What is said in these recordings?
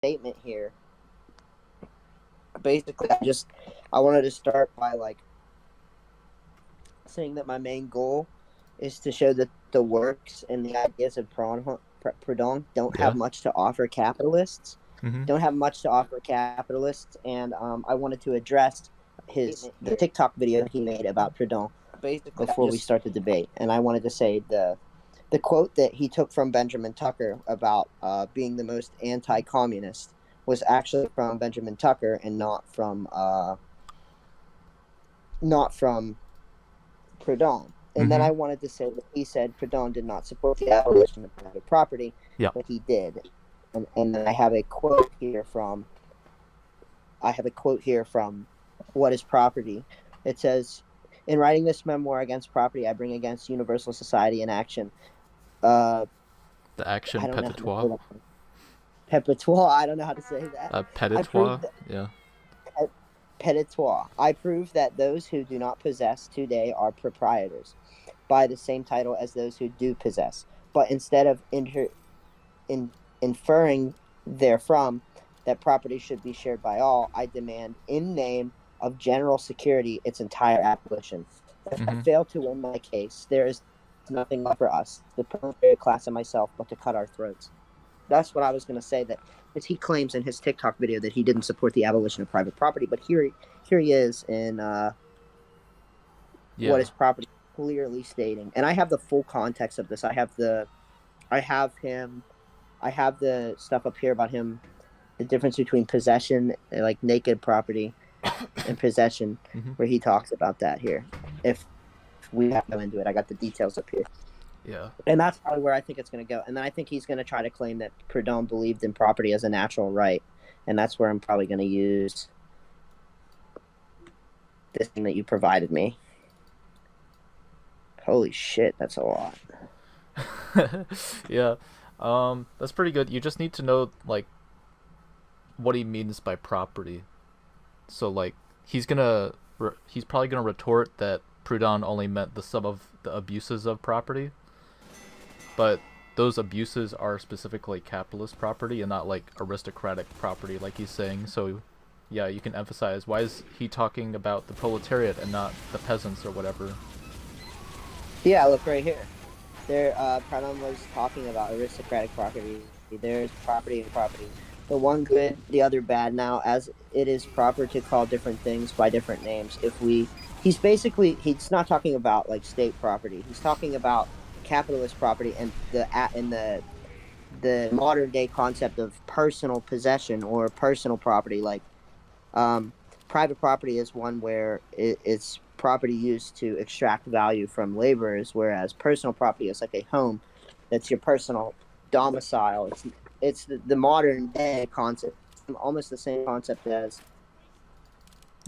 statement here. Basically, I wanted to start by like saying that my main goal is to show that the works and the ideas of Proudhon don't Yeah. have much to offer capitalists. Mm-hmm. Don't have much to offer capitalists, and I wanted to address the TikTok video he made about Proudhon before we start the debate. And I wanted to say the quote that he took from Benjamin Tucker about being the most anti-communist was actually from Benjamin Tucker and not from Proudhon. And then Mm-hmm. I wanted to say that he said Proudhon did not support the abolition of private property, Yeah. but he did. And then I have a quote here from What is Property? It says, "In writing this memoir against property, I bring against universal society in action." The action I don't know how to petatoire. say that. Perpetua. I don't know how to say that. I Petatoire. prove that Yeah. Petitoire. I prove that those who do not possess today are proprietors, by the same title as those who do possess. But instead of inferring therefrom that property should be shared by all, I demand, in name of general security, its entire abolition. If I Mm-hmm. fail to win my case, there is nothing left for us, the proletariat class and myself, but to cut our throats. That's what I was going to say. That as he claims in his TikTok video that he didn't support the abolition of private property, but here he is in What Yeah. is Property, clearly stating. And I have the full context of this. I have the stuff up here about him, the difference between possession, like naked property, and possession, Mm-hmm. where he talks about that here. If we have to go into it, I got the details up here. Yeah. And that's probably where I think it's going to go. And then I think he's going to try to claim that Proudhon believed in property as a natural right. And that's where I'm probably going to use this thing that you provided me. Holy shit, that's a lot. Yeah. That's pretty good. You just need to know like what he means by property. So like he's probably gonna retort that Proudhon only meant the sum of the abuses of property, but those abuses are specifically capitalist property and not like aristocratic property like he's saying. So yeah, you can emphasize why is he talking about the proletariat and not the peasants or whatever. Yeah, look right here. There, Proudhon was talking about aristocratic property. There's property and property. The one good, the other bad. Now, as it is proper to call different things by different names. He's not talking about like state property. He's talking about capitalist property and the modern day concept of personal possession or personal property. Like, private property is one where it's property used to extract value from laborers, whereas personal property is like a home that's your personal domicile. It's the modern day concept, almost the same concept as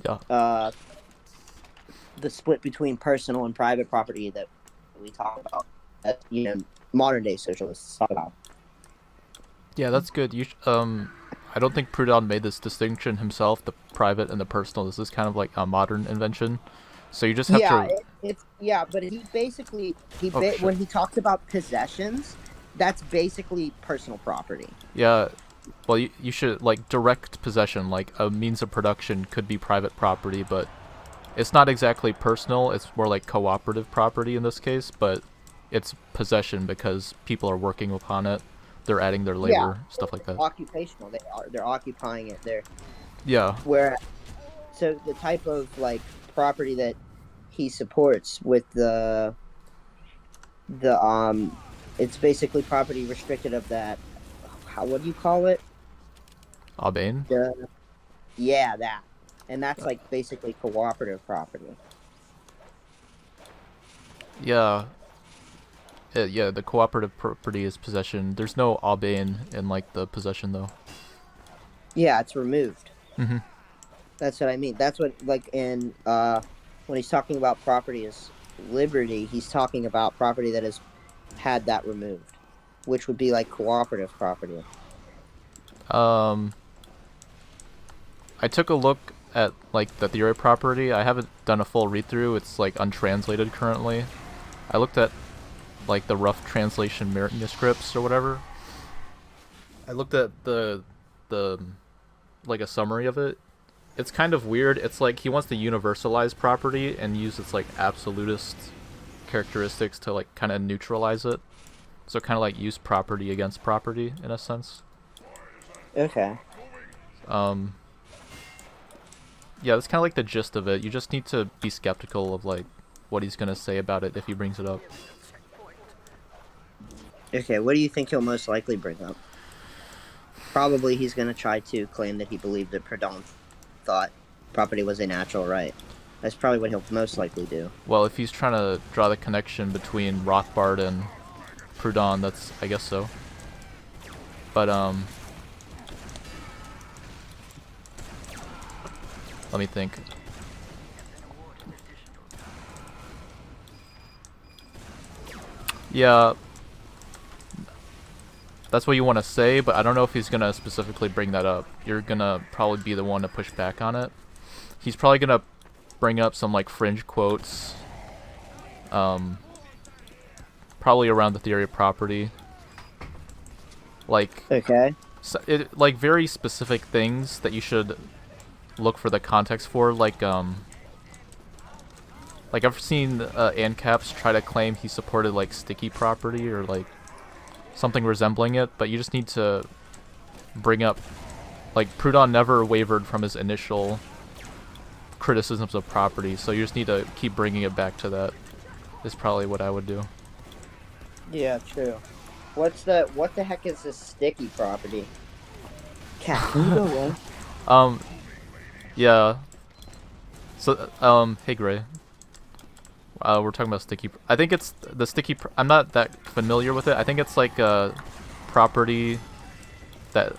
Yeah. the split between personal and private property that we talk about. That modern day socialists talk about. Yeah, that's good. I don't think Proudhon made this distinction himself, the private and the personal. This is kind of like a modern invention. So you just have to. But he basically Oh when shit. he talks about possessions, that's basically personal property. Yeah. Well, you should like direct possession, like a means of production, could be private property, but it's not exactly personal. It's more like cooperative property in this case, but it's possession because people are working upon it. They're adding their labor, stuff like that. Occupational. They're occupying it. Yeah. So the type of like property that he supports with the it's basically property restricted of that. What do you call it? Albane. That, and that's like basically cooperative property. Yeah. Yeah, the cooperative property is possession. There's no Albane in like the possession though. Yeah, it's removed. Mm-hmm. That's what I mean. That's what like in when he's talking about property as liberty, he's talking about property that has had that removed, which would be like cooperative property. I took a look at like the theory of property. I haven't done a full read through. It's like untranslated currently. I looked at like the rough translation manuscripts or whatever. I looked at the like a summary of it. It's kind of weird. It's like he wants to universalize property and use its like absolutist characteristics to like kind of neutralize it. So kind of like use property against property in a sense. Okay. Yeah, that's kind of like the gist of it. You just need to be skeptical of like what he's gonna say about it if he brings it up. Okay, what do you think he'll most likely bring up? Probably he's going to try to claim that he believed that Proudhon thought property was a natural right. That's probably what he'll most likely do. Well, if he's trying to draw the connection between Rothbard and Proudhon, that's, I guess so. But, let me think. Yeah, that's what you want to say, but I don't know if he's going to specifically bring that up. You're going to probably be the one to push back on it. He's probably going to bring up some, like, fringe quotes. Probably around the theory of property. Like, okay. Like, very specific things that you should look for the context for. Like I've seen ANCAPs try to claim he supported, like, sticky property or, like, something resembling it, but you just need to bring up, like, Proudhon never wavered from his initial criticisms of property, so you just need to keep bringing it back to that, is probably what I would do. Yeah, true. What the heck is this sticky property? Cat, can you go away? Yeah. So, hey Gray. We're talking about sticky. I think it's the sticky. I'm not that familiar with it. I think it's like a property that,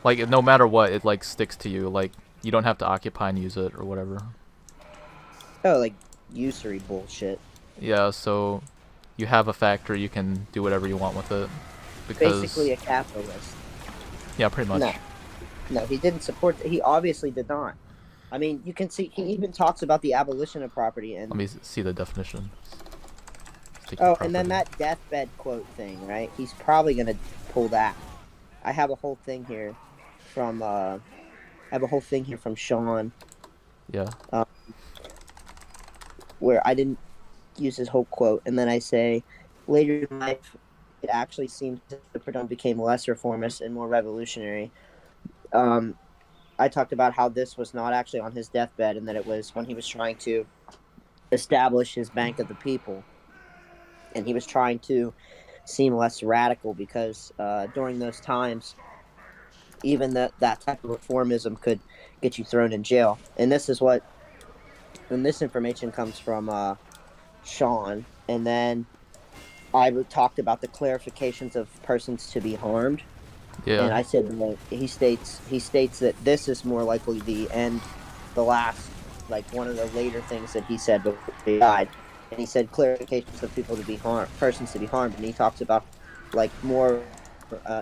like, no matter what, it like sticks to you. Like, you don't have to occupy and use it or whatever. Oh, like usury bullshit. Yeah. So, you have a factory, you can do whatever you want with it. Because basically a capitalist. Yeah, pretty much. No, he didn't support. He obviously did not. I mean, you can see he even talks about the abolition of property and. Let me see the definition. And then that deathbed quote thing, right? He's probably gonna pull that. I have a whole thing here from Sean. Yeah. Where I didn't use his whole quote, and then I say, later in life, it actually seems that Proudhon became less reformist and more revolutionary. I talked about how this was not actually on his deathbed, and that it was when he was trying to establish his Bank of the People. And he was trying to seem less radical because during those times, even that type of reformism could get you thrown in jail. And this information comes from Sean. And then I talked about the clarifications of persons to be harmed. Yeah. And I said he states that this is more likely the last, like one of the later things that he said before he died. And he said clarifications of people to be harmed, persons to be harmed, and he talks about like more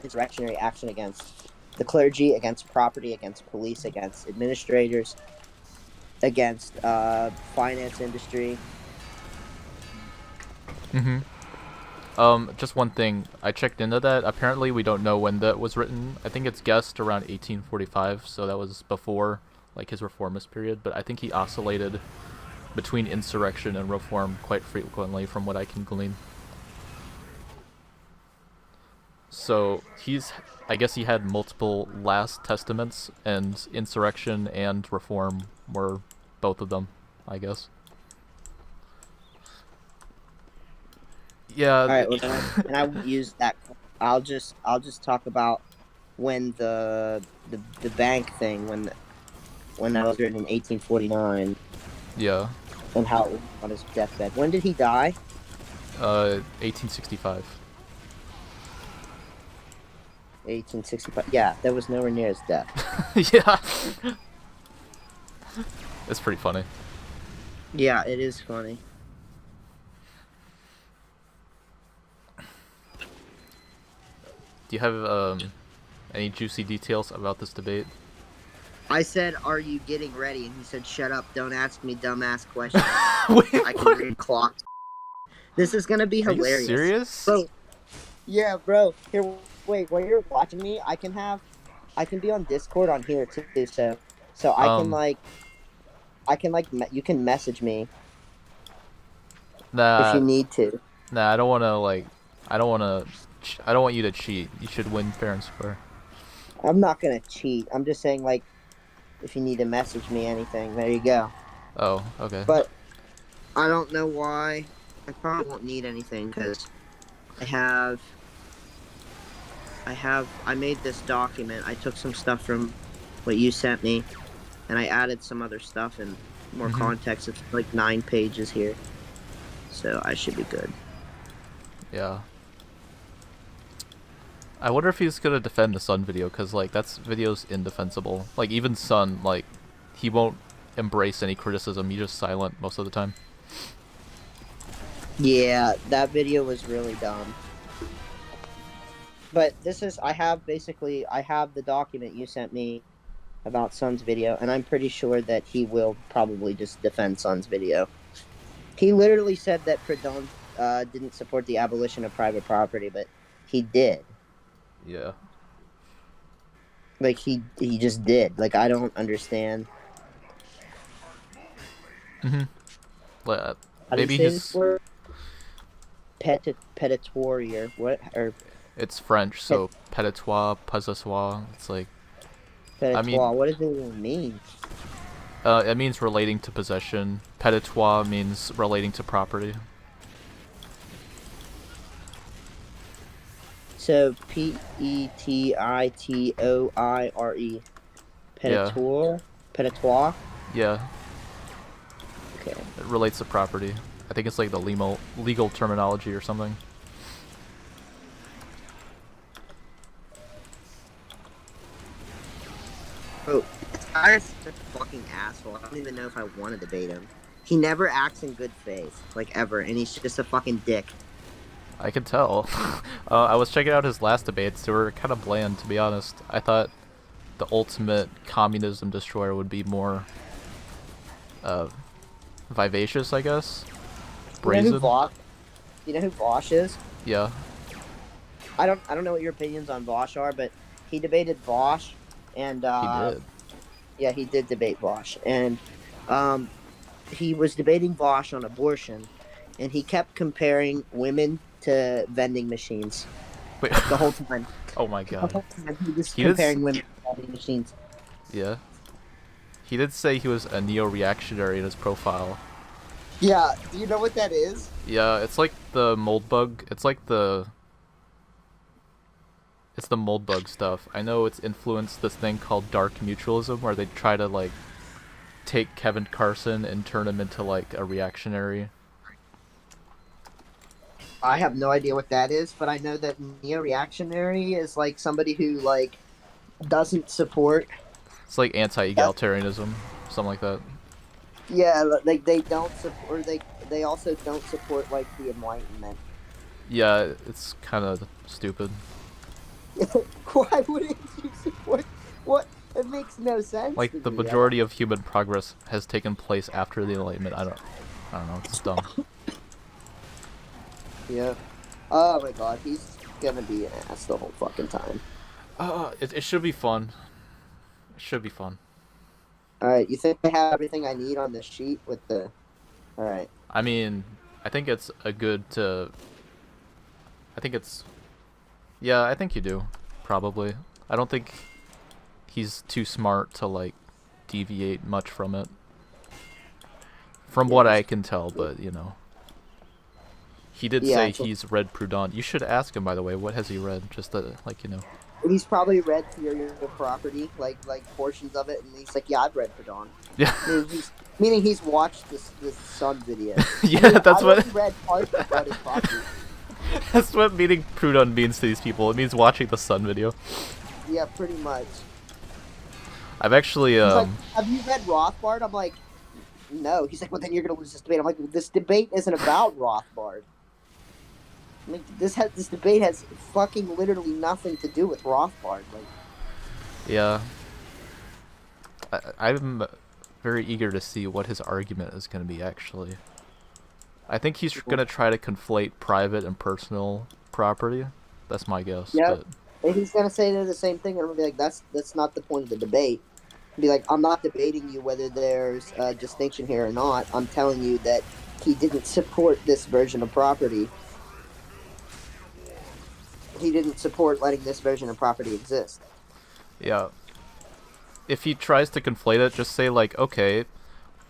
insurrectionary action against the clergy, against property, against police, against administrators, against finance industry. Mm-hmm. Just one thing. I checked into that. Apparently, we don't know when that was written. I think it's guessed around 1845, so that was before, like, his reformist period. But I think he oscillated between insurrection and reform quite frequently, from what I can glean. So I guess he had multiple last testaments, and insurrection and reform were both of them, I guess. Yeah. All right, well, and I won't use that. I'll just talk about when the bank thing when that was written in 1849. Yeah. And how it was on his deathbed. When did he die? 1865. 1865. Yeah, that was nowhere near his death. Yeah. It's pretty funny. Yeah, it is funny. Do you have any juicy details about this debate? I said, "Are you getting ready?" And he said, "Shut up! Don't ask me dumbass questions." Wait, I can read clocks. This is gonna be hilarious. Are you serious? Bro, yeah, bro. Here, wait. While you're watching me, I can have I can be on Discord on here too. So Um, you can message me if you nah, need to. nah. I don't want to like. I don't want to. I don't want you to cheat. You should win fair and square. I'm not gonna cheat. I'm just saying like if you need to message me anything, there you go. Oh, okay. But I don't know why. I probably won't need anything because I have I made this document. I took some stuff from what you sent me and I added some other stuff and more Mhm. context. It's like 9 pages here. So I should be good. Yeah. I wonder if he's gonna defend the Sun video, cause like that's video's indefensible. Like even Sun, like he won't embrace any criticism. He's just silent most of the time. Yeah, that video was really dumb. But this is I have the document you sent me about Sun's video, and I'm pretty sure that he will probably just defend Sun's video. He literally said that Proudhon didn't support the abolition of private property, but he did. Yeah. Like he just did. Like I don't understand. Mhm. How do you Maybe say this he's. word? Petitoire, what or It's French, pet, so petitois, possessoir. It's like. I mean, petitoire? What does it even mean? it means relating to possession. Petitois means relating to property. So Petitoire. Yeah. Petitoire? Petitoire? Yeah. Okay. It relates to property. I think it's like the legal terminology or something. Oh, this guy is such a fucking asshole. I don't even know if I want to debate him. He never acts in good faith, like ever, and he's just a fucking dick. I can tell. I was checking out his last debates. They were kind of bland, to be honest. I thought the ultimate communism destroyer would be more uh, vivacious, I guess. Brazen. You know who Vosh is? Yeah. I don't know what your opinions on Vosh are, but he debated Vosh, and He did. yeah, he did debate Vosh, and um, he was debating Vosh on abortion, and he kept comparing women to vending machines Wait. the whole time. Oh my The god. whole time he was He did. comparing women to vending machines. Yeah. He did say he was a neo-reactionary in his profile. Yeah, do you know what that is? Yeah, it's like the mold bug. It's like the. It's the mold bug stuff. I know it's influenced this thing called dark mutualism, where they try to like take Kevin Carson and turn him into like a reactionary. I have no idea what that is, but I know that neo-reactionary is like somebody who like doesn't support. It's like anti-egalitarianism, something like that. Yeah, like they don't support. They also don't support like the Enlightenment. Yeah, it's kind of stupid. Why wouldn't you support? What? It makes no sense. Like the majority of human progress has taken place after the Enlightenment. I don't know. It's dumb. Yeah. Oh my god, he's gonna be an ass the whole fucking time. It should be fun. It should be fun. All right, you think I have everything I need on this sheet with the? All right. I mean, I think it's a good. I think it's. Yeah, I think you do. Probably. I don't think he's too smart to like deviate much from it. From what I can tell, but you know. He did say he's read Proudhon. You should ask him, by the way. What has he read? Just to, like, you know. He's probably read Theory of Property, like portions of it, and he's like, "Yeah, I've read Proudhon." Yeah. Meaning he's watched this Sun video. Yeah, I mean, that's what. I've read parts about his property. That's what meeting Proudhon means to these people. It means watching the Sun video. Yeah, pretty much. I've actually. He's like, have you read Rothbard? I'm like, no. He's like, well, then you're gonna lose this debate. I'm like, well, this debate isn't about Rothbard. Like, this debate has fucking literally nothing to do with Rothbard. Like, yeah. I'm very eager to see what his argument is going to be, actually. I think he's going to try to conflate private and personal property. That's my guess. yeah. But And he's gonna say the same thing, and I'm gonna be like, that's not the point of the debate. Be like, I'm not debating you whether there's a distinction here or not. I'm telling you that he didn't support this version of property. He didn't support letting this version of property exist. Yeah. If he tries to conflate it, just say like, okay,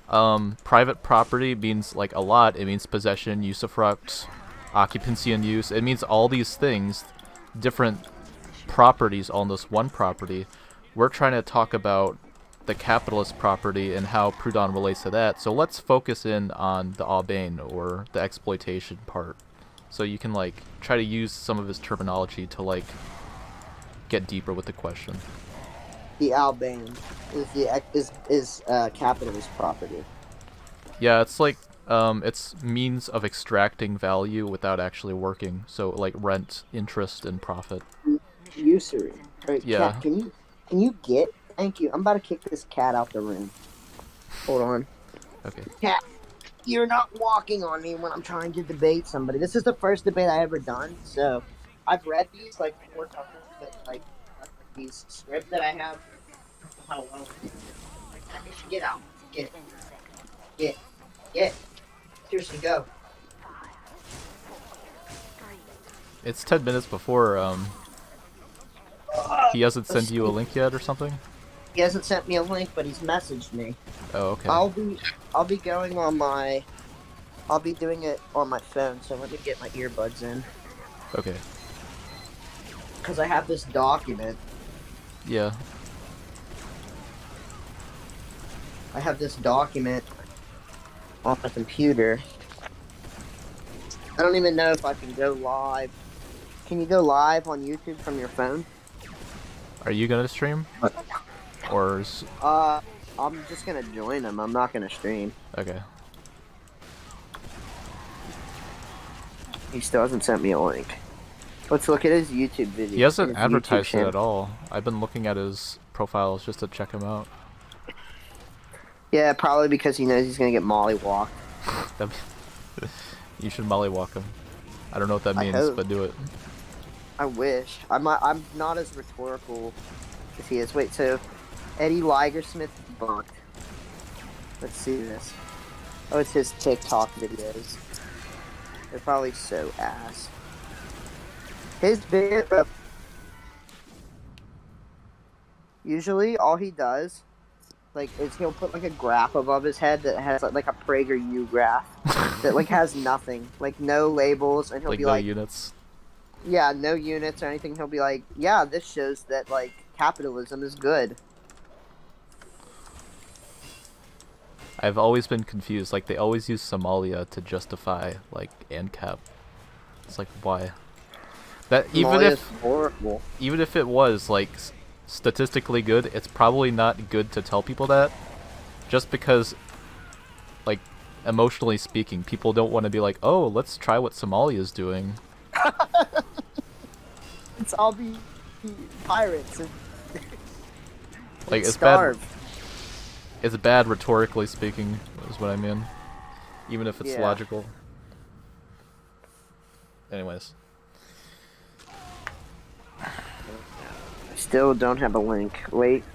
private property means like a lot. It means possession, usufruct, occupancy and use. It means all these things, different properties on this one property. We're trying to talk about the capitalist property and how Proudhon relates to that. So let's focus in on the aubaine, or the exploitation part. So you can like try to use some of his terminology to like get deeper with the question. The aubaine is capitalist property. Yeah, it's like it's means of extracting value without actually working. So like rent, interest, and profit. Usury. Right, Yeah. Cat, can you get? Thank you. I'm about to kick this cat out the room. Hold on. Okay. Cat, you're not walking on me when I'm trying to debate somebody. This is the first debate I ever done, so I've read these like 4 times, but like these scripts that I have. How well? Get out. Get. Seriously, go. It's 10 minutes before he hasn't sent you a link yet or something? He hasn't sent me a link, but he's messaged me. Oh, okay. I'll be going on my. I'll be doing it on my phone, so let me get my earbuds in. Okay. Because I have this document. Yeah. I have this document on my computer. I don't even know if I can go live. Can you go live on YouTube from your phone? Are you gonna stream? Or is... I'm just gonna join him. I'm not gonna stream. Okay. He still hasn't sent me a link. Let's look at his YouTube video. He hasn't his advertised YouTube it at all. I've been looking at his profiles just to check him out. Yeah, probably because he knows he's gonna get mollywalked. You should mollywalk him. I don't know what that means, but do it. I wish. I'm not as rhetorical as he is. Wait, so Eddie Ligersmith debunked. Let's see this. Oh, it's his TikTok videos. They're probably so ass. His video. Usually, all he does, like, is he'll put like a graph above his head that has like a PragerU graph that like has nothing, like no labels, and he'll Like be no like, units. yeah, no units or anything. He'll be like, yeah, this shows that like capitalism is good. I've always been confused. Like, they always use Somalia to justify, like, ANCAP. It's like, why? That Somalia's horrible. even if it was, like, statistically good, it's probably not good to tell people that. Just because, like, emotionally speaking, people don't want to be like, oh, let's try what Somalia's doing. It's all be pirates and Like, it's starve. bad. It's bad rhetorically speaking, is what I mean. Even if it's Yeah. logical. Anyways. Still don't have a link. Wait.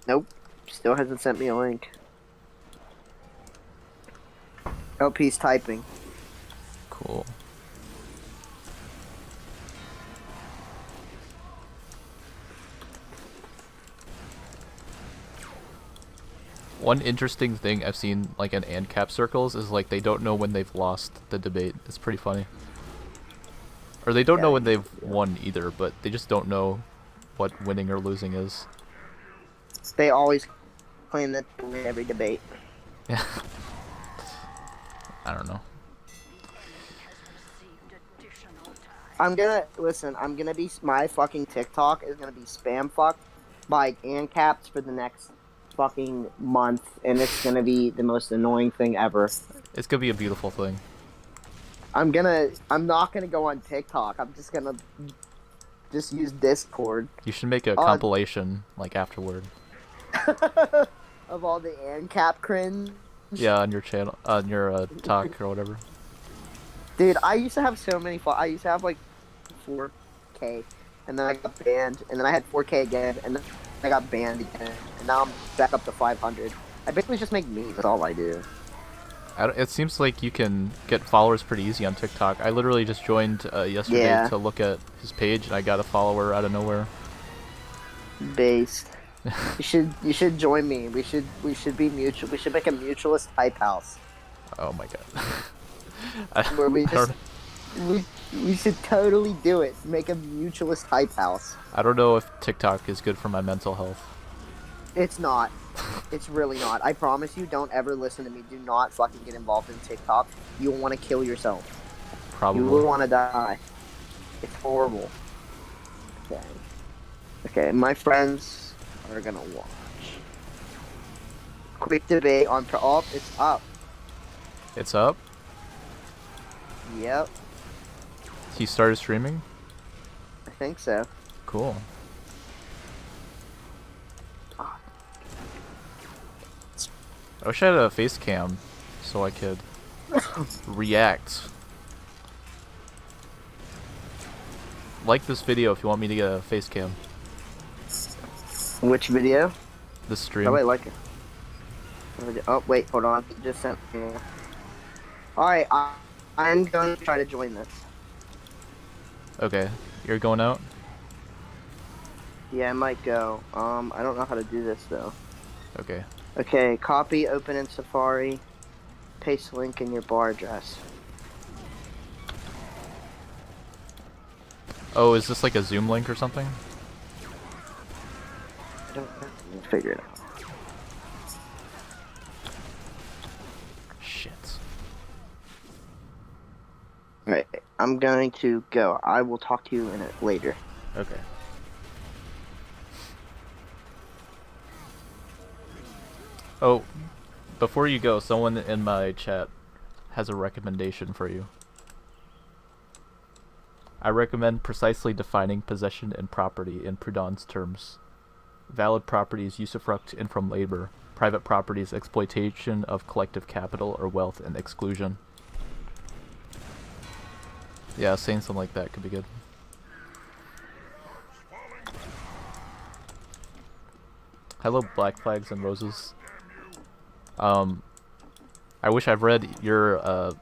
Nope. Still hasn't sent me a link. Oh, he's typing. Cool. One interesting thing I've seen, like, in ANCAP circles is, like, they don't know when they've lost the debate. It's pretty funny. Or they don't know when they've won either, but they just don't know what winning or losing is. They always claim that they win every debate. Yeah. I don't know. I'm gonna be, my fucking TikTok is gonna be spam fucked by ANCAPs for the next fucking month, and it's gonna be the most annoying thing ever. It's gonna be a beautiful thing. I'm not gonna go on TikTok. I'm just gonna use Discord. You should make a compilation, like, afterward. Of all the ANCAP cringe. Yeah, on your channel, on your talk or whatever. Dude, I used to have so many I used to have like 4K, and then I got banned, and then I had 4K again, and then I got banned again, and now I'm back up to 500. I basically just make memes. That's all I do. It seems like you can get followers pretty easy on TikTok. I literally just joined yesterday to look at his page, and I got a follower out of nowhere. Based. You should join me. We should be mutual. We should make a mutualist hype house. Oh my god. Where we should totally do it. Make a mutualist hype house. I don't know if TikTok is good for my mental health. It's not. It's really not. I promise you, don't ever listen to me. Do not fucking get involved in TikTok. You'll want to kill yourself. Probably. You will want to die. It's horrible. Okay. Okay, my friends are gonna watch. Quick debate on oh, it's up. It's up? Yep. He started streaming? I think so. Cool. I wish I had a face cam so I could react. Like this video if you want me to get a face cam. Which video? This stream. Oh wait, like it. Oh wait, hold on. It just sent me. Alright, I'm going to try to join this. Okay, you're going out? Yeah, I might go. I don't know how to do this though. Okay. Okay, copy, open in Safari, paste link in your bar address. Oh, is this like a Zoom link or something? I don't know. Let's figure it out. Shit. Alright, I'm going to go. I will talk to you in it later. Okay. Oh, before you go, someone in my chat has a recommendation for you. I recommend precisely defining possession and property in Proudhon's terms. Valid property is usufruct and from labor. Private property is exploitation of collective capital or wealth and exclusion. Yeah, saying something like that could be good. Hello, Black Flags and Roses. I wish I've read your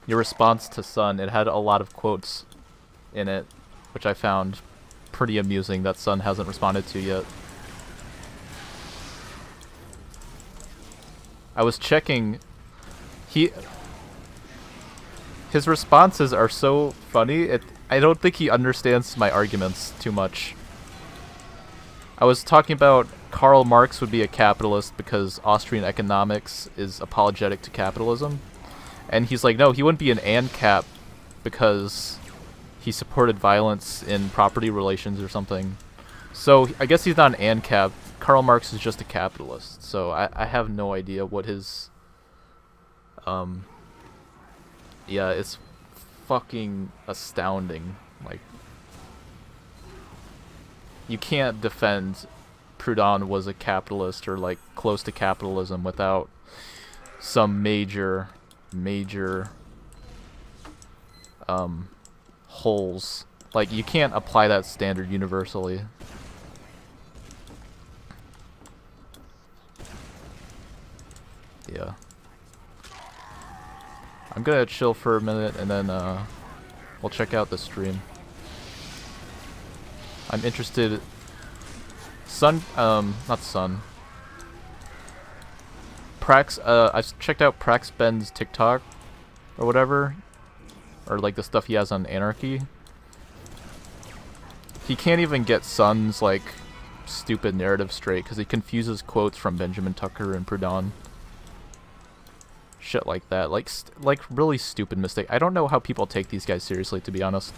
response to Sun. It had a lot of quotes in it, which I found pretty amusing that Sun hasn't responded to yet. I was checking. His responses are so funny. I don't think he understands my arguments too much. I was talking about Karl Marx would be a capitalist because Austrian economics is apologetic to capitalism. And he's like, no, he wouldn't be an ANCAP because he supported violence in property relations or something. So I guess he's not an ANCAP. Karl Marx is just a capitalist. So I have no idea what his... Yeah, it's fucking astounding. Like, you can't defend Proudhon was a capitalist or like close to capitalism without some major holes. Like, you can't apply that standard universally. Yeah. I'm gonna chill for a minute and then we'll check out the stream. I'm interested. Not Sun. I've checked out PraxBen's TikTok or whatever, or like the stuff he has on Anarchy. He can't even get Sun's like stupid narrative straight because he confuses quotes from Benjamin Tucker and Proudhon. Shit like that, like really stupid mistake. I don't know how people take these guys seriously, to be honest.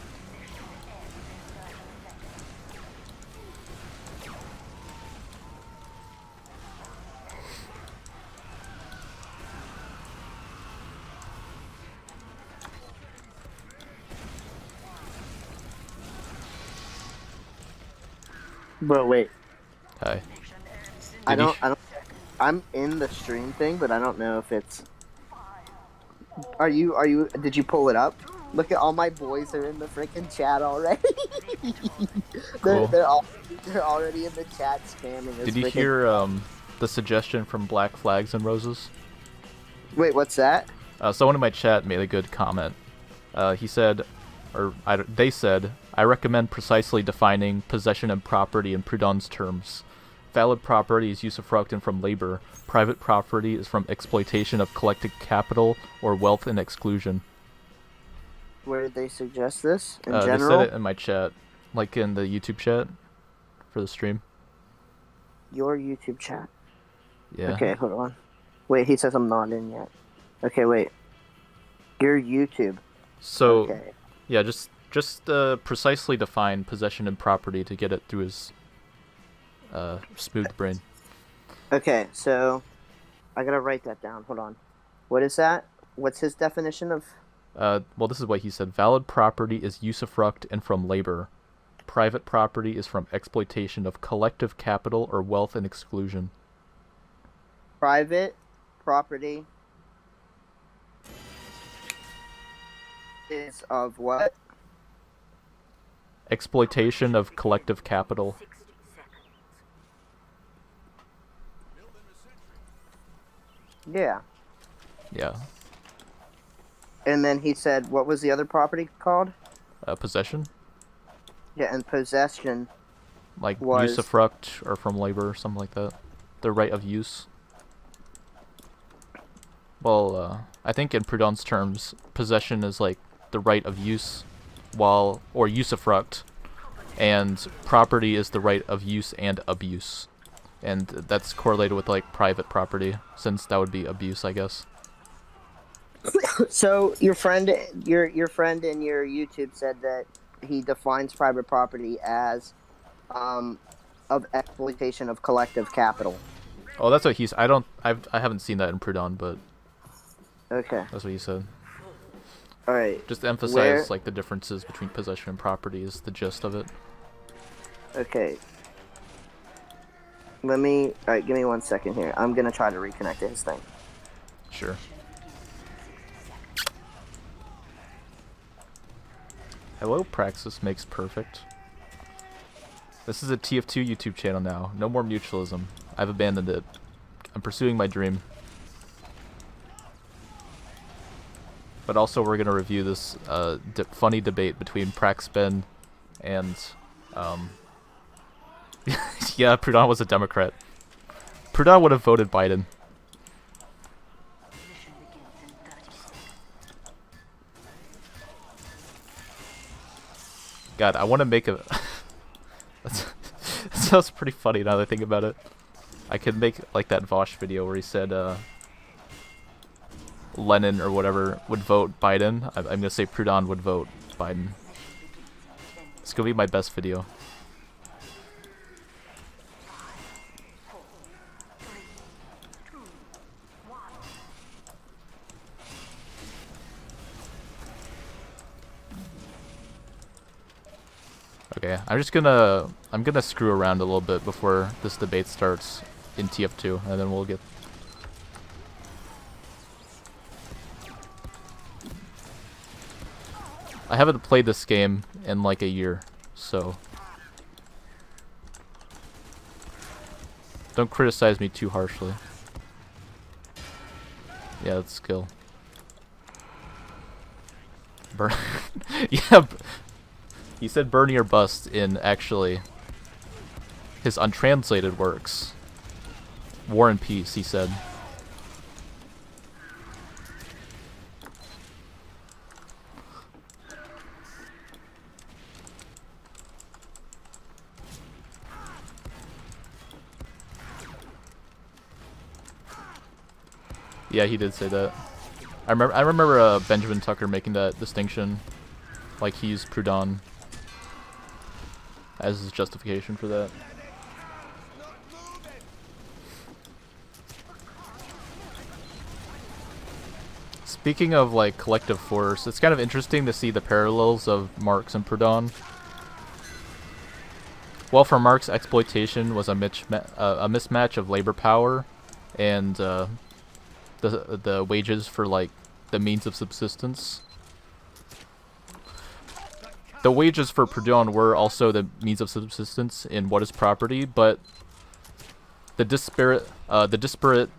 But wait. Hi. I'm in the stream thing, but I don't know if it's... Did you pull it up? Look at all my boys are in the freaking chat already. Cool. They're already in the chat spamming us. Did you hear the suggestion from Black Flags and Roses? Wait, what's that? Someone in my chat made a good comment. He said, they said, I recommend precisely defining possession and property in Proudhon's terms. Valid property is usufruct and from labor. Private property is from exploitation of collective capital or wealth and exclusion. Where did they suggest this? In They general? said it in my chat, like in the YouTube chat for the stream. Your YouTube chat. Yeah. Okay, hold on. Wait, he says I'm not in yet. Okay, wait. Your YouTube. So, Okay. yeah, just precisely define possession and property to get it through his smooth brain. Okay, so I gotta write that down. Hold on. What is that? What's his definition of? Well, this is what he said. Valid property is usufruct and from labor. Private property is from exploitation of collective capital or wealth and exclusion. Private property is of what? Exploitation of collective capital. Yeah. Yeah. And then he said, what was the other property called? Possession? Yeah, and possession. Like was... usufruct or from labor or something like that. The right of use. Well, I think in Proudhon's terms, possession is like the right of use, or usufruct, and property is the right of use and abuse. And that's correlated with like private property, since that would be abuse, I guess. So your friend in your YouTube said that he defines private property as of exploitation of collective capital. Oh, that's what he's. I haven't seen that in Proudhon, but okay, that's what he said. All right. Just to emphasize like the differences between possession and property is the gist of it. Okay. All right, give me 1 second here. I'm gonna try to reconnect to his thing. Sure. Hello, Praxis makes perfect. This is a TF2 YouTube channel now. No more mutualism. I've abandoned it. I'm pursuing my dream. But also we're going to review this funny debate between PraxBen and... yeah, Proudhon was a Democrat. Proudhon would have voted Biden. God, I want to make a... that sounds pretty funny now that I think about it. I could make like that Vosh video where he said Lenin or whatever would vote Biden. I'm going to say Proudhon would vote Biden. It's going to be my best video. Okay, I'm gonna screw around a little bit before this debate starts in TF2, and then we'll get... I haven't played this game in like a year, so... don't criticize me too harshly. Yeah, that's skill. Burn... yeah, he said burn or bust in, actually, his untranslated works. War and Peace, he said. Yeah, he did say that. I remember Benjamin Tucker making that distinction. Like, he used Proudhon as his justification for that. Speaking of like collective force, it's kind of interesting to see the parallels of Marx and Proudhon. Well, for Marx, exploitation was a mismatch of labor power and the wages for like the means of subsistence. the wages for Proudhon were also the means of subsistence in what is property, but the disparate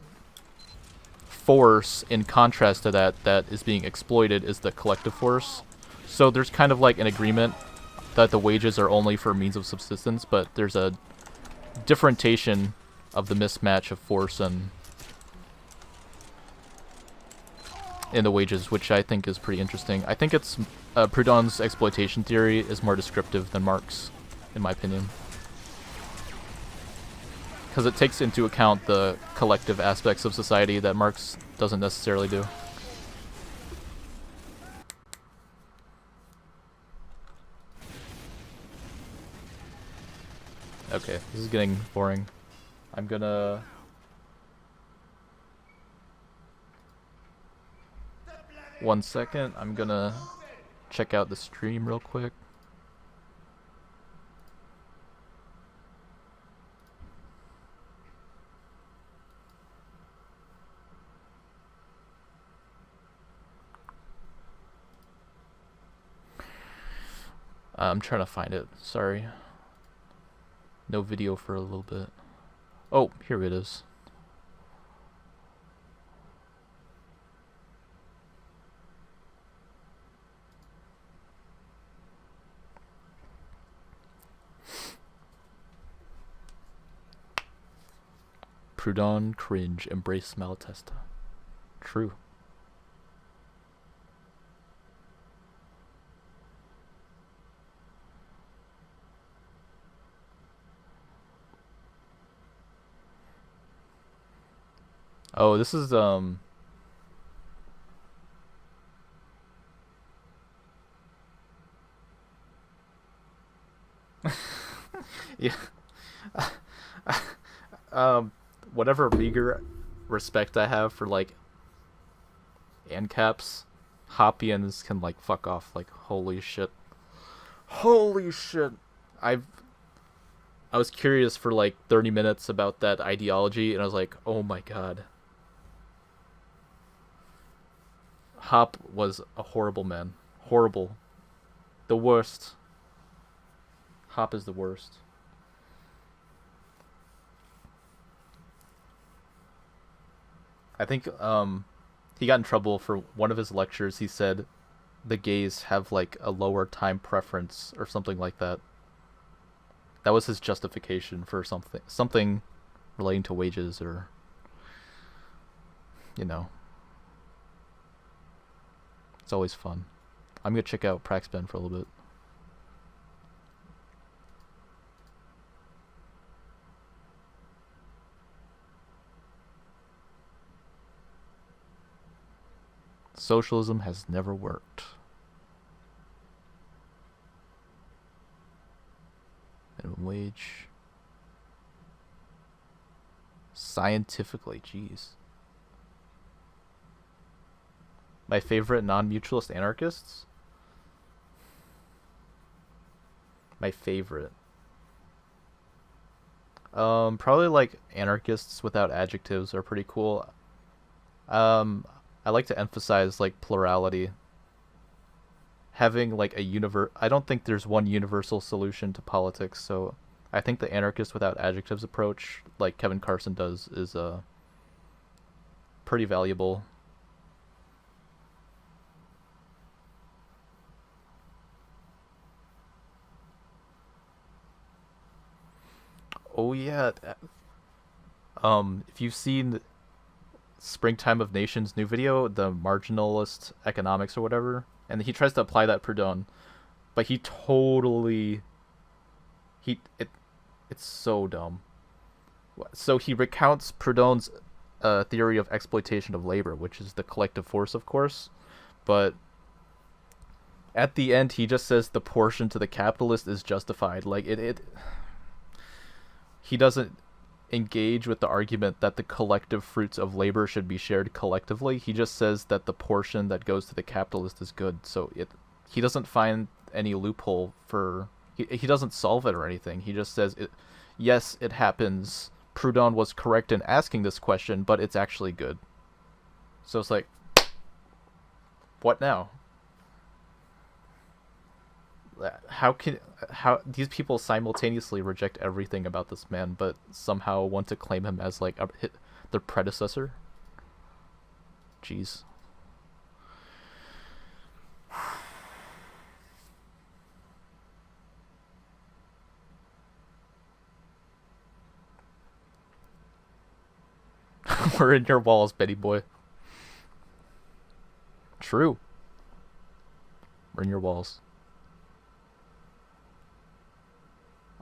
force in contrast to that is being exploited is the collective force. So there's kind of like an agreement that the wages are only for means of subsistence, but there's a differentiation of the mismatch of force and in the wages, which I think is pretty interesting. I think it's Proudhon's exploitation theory is more descriptive than Marx, in my opinion, because it takes into account the collective aspects of society that Marx doesn't necessarily do. Okay, this is getting boring. I'm gonna... One second, I'm gonna check out the stream real quick. I'm trying to find it, sorry. No video for a little bit. Oh, here it is. Proudhon, cringe, embrace Malatesta. True. Oh, this is yeah. Whatever meager respect I have for like ANCAPs, Hoppians can like fuck off. Like holy shit. Holy shit. I was curious for like 30 minutes about that ideology and I was like, oh my god. Hop was a horrible man. Horrible. The worst. Hop is the worst. I think he got in trouble for one of his lectures. He said the gays have like a lower time preference or something like that. That was his justification for something relating to wages or, you know. It's always fun. I'm gonna check out PraxBen for a little bit. Socialism has never worked. Minimum wage. Scientifically, jeez. My favorite non-mutualist anarchists? My favorite. Probably like anarchists without adjectives are pretty cool. I like to emphasize like plurality. Having like a I don't think there's one universal solution to politics, so I think the anarchist without adjectives approach, like Kevin Carson does, is pretty valuable. Oh yeah. If you've seen Springtime of Nations new video, the marginalist economics or whatever, and he tries to apply that Proudhon, but he totally it's so dumb. So he recounts Proudhon's theory of exploitation of labor, which is the collective force, of course, but at the end he just says the portion to the capitalist is justified. Like he doesn't engage with the argument that the collective fruits of labor should be shared collectively. He just says that the portion that goes to the capitalist is good. So he doesn't find any loophole for he doesn't solve it or anything. He just says yes, it happens. Proudhon was correct in asking this question, but it's actually good. So it's like, what now? how these people simultaneously reject everything about this man, but somehow want to claim him as like their predecessor? Jeez. We're in your walls, Betty boy. True. We're in your walls.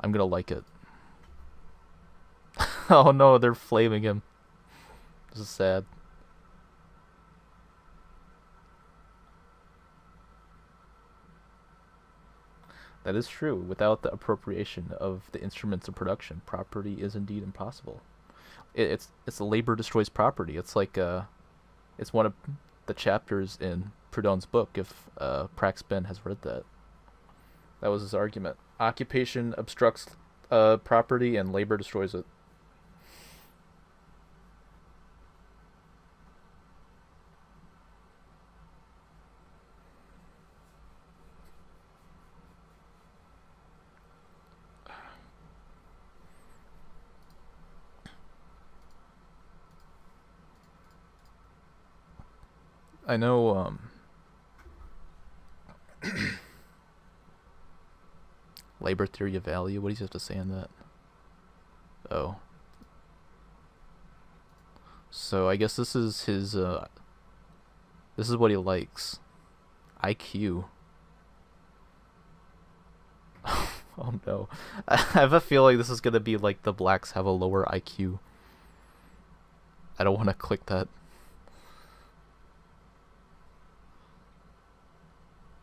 I'm gonna like it. Oh no, they're flaming him. This is sad. That is true. Without the appropriation of the instruments of production, property is indeed impossible. It's labor destroys property. It's like it's one of the chapters in Proudhon's book. If PraxBen has read that, that was his argument. Occupation obstructs property, and labor destroys it. I know, labor theory of value. What do you have to say on that? Oh. So I guess this is his, this is what he likes. IQ. Oh no. I have a feeling this is gonna be like the blacks have a lower IQ. I don't want to click that.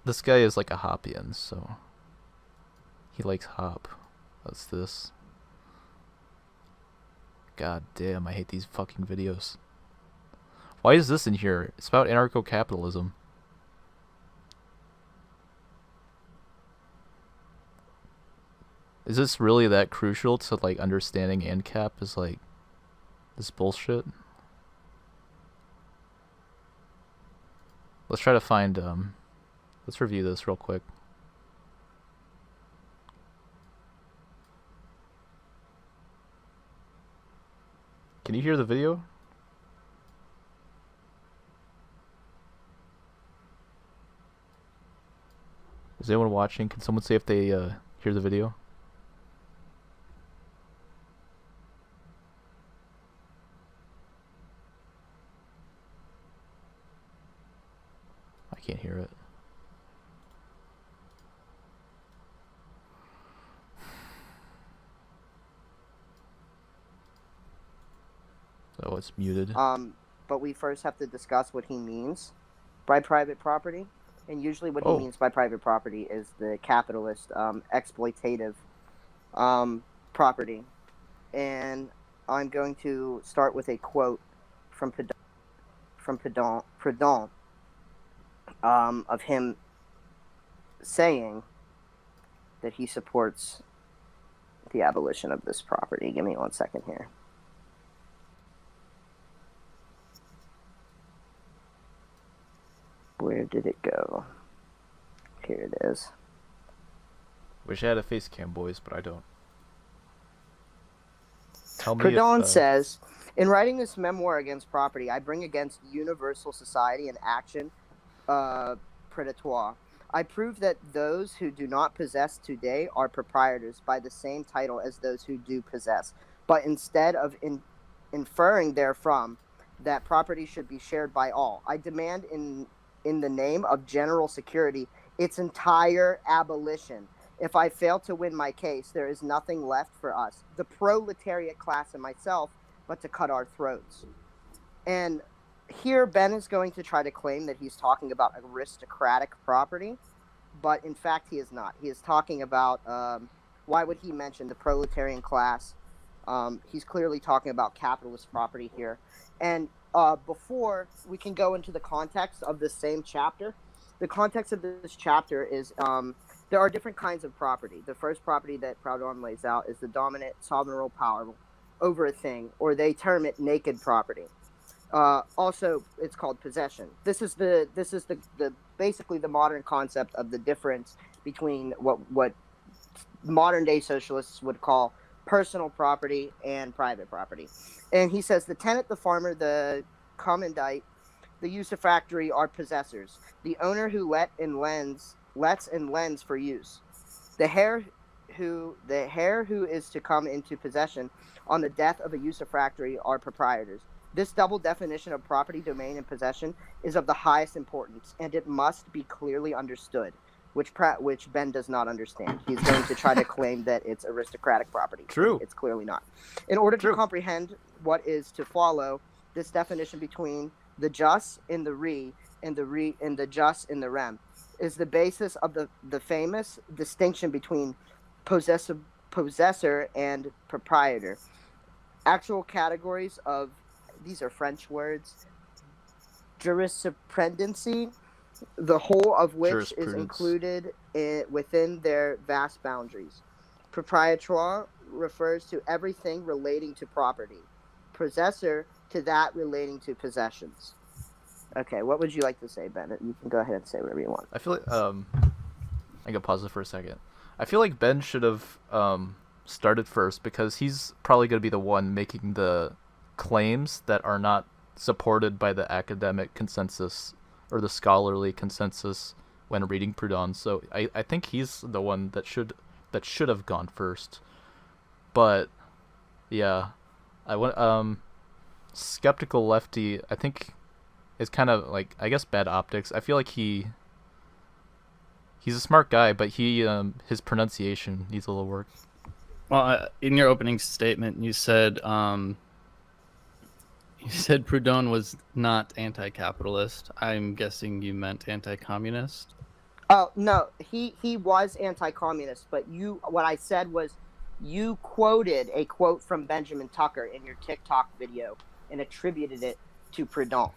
This guy is like a Hoppian, so he likes hop. That's this. God damn, I hate these fucking videos. Why is this in here? It's about anarcho-capitalism. Is this really that crucial to like understanding ANCAP is like this bullshit? Let's try to find let's review this real quick. Can you hear the video? Is anyone watching? Can someone say if they hear the video? I can't hear it. So it's muted. But we first have to discuss what he means by private property. And usually what he means by private property is the capitalist, exploitative property. And I'm going to start with a quote from Proudhon, of him saying that he supports the abolition of this property. Give me 1 second here. Where did it go? Here it is. Wish I had a face cam, boys, but I don't. Tell me Proudhon says, in writing this memoir against property, I bring against universal society an action predatoire. I prove that those who do not possess today are proprietors by the same title as those who do possess. But instead of inferring therefrom that property should be shared by all, I demand in the name of general security its entire abolition. If I fail to win my case, there is nothing left for us, the proletariat class and myself, but to cut our throats. And here Ben is going to try to claim that he's talking about aristocratic property, but in fact he is not. He is talking about, why would he mention the proletarian class? He's clearly talking about capitalist property here. And before we can go into the context of this same chapter, the context of this chapter is there are different kinds of property. The first property that Proudhon lays out is the dominant sovereign power over a thing, or they term it naked property. Also, it's called possession. This is the basically the modern concept of the difference between what modern day socialists would call personal property and private property. And he says the tenant, the farmer, the commandite, the usufructuary are possessors. The owner who lets and lends for use. The heir who is to come into possession on the death of a usufructuary are proprietors. This double definition of property, domain, and possession is of the highest importance, and it must be clearly understood, which Ben does not understand. He's going to try to claim that it's aristocratic property. True. It's clearly not. In order to comprehend what is to follow, this definition between the jus in the re and the jus in the rem is the basis of the famous distinction between possessor and proprietor. Actual categories of, these are French words, jurisprudency, the whole of which is included within their vast boundaries. Proprietor refers to everything relating to property. Possessor to that relating to possessions. Okay, what would you like to say, Bennett? You can go ahead and say whatever you want. I feel like I can pause it for a second. I feel like Ben should have started first because he's probably going to be the one making the claims that are not supported by the academic consensus or the scholarly consensus when reading Proudhon. So I think he's the one that should have gone first. But yeah, I want Skeptical1efty, I think, is kind of like, I guess, bad optics. I feel like he's a smart guy, but his pronunciation needs a little work. Well, in your opening statement, you said Proudhon was not anti-capitalist. I'm guessing you meant anti-communist. Oh no, he was anti-communist, but what I said was you quoted a quote from Benjamin Tucker in your TikTok video and attributed it to Proudhon.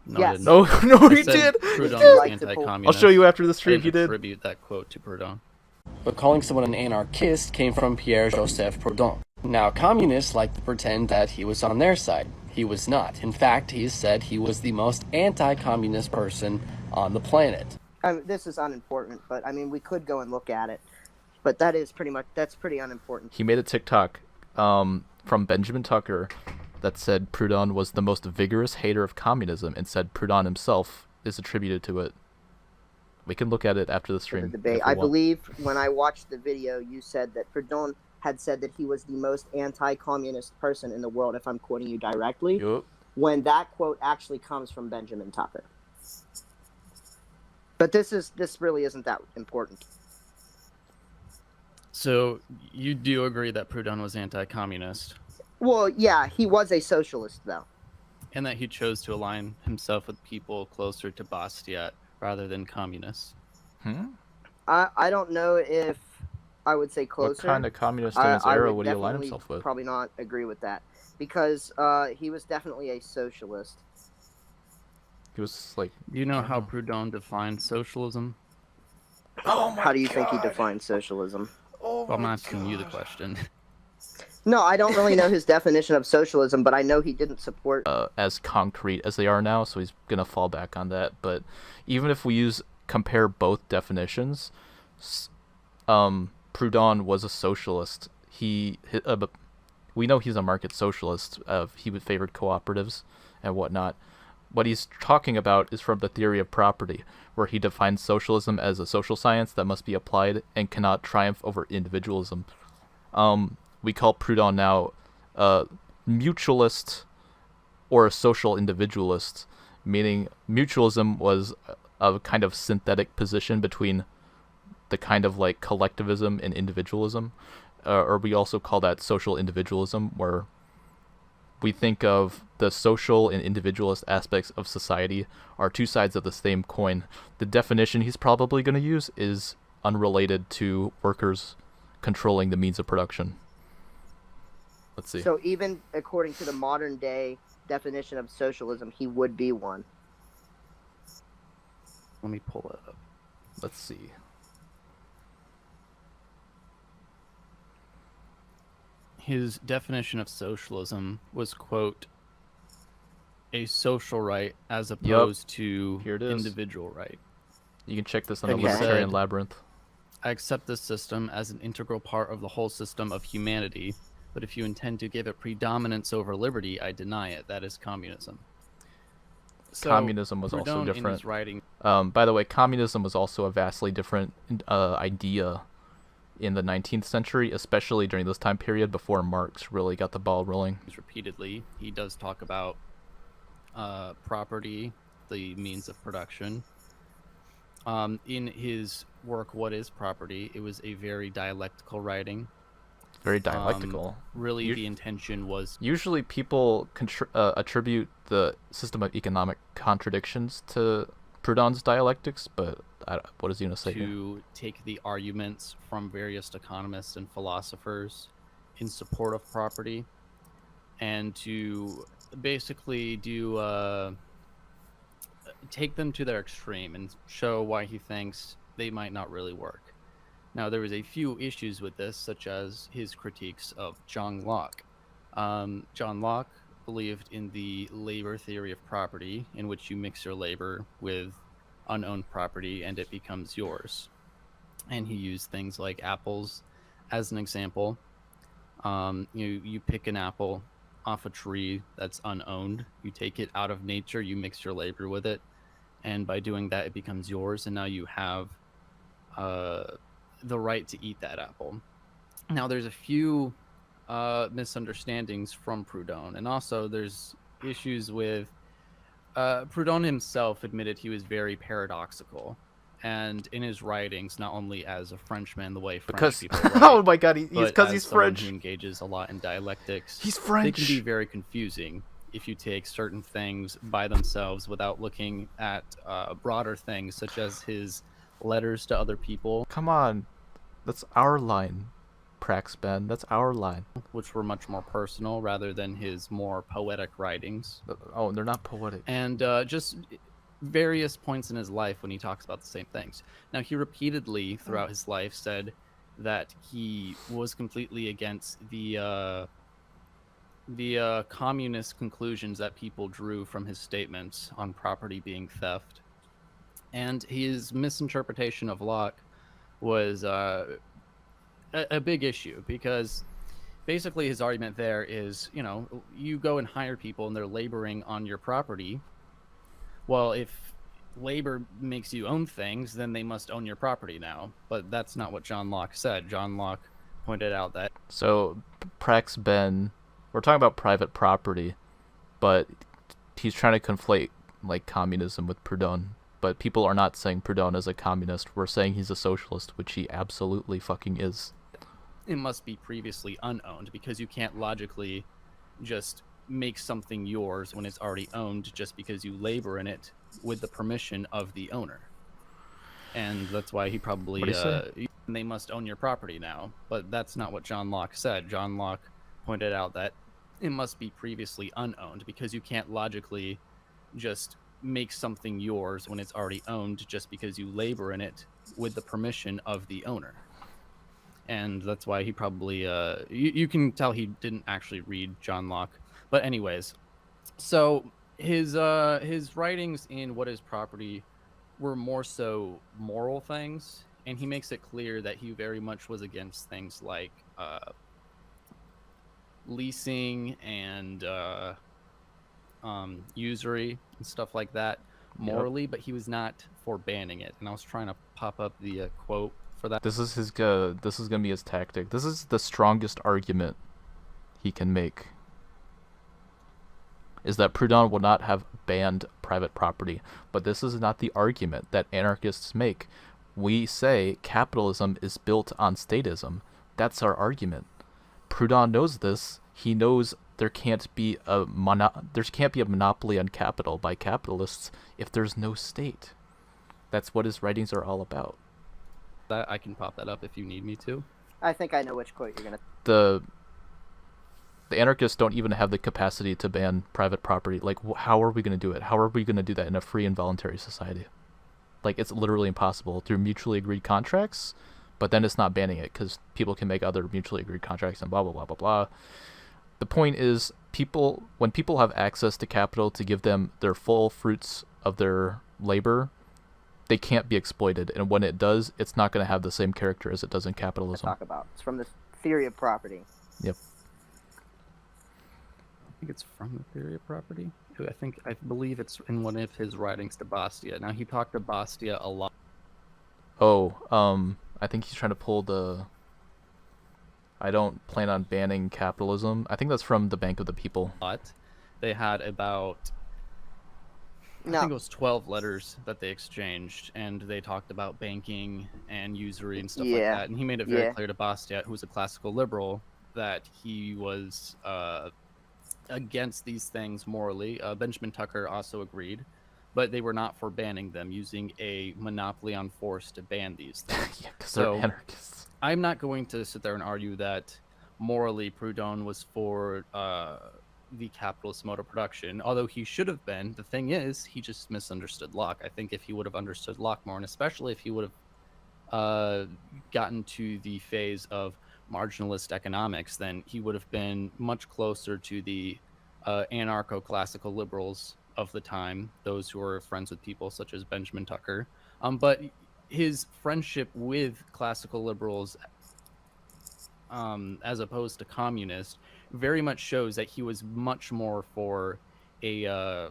No, yes. No, he did. Proudhon was anti-communist. I'll show you after the stream. He did attribute that quote to Proudhon. But calling someone an anarchist came from Pierre-Joseph Proudhon. Now, communists like to pretend that he was on their side. He was not. In fact, he said he was the most anti-communist person on the planet. This is unimportant, but I mean, we could go and look at it. But that's pretty unimportant. He made a TikTok from Benjamin Tucker that said Proudhon was the most vigorous hater of communism and said Proudhon himself is attributed to it. We can look at it after the stream. The debate. I believe when I watched the video, you said that Proudhon had said that he was the most anti-communist person in the world, if I'm quoting you directly, Yep. when that quote actually comes from Benjamin Tucker. But this really isn't that important. So you do agree that Proudhon was anti-communist? Well, yeah, he was a socialist, though. And that he chose to align himself with people closer to Bastiat rather than communists? I don't know if I would say closer. What kind of communist in his era would he align himself with? Probably not agree with that, because he was definitely a socialist. He was like... Do you know how Proudhon defined socialism? Oh my How do you think he defined socialism? Oh Well, I'm asking you the question. No, I don't really know his definition of socialism, but I know he didn't support... as concrete as they are now, so he's going to fall back on that. But even if we compare both definitions, Proudhon was a socialist. We know he's a market socialist. He favored cooperatives and whatnot. What he's talking about is from the theory of property, where he defines socialism as a social science that must be applied and cannot triumph over individualism. We call Proudhon now a mutualist or a social individualist, meaning mutualism was a kind of synthetic position between the kind of like collectivism and individualism, or we also call that social individualism, where we think of the social and individualist aspects of society are two sides of the same coin. The definition he's probably going to use is unrelated to workers controlling the means of production. Let's see. So even according to the modern day definition of socialism, he would be one. Let me pull it up. Let's see. His definition of socialism was, quote, a social right as opposed to Here it is. individual right. You can check this on the Okay. Libertarian Labyrinth. I accept this system as an integral part of the whole system of humanity, but if you intend to give it predominance over liberty, I deny it. That is communism. So, Communism was also Proudhon, in different. his writing, By the way, communism was also a vastly different idea in the 19th century, especially during this time period before Marx really got the ball rolling. repeatedly, he does talk about property, the means of production. In his work, What is Property? It was a very dialectical writing. Very dialectical. Really, the intention was Usually people attribute the system of economic contradictions to Proudhon's dialectics, but what is he going to say here? to take the arguments from various economists and philosophers in support of property and to basically do take them to their extreme and show why he thinks they might not really work. Now, there was a few issues with this, such as his critiques of John Locke. John Locke believed in the labor theory of property, in which you mix your labor with unowned property and it becomes yours. And he used things like apples as an example. You pick an apple off a tree that's unowned, you take it out of nature, you mix your labor with it, and by doing that it becomes yours, and now you have the right to eat that apple. Now, there's a few misunderstandings from Proudhon, and also there's issues with Proudhon himself admitted he was very paradoxical, and in his writings, not only as a Frenchman, the way French people write, oh my god, but because as he's someone French. who engages a lot in dialectics. He's They French. can be very confusing if you take certain things by themselves without looking at broader things, such as his letters to other people, Come on, that's our line, PraxBen. That's our line. which were much more personal rather than his more poetic writings. Oh, they're not poetic. And just various points in his life when he talks about the same things. Now, he repeatedly throughout his life said that he was completely against the communist conclusions that people drew from his statements on property being theft. And his misinterpretation of Locke was a big issue, because basically his argument there is, you go and hire people and they're laboring on your property. Well, if labor makes you own things, then they must own your property now. But that's not what John Locke said. John Locke pointed out that So, PraxBen, we're talking about private property, but he's trying to conflate like communism with Proudhon. But people are not saying Proudhon is a communist. We're saying he's a socialist, which he absolutely fucking is. it must be previously unowned, because you can't logically just make something yours when it's already owned just because you labor in it with the permission of the owner. And that's why he probably they must own your property now. But that's not what John Locke said. John Locke pointed out that it must be previously unowned, because you can't logically just make something yours when it's already owned just because you labor in it with the permission of the owner. And that's why he probably you can tell he didn't actually read John Locke. But anyways, so his writings in What is Property were more so moral things, and he makes it clear that he very much was against things like leasing and usury and stuff like that morally, but he was not for banning it. And I was trying to pop up the quote for that. This is his. This is gonna be his tactic. This is the strongest argument he can make. Is that Proudhon would not have banned private property, but this is not the argument that anarchists make. We say capitalism is built on statism. That's our argument. Proudhon knows this. He knows there can't be a monopoly on capital by capitalists if there's no state. That's what his writings are all about. That I can pop that up if you need me to. I think I know which quote you're gonna. The anarchists don't even have the capacity to ban private property. Like, how are we going to do it? How are we going to do that in a free and voluntary society? Like, it's literally impossible through mutually agreed contracts, but then it's not banning it because people can make other mutually agreed contracts and blah, blah, blah, blah, blah. The point is, when people have access to capital to give them their full fruits of their labor, they can't be exploited, and when it does, it's not going to have the same character as it does in capitalism. Talk about. It's from the theory of property. Yep. I think it's from the theory of property. I believe it's in one of his writings to Bastia. Now he talked to Bastia a lot. Oh, I think he's trying to pull the I don't plan on banning capitalism. I think that's from the Bank of the People. They had about I think it was 12 letters that they exchanged, and they talked about banking and usury and stuff like that. And he made it very clear to Bastiat, who was a classical liberal, that he was against these things morally. Benjamin Tucker also agreed, but they were not for banning them, using a monopoly on force to ban these things. Yeah, because they're anarchists. I'm not going to sit there and argue that morally Proudhon was for the capitalist mode of production, although he should have been. The thing is, he just misunderstood Locke. I think if he would have understood Locke more, and especially if he would have gotten to the phase of marginalist economics, then he would have been much closer to the anarcho-classical liberals of the time, those who were friends with people such as Benjamin Tucker. But his friendship with classical liberals, as opposed to communists, very much shows that he was much more for a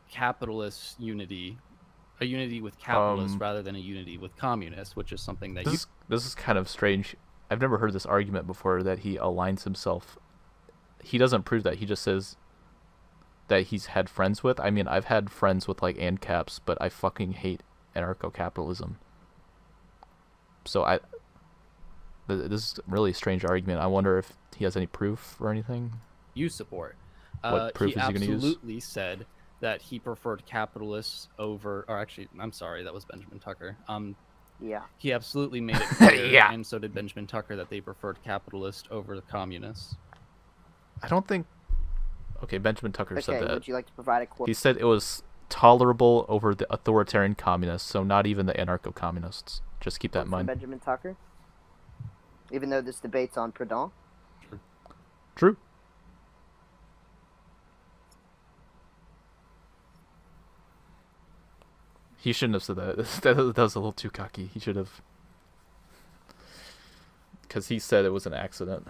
capitalist unity, a unity with capitalists rather than a unity with communists, which is something that this is kind of strange. I've never heard this argument before, that he aligns himself. He doesn't prove that. He just says that he's had friends with. I mean, I've had friends with like ANCAPs, but I fucking hate anarcho-capitalism. So this is a really strange argument. I wonder if he has any proof or anything. You support. What proof is he going to use? He absolutely said that he preferred capitalists over, or actually, I'm sorry, that was Benjamin Tucker. Yeah. He absolutely made it clear, Yeah. and so did Benjamin Tucker, that they preferred capitalists over the communists. I don't think... Okay, Benjamin Tucker said that. Would you like to provide a quote? He said it was tolerable over the authoritarian communists, so not even the anarcho-communists. Just keep that in mind. Benjamin Tucker? Even though this debate's on Proudhon? True. He shouldn't have said that. That was a little too cocky. He should have... Because he said it was an accident.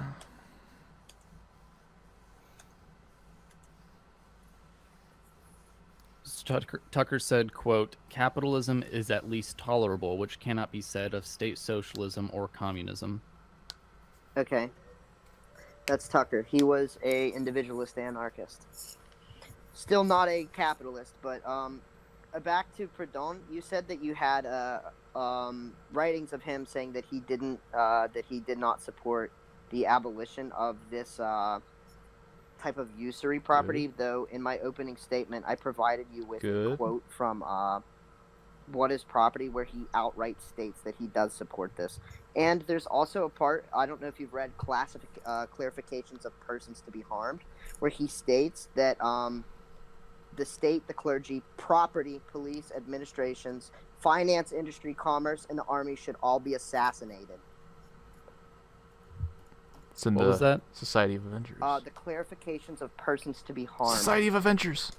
Tucker said, quote, "Capitalism is at least tolerable, which cannot be said of state socialism or communism." Okay. That's Tucker. He was a individualist anarchist. Still not a capitalist, but back to Proudhon, you said that you had writings of him saying that he did not support the abolition of this type of usury property, though in my opening statement I provided you with a quote from What is Property, where he outright states that he does support this. And there's also a part, I don't know if you've read Clarifications of Persons to be Harmed, where he states that the state, the clergy, property, police, administrations, finance, industry, commerce, and the army should all be assassinated. It's in What was that? Society of Avengers. The Clarifications of Persons to be Harmed. Society of Avengers.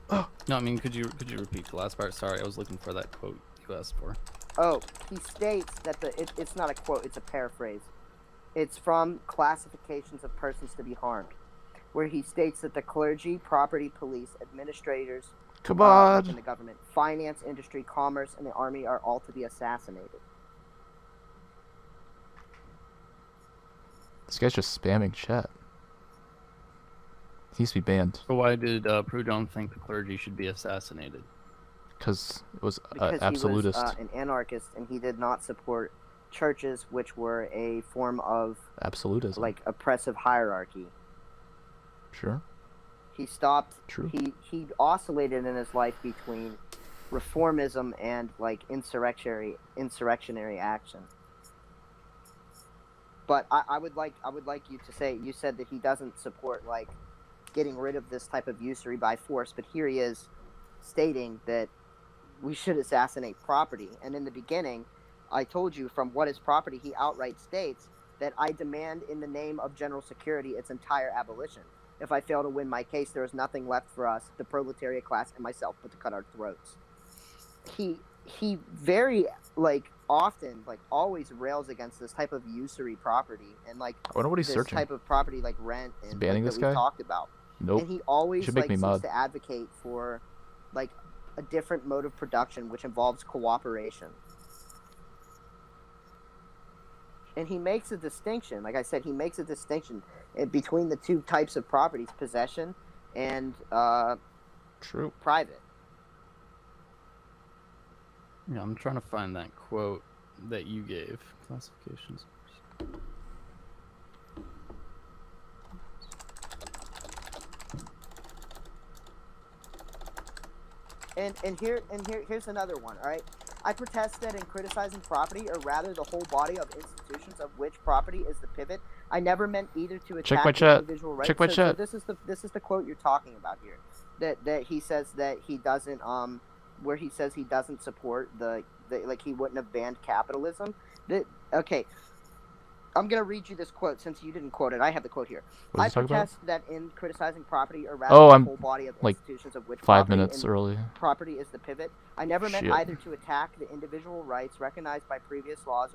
Oh. No, I mean, could you repeat the last part? Sorry, I was looking for that quote you asked for. Oh, he states that it's not a quote, it's a paraphrase. It's from Classifications of Persons to be Harmed, where he states that the clergy, property, police, administrators, Come on. in the government, finance, industry, commerce, and the army are all to be assassinated. This guy's just spamming chat. He needs to be banned. So why did Proudhon think the clergy should be assassinated? Because it was Because absolutist. he was an anarchist, and he did not support churches, which were a form of absolutism. like oppressive hierarchy. Sure. He stopped. True. He oscillated in his life between reformism and like insurrectionary action. But I would like you to say, you said that he doesn't support like getting rid of this type of usury by force, but here he is stating that we should assassinate property. And in the beginning, I told you from What is Property, he outright states that I demand in the name of general security its entire abolition. If I fail to win my case, there is nothing left for us, the proletariat class and myself, but to cut our throats. he very like often like always rails against this type of usury property and like I wonder what he's this searching. type of property like rent Is and banning like, this that guy? we talked about. Nope. And he always Should make like me seems mad. to advocate for like a different mode of production which involves cooperation. And he makes a distinction, like I said, he makes a distinction between the two types of properties, possession and True. private. Yeah, I'm trying to find that quote that you gave. Classifications. Here's another one. All right, I protest that in criticizing property, or rather the whole body of institutions of which property is the pivot, I never meant either to attack my chat. individual rights. Check my chat. So this is the quote you're talking about here. That he says that he doesn't where he says he doesn't support the like he wouldn't have banned capitalism. Okay. I'm going to read you this quote since you didn't quote it. I have the quote here. What I is he talking about? protest that in criticizing property, or rather Oh, the I'm, whole body of like, institutions of which 5 property minutes in- early. property is the pivot, I never meant Shit. either to attack the individual rights recognized by previous laws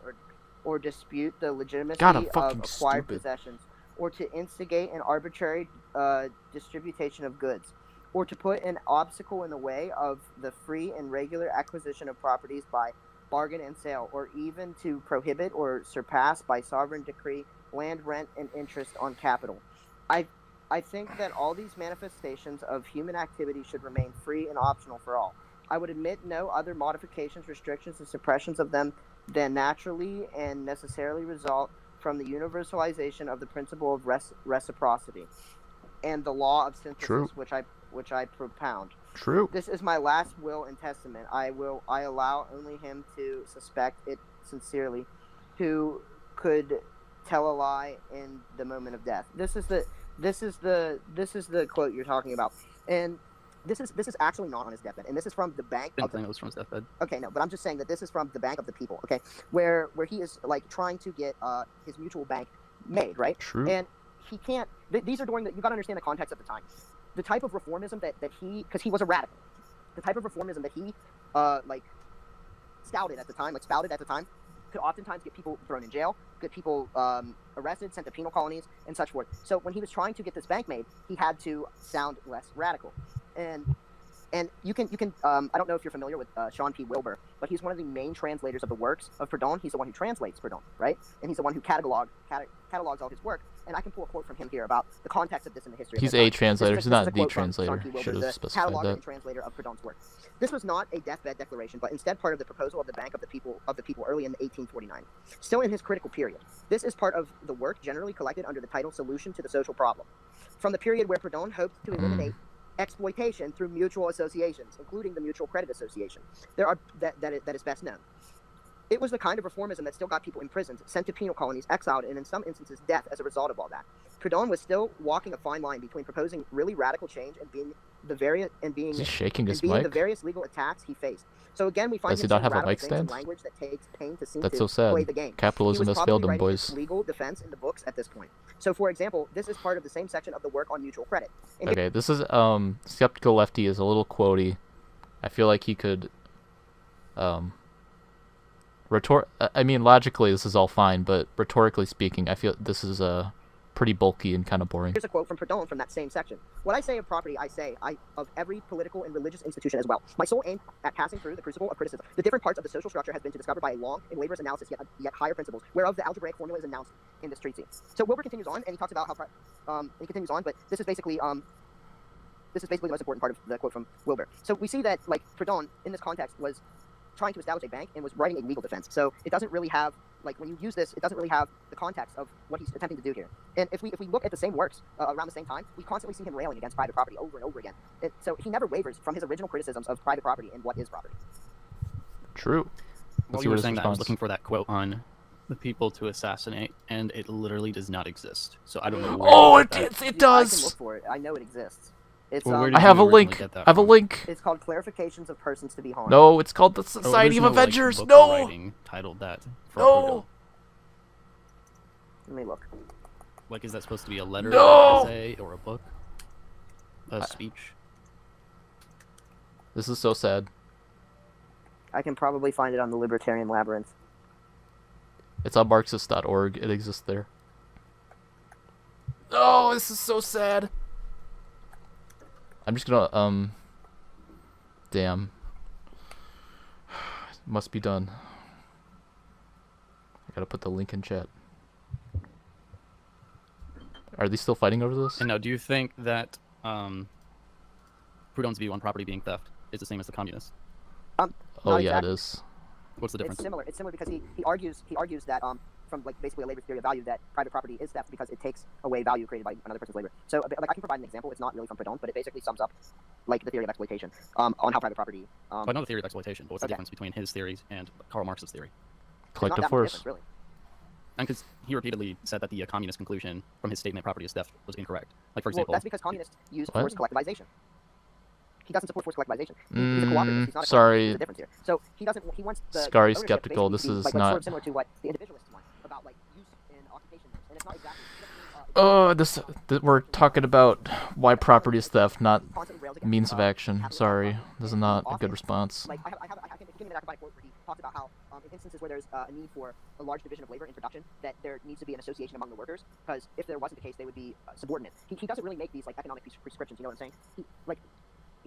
or dispute the legitimacy God, I'm of fucking acquired stupid. possessions, or to instigate an arbitrary distribution of goods, or to put an obstacle in the way of the free and regular acquisition of properties by bargain and sale, or even to prohibit or surpass by sovereign decree land rent and interest on capital. I think that all these manifestations of human activity should remain free and optional for all. I would admit no other modifications, restrictions, and suppressions of them than naturally and necessarily result from the universalization of the principle of reciprocity and the law of synthesis, True. which I propound. True. This is my last will and testament. I allow only him to suspect it sincerely, who could tell a lie in the moment of death. This is the quote you're talking about, and this is actually not on his deathbed, and this is from the bank. I didn't think it was from his deathbed. Okay, no, but I'm just saying that this is from the Bank of the People. Okay, where he is like trying to get his mutual bank made, right? True. And he can't. These are during the. You got to understand the context of the time. The type of reformism that he, because he was a radical, the type of reformism that he like spouted at the time, could oftentimes get people thrown in jail, get people arrested, sent to penal colonies, and such forth. So when he was trying to get this bank made, he had to sound less radical. And you can I don't know if you're familiar with Sean P. Wilbur, but he's one of the main translators of the works of Proudhon. He's the one who translates Proudhon, right? And he's the one who catalogs all his work. And I can pull a quote from him here about the context of this in the history. He's of the a time. translator. This He's is not a the quote from translator. Sean P. Wilbur, Should have the specified cataloger that. and translator of Proudhon's work. This was not a deathbed declaration, but instead part of the proposal of the Bank of the People early in 1849. Still in his critical period. This is part of the work generally collected under the title Solution to the Social Problem. From the period where Proudhon hoped to eliminate exploitation through mutual associations, including the Mutual Credit Association. That is best known. It was the kind of reformism that still got people imprisoned, sent to penal colonies, exiled, and in some instances death as a result of all that. Proudhon was still walking a fine line between proposing really radical change and being Is he shaking his the mic? various legal attacks he faced. So again, we find Does he him not saying have a radical mic things in stand? language that takes pain to seem That's to so sad. play the game. Capitalism He was has failed probably them, writing his boys. legal defense in the books at this point. So, for example, this is part of the same section of the work on mutual credit. And Okay, this is Skeptical1efty is a little quotey. I feel like he could I mean, logically this is all fine, but rhetorically speaking, I feel this is pretty bulky and kind of boring. Here's a quote from Proudhon from that same section. What I say of property, I say of every political and religious institution as well. My sole aim at passing through the crucible of criticism, the different parts of the social structure has been to discover by a long and laborious analysis yet higher principles, whereof the algebraic formula is announced in this treatise. So Wilbur continues on, and he talks about how he continues on, but this is basically the most important part of the quote from Wilbur. So we see that like Proudhon in this context was trying to establish a bank and was writing a legal defense. So it doesn't really have, like when you use this, it doesn't really have the context of what he's attempting to do here. And if we look at the same works around the same time, we constantly see him railing against private property over and over again. So he never wavers from his original criticisms of private property and what is property. True. While you were saying that, I was looking for that quote on the people to assassinate, and it literally does not exist. So I don't know where Oh, you got that. it I can does. look for it. I know it exists. It's Well, where I did have a you originally link. get that I have a from? link. It's called Clarifications of Persons to be Harmed. No, it's called the Oh, Society there's of no, like, Avengers. book No. writing titled that. For No. Proudhon. Let me look. Like, is that supposed to be a letter, No. or an essay, or a book? A speech? This is so sad. I can probably find it on the Libertarian Labyrinth. It's on Marxist.org. It exists there. Oh, this is so sad. I'm just gonna, damn. Must be done. I gotta put the link in chat. Are they still fighting over this? And now, do you think that Proudhon's view on property being theft is the same as the communists? Oh Not yeah, exactly. it is. What's the difference? It's similar because he argues that from like basically a labor theory of value that private property is theft because it takes away value created by another person's labor. So like I can provide an example. It's not really from Proudhon, but it basically sums up like the theory of exploitation on how private property. Well, I know the theory of exploitation, but what's the difference between his theories and Karl Marx's theory? Collective force. Really. And because he repeatedly said that the communist conclusion from his statement property is theft was incorrect. Like, for example... Well, that's because communists use What? forced collectivization. He doesn't support forced collectivization. He's a cooperative. He's not a sorry. There's a difference here. So he doesn't. He wants the Scary ownership skeptical. basically This to be, is like, sort not. of similar to what the individualists want about like use in occupation, and it's not exactly. We're talking about why property is theft, not Constantly rails against, means of action. capitalism. Sorry, this is not a Often, good response. Like I can give you an academic quote where he talks about how in instances where there's a need for a large division of labor in production, that there needs to be an association among the workers, because if there wasn't the case, they would be subordinate. He doesn't really make these like economic prescriptions. You know what I'm saying?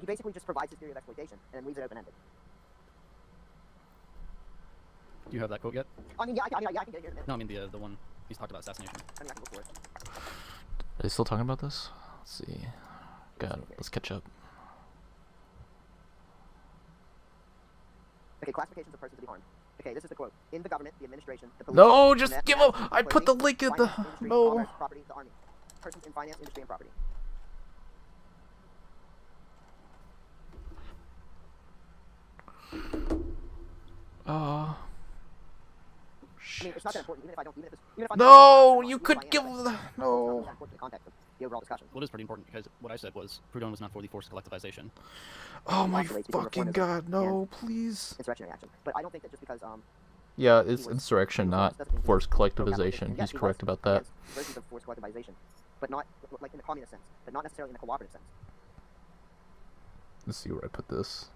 He basically just provides his theory of exploitation and then leaves it open-ended. Do you have that quote yet? I mean, yeah, I can get it here in a minute. No, I mean the one he's talked about assassination. I mean, I can look for it. Are they still talking about this? Let's see. God, let's catch up. Okay, classifications of persons to be harmed. Okay, this is the quote. In the government, the administration, the police... No, just net, give up. clergy, I put the link in the. finance, industry, No. commerce, property, the army. Persons in finance, industry, and property. I mean, it's not that important, even if I don't... Even if I'm No, not- you even if could I am, give. but No. it's not that important in the context of the overall discussion. What is pretty important, because what I said was Proudhon was not for the forced collectivization. Oh my Oscillates between fucking reformism god, no, please. Insurrectionary action. But I don't think that just because... Yeah, he it's was- insurrection, he was not doesn't mean he was forced pro-capitalism. collectivization. Yes, He's he correct was about that. against versions of forced collectivization, but not like in the communist sense, but not necessarily in the cooperative sense. Let's see where I put this.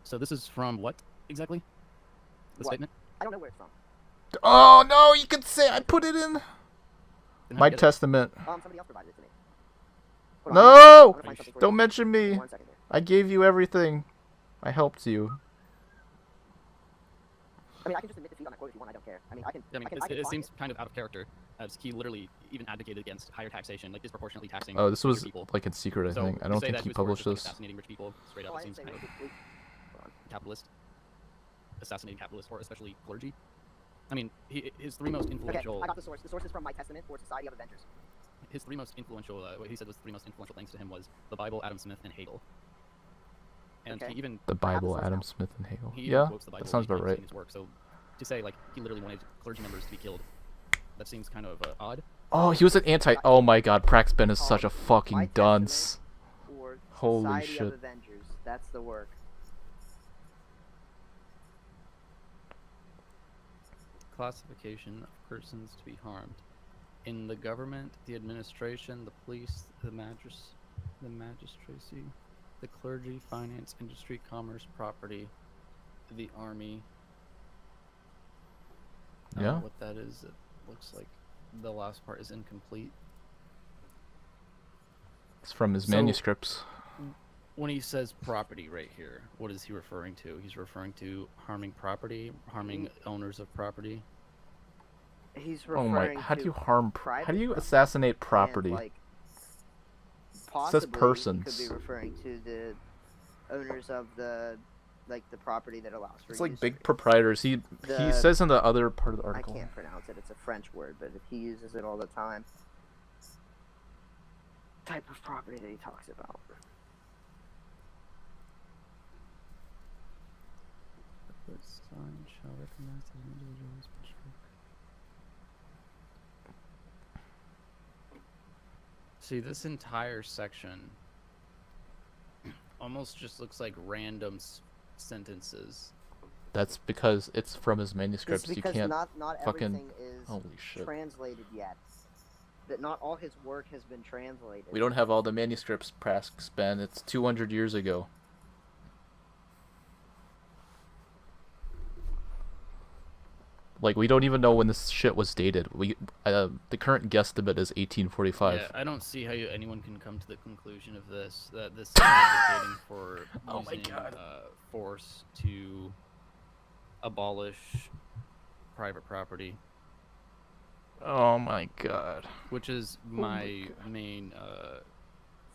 So this is from what, exactly? The What? statement? I don't know where it's from. Oh no, you could say I put it in Then how'd my you get it? testament. Somebody else provided it to me. Hold on, No! I'm gonna find something for Don't you. mention Give me me. 1 second here. I gave you everything. I helped you. I mean, I can just admit defeat on that quote if you want. I don't care. I mean, I can. I mean, I can it find seems kind of out of character, as he literally even advocated against higher taxation, like disproportionately taxing Oh, this richer was people. like in secret, I So think. I to don't say think that he was for published just, like, this. assassinating rich people straight Oh, up, I it didn't seems say kind of Hold on. capitalist. Assassinating capitalists, or especially clergy. I mean, his three most Okay, influential... I got the source. The source is from My Testament or Society of Avengers. His three most influential, what he said was the three most influential things to him was the Bible, Adam Smith, and Hegel. And Okay. he even The I have Bible, source Adam now. Smith, and Hegel. he even Yeah, quotes the Bible that sounds in about right. his work. So to say like he literally wanted clergy members to be killed, that seems kind of odd. Oh, he was an anti. Oh my god, PraxBen is such a My fucking Testament dunce. Or Holy Society shit. of Avengers. That's the work. Classification of persons to be harmed. In the government, the administration, the police, the magistracy, the clergy, finance, industry, commerce, property, the army. I don't Yeah. know what that is. It looks like the last part is incomplete. It's from his So- manuscripts. When he says property right here, what is he referring to? He's referring to harming property, harming owners of property. He's Oh referring my! How to do you harm? private How do you property assassinate and, property? like, says possibly he persons. could be referring to the owners of the property that allows for It's like use big of- proprietors. He The- says in the other part of the I article. can't pronounce it. It's a French word, but he uses it all the time. Type of property that he talks about. The sign shall recognize the individual's picture. See, this entire section almost just looks like random sentences. That's because it's from his It's manuscripts. You because can't. not fucking- everything is Holy shit! translated yet. That not all his work has been translated. We don't have all the manuscripts, PraxBen. It's 200 years ago. Like, we don't even know when this shit was dated. The current guesstimate is 1845. Yeah, I don't see how anyone can come to the conclusion of this, that this is advocating for Oh my using God. force to abolish private property, Oh my god. which is my main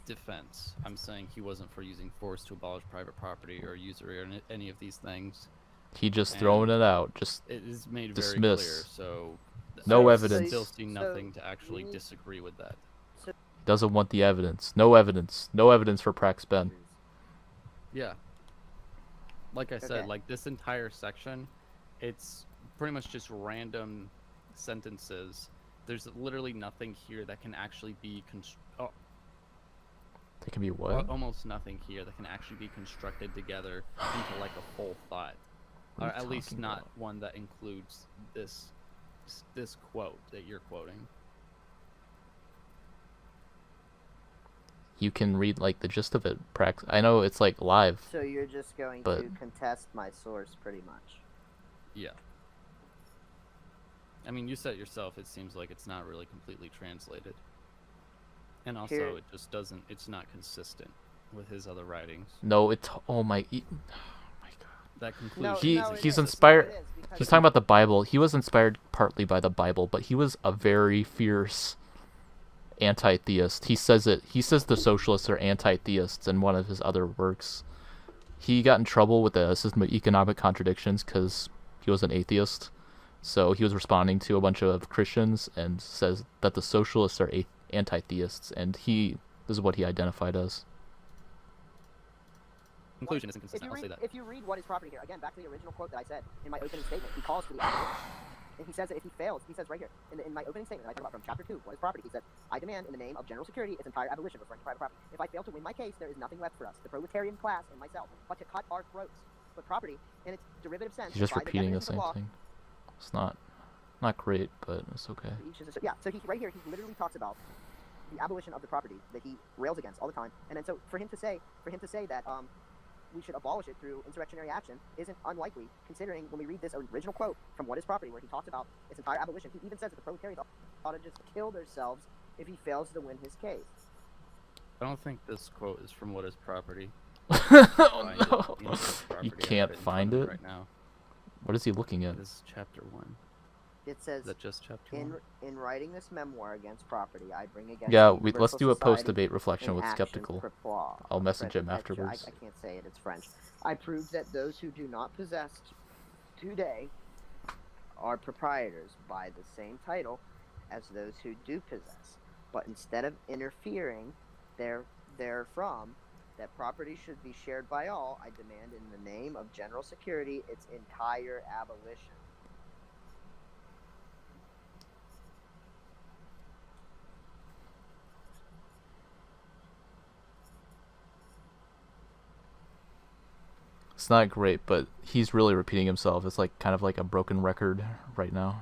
defense. I'm saying he wasn't for using force to abolish private property or usury or any of these things. He just throwing it out. Just It is made dismiss. very clear, so No I evidence. still see nothing so to actually you- disagree with that. doesn't want the evidence. No evidence. No evidence for PraxBen. Yeah. Like I said, Okay. like this entire section, it's pretty much just random sentences. There's literally nothing here that can actually be They can be what? almost nothing here that can actually be constructed together into like a full thought, What are or you at least talking not about? one that includes this quote that you're quoting. You can read like the gist of it, Prax. I know it's like live. So you're just going But- to contest my source, pretty much. Yeah. I mean, you said it yourself. It seems like it's not really completely translated, and also Here- it just doesn't. It's not consistent with his other writings. No, it's oh my god. That conclusion. He's inspired. He's talking about the Bible. He was inspired partly by the Bible, but he was a very fierce anti-theist. He says the socialists are anti-theists in one of his other works. He got in trouble with the System of Economic Contradictions because he was an atheist. So he was responding to a bunch of Christians and says that the socialists are anti-theists, and this is what he identified as. Conclusion isn't If consistent. you, I'll say read, that. if you read what is property here, again, back to the original quote that I said in my opening statement, he calls for the abolition. And he says that if he fails, he says right here, in my opening statement that I talk about from chapter 2, what is property, he says, I demand in the name of general security its entire abolition, referring to private property. If I fail to win my case, there is nothing left for us, the proletarian class and myself, but to cut our throats. But property, in its derivative sense, He's just by the repeating the definition of same law, thing. It's not great, but it's okay. Yeah, so he right here, he literally talks about the abolition of the property that he rails against all the time. And then so for him to say that we should abolish it through insurrectionary action isn't unlikely, considering when we read this original quote from What is Property, where he talks about its entire abolition, he even says that the proletarians ought to just kill themselves if he fails to win his case. I don't think this quote is from What is Property. Oh Find it no! in What is Property. You I have can't in front find of me it? right now. What is he looking at? This is chapter 1. It says, Is that just chapter 1? in writing this memoir against property, I bring against Yeah, the let's universal do a society post-debate reflection in with action Skeptical. for flaw. I'll message him I afterwards. can't say it, it's French. I prove that those who do not possess today are proprietors by the same title as those who do possess. But instead of interfering therefrom, that property should be shared by all, I demand in the name of general security its entire abolition. It's not great, but he's really repeating himself. It's like kind of like a broken record right now.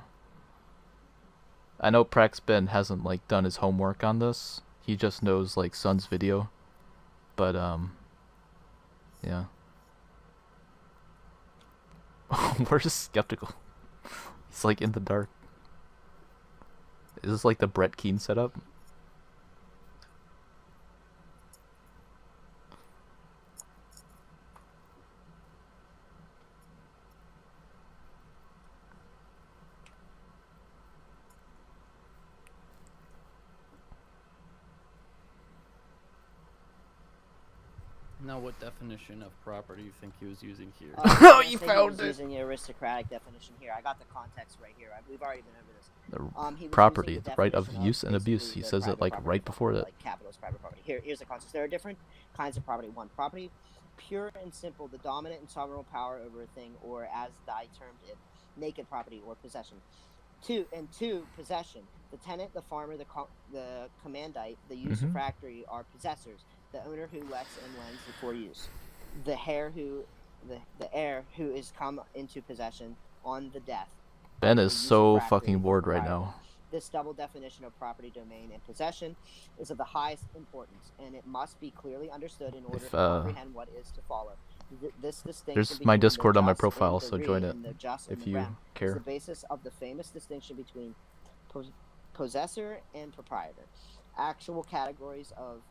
I know PraxBen hasn't like done his homework on this. He just knows like Sun's video. But yeah. Where's Skeptical? He's like in the dark. Is this like the Brett Keane setup? Now, what definition of property you think he was using here? Oh, you I think he found was it. Using the aristocratic definition here. I got the context right here. We've already been over this. He was Property, using the right of definition use and abuse. basically He the says it private like property right before that. like capitalist private property. Here's the context. There are different kinds of property. One, property, pure and simple, the dominant and sovereign power over a thing, or as thy termed it, naked property or possession. Two, possession. The tenant, the farmer, the commandite, the usufractory are possessors. The owner who lets and lends for use. The heir who is come into possession on the death. Ben of is the so usufractory fucking bored right proprietor. now. This double definition of property, domain, and possession is of the highest importance, and it must be clearly understood in order If, to comprehend what is to follow. This distinction There's my between the Discord on my just profile, and the so re join it and the just and if the you rem is care. the basis of the famous distinction between possessor and proprietor. Actual categories of,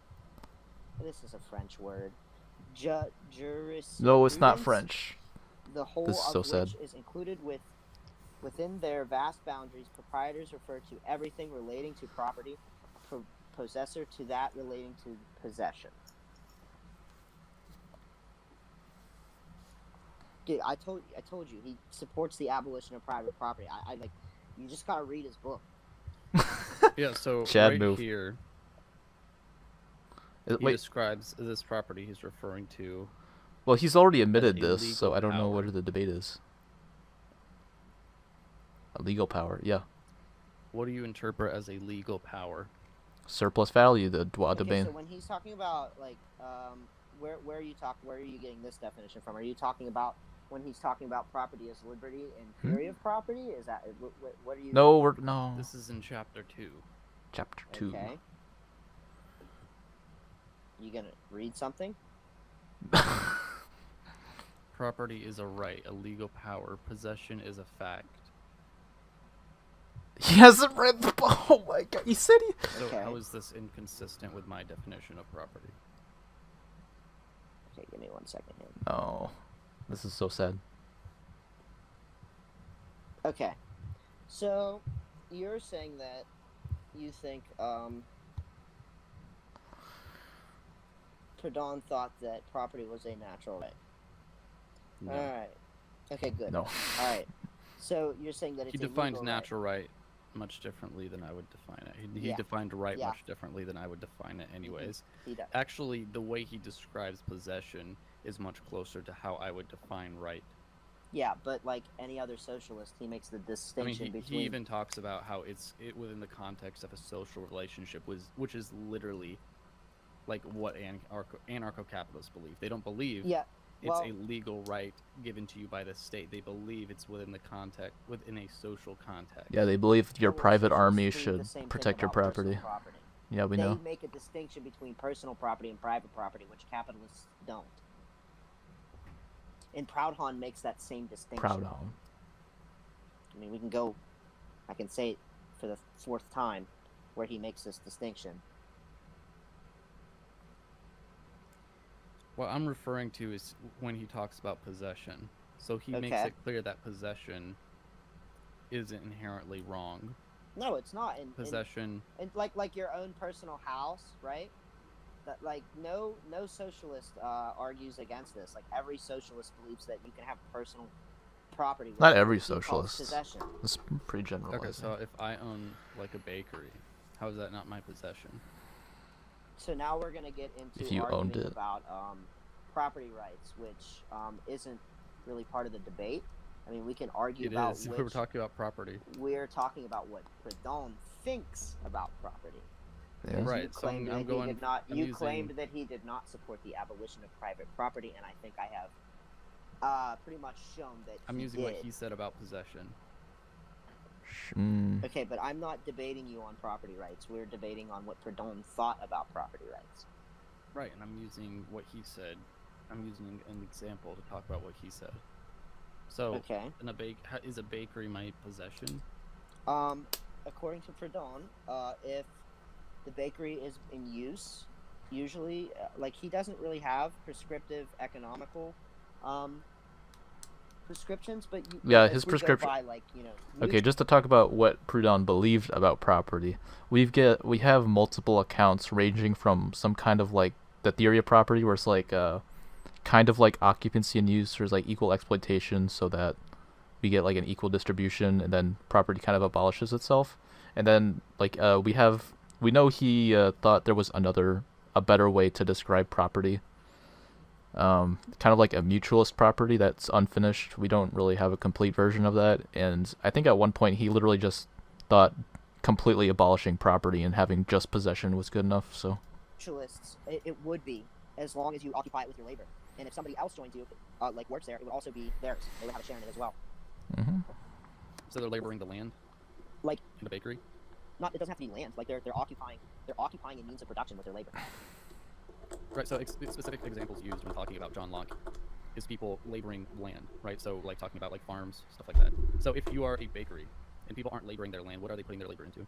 this is a French word, jurisprudence. No, it's not French. The whole This is so of sad. which is included within their vast boundaries. Proprietors refer to everything relating to property. Possessor to that relating to possession. Dude, I told you, he supports the abolition of private property. I like, you just gotta read his book. Yeah, so Chad right move. here, he Wait, describes this property he's referring to. well, he's already admitted a this, so legal I don't know power. what the debate is. A legal power, yeah. What do you interpret as a legal power? Surplus value, the droit de Okay, bain. so when he's talking about, like, where are you getting this definition from? Are you talking about when he's talking about property as liberty and theory of property? Is that what are you? No, no. This is in chapter 2. Chapter 2. Okay. You gonna read something? Property is a right, a legal power. Possession is a fact. He hasn't read the. Oh my god! He said he. So Okay. how is this inconsistent with my definition of property? Okay, give me 1 second here. Oh, this is so sad. Okay, so you're saying that you think Proudhon thought that property was a natural right. No. All right. Okay, good. No. All right. So you're saying that it's He a defined legal natural right much differently than I would define it. He Yeah. defined right Yeah. much differently than I would define it anyways. Right. He does. Actually, the way he describes possession is much closer to how I would define right. Yeah, but like any other socialist, he makes the I mean, distinction he between. even talks about how it's within the context of a social relationship, which is literally like what anarcho-capitalists believe. They don't believe Yeah. it's Well, a legal right given to you by the state. They believe it's within a social context. Yeah, they believe your well, private socialists army believe the should same thing protect your about personal property. property. Yeah, we They know. make a distinction between personal property and private property, which capitalists don't. And Proudhon makes that same distinction. Proudhon. I mean, we can go. I can say it for the 4th time, where he makes this distinction. What I'm referring to is when he talks about possession. So he makes Okay. it clear that possession isn't inherently wrong. No, it's not. Possession. And like your own personal house, right? That like no socialist argues against this. Like every socialist believes that you can have personal property. which Not every he calls socialist. Possession. It's pretty generalizing. Okay, so if I own like a bakery, how is that not my possession? So now we're gonna get into If you arguing owned it. about property rights, which isn't really part of the debate. I mean, we can argue It about is. which We're talking about property. we're talking about what Proudhon thinks about property. Yeah. Because Right, You so claimed I'm that going- he did not. I'm You using- claimed that he did not support the abolition of private property, and I think I have pretty much shown that I'm he using did. what he said about possession. Okay, but I'm not debating you on property rights. We're debating on what Proudhon thought about property rights. Right, and I'm using what he said. I'm using an example to talk about what he said. So, Okay. is a bakery my possession? According to Proudhon, if the bakery is in use, usually, like he doesn't really have prescriptive economical prescriptions, but Yeah, if his we go prescription- by, like, you know, Okay, just to talk about what Proudhon believed about property, we have multiple accounts ranging from some kind of like the theory of property, where it's like kind of like occupancy and use, there's like equal exploitation, so that we get like an equal distribution, and then property kind of abolishes itself. And then like we know he thought there was a better way to describe property. Kind of like a mutualist property that's unfinished. We don't really have a complete version of that, and I think at one point he literally just thought completely abolishing property and having just possession was good enough. So mutualists, it would be, as long as you occupy it with your labor. And if somebody else joins you, like works there, it would also be theirs. They would have a share in it as well. So they're laboring the land? Like- in the bakery? It doesn't have to be land. Like they're occupying a means of production with their labor. Right, so specific examples used when talking about John Locke. is people laboring land, right? So like talking about like farms, stuff like that. So if you are a bakery and people aren't laboring their land, what are they putting their labor into?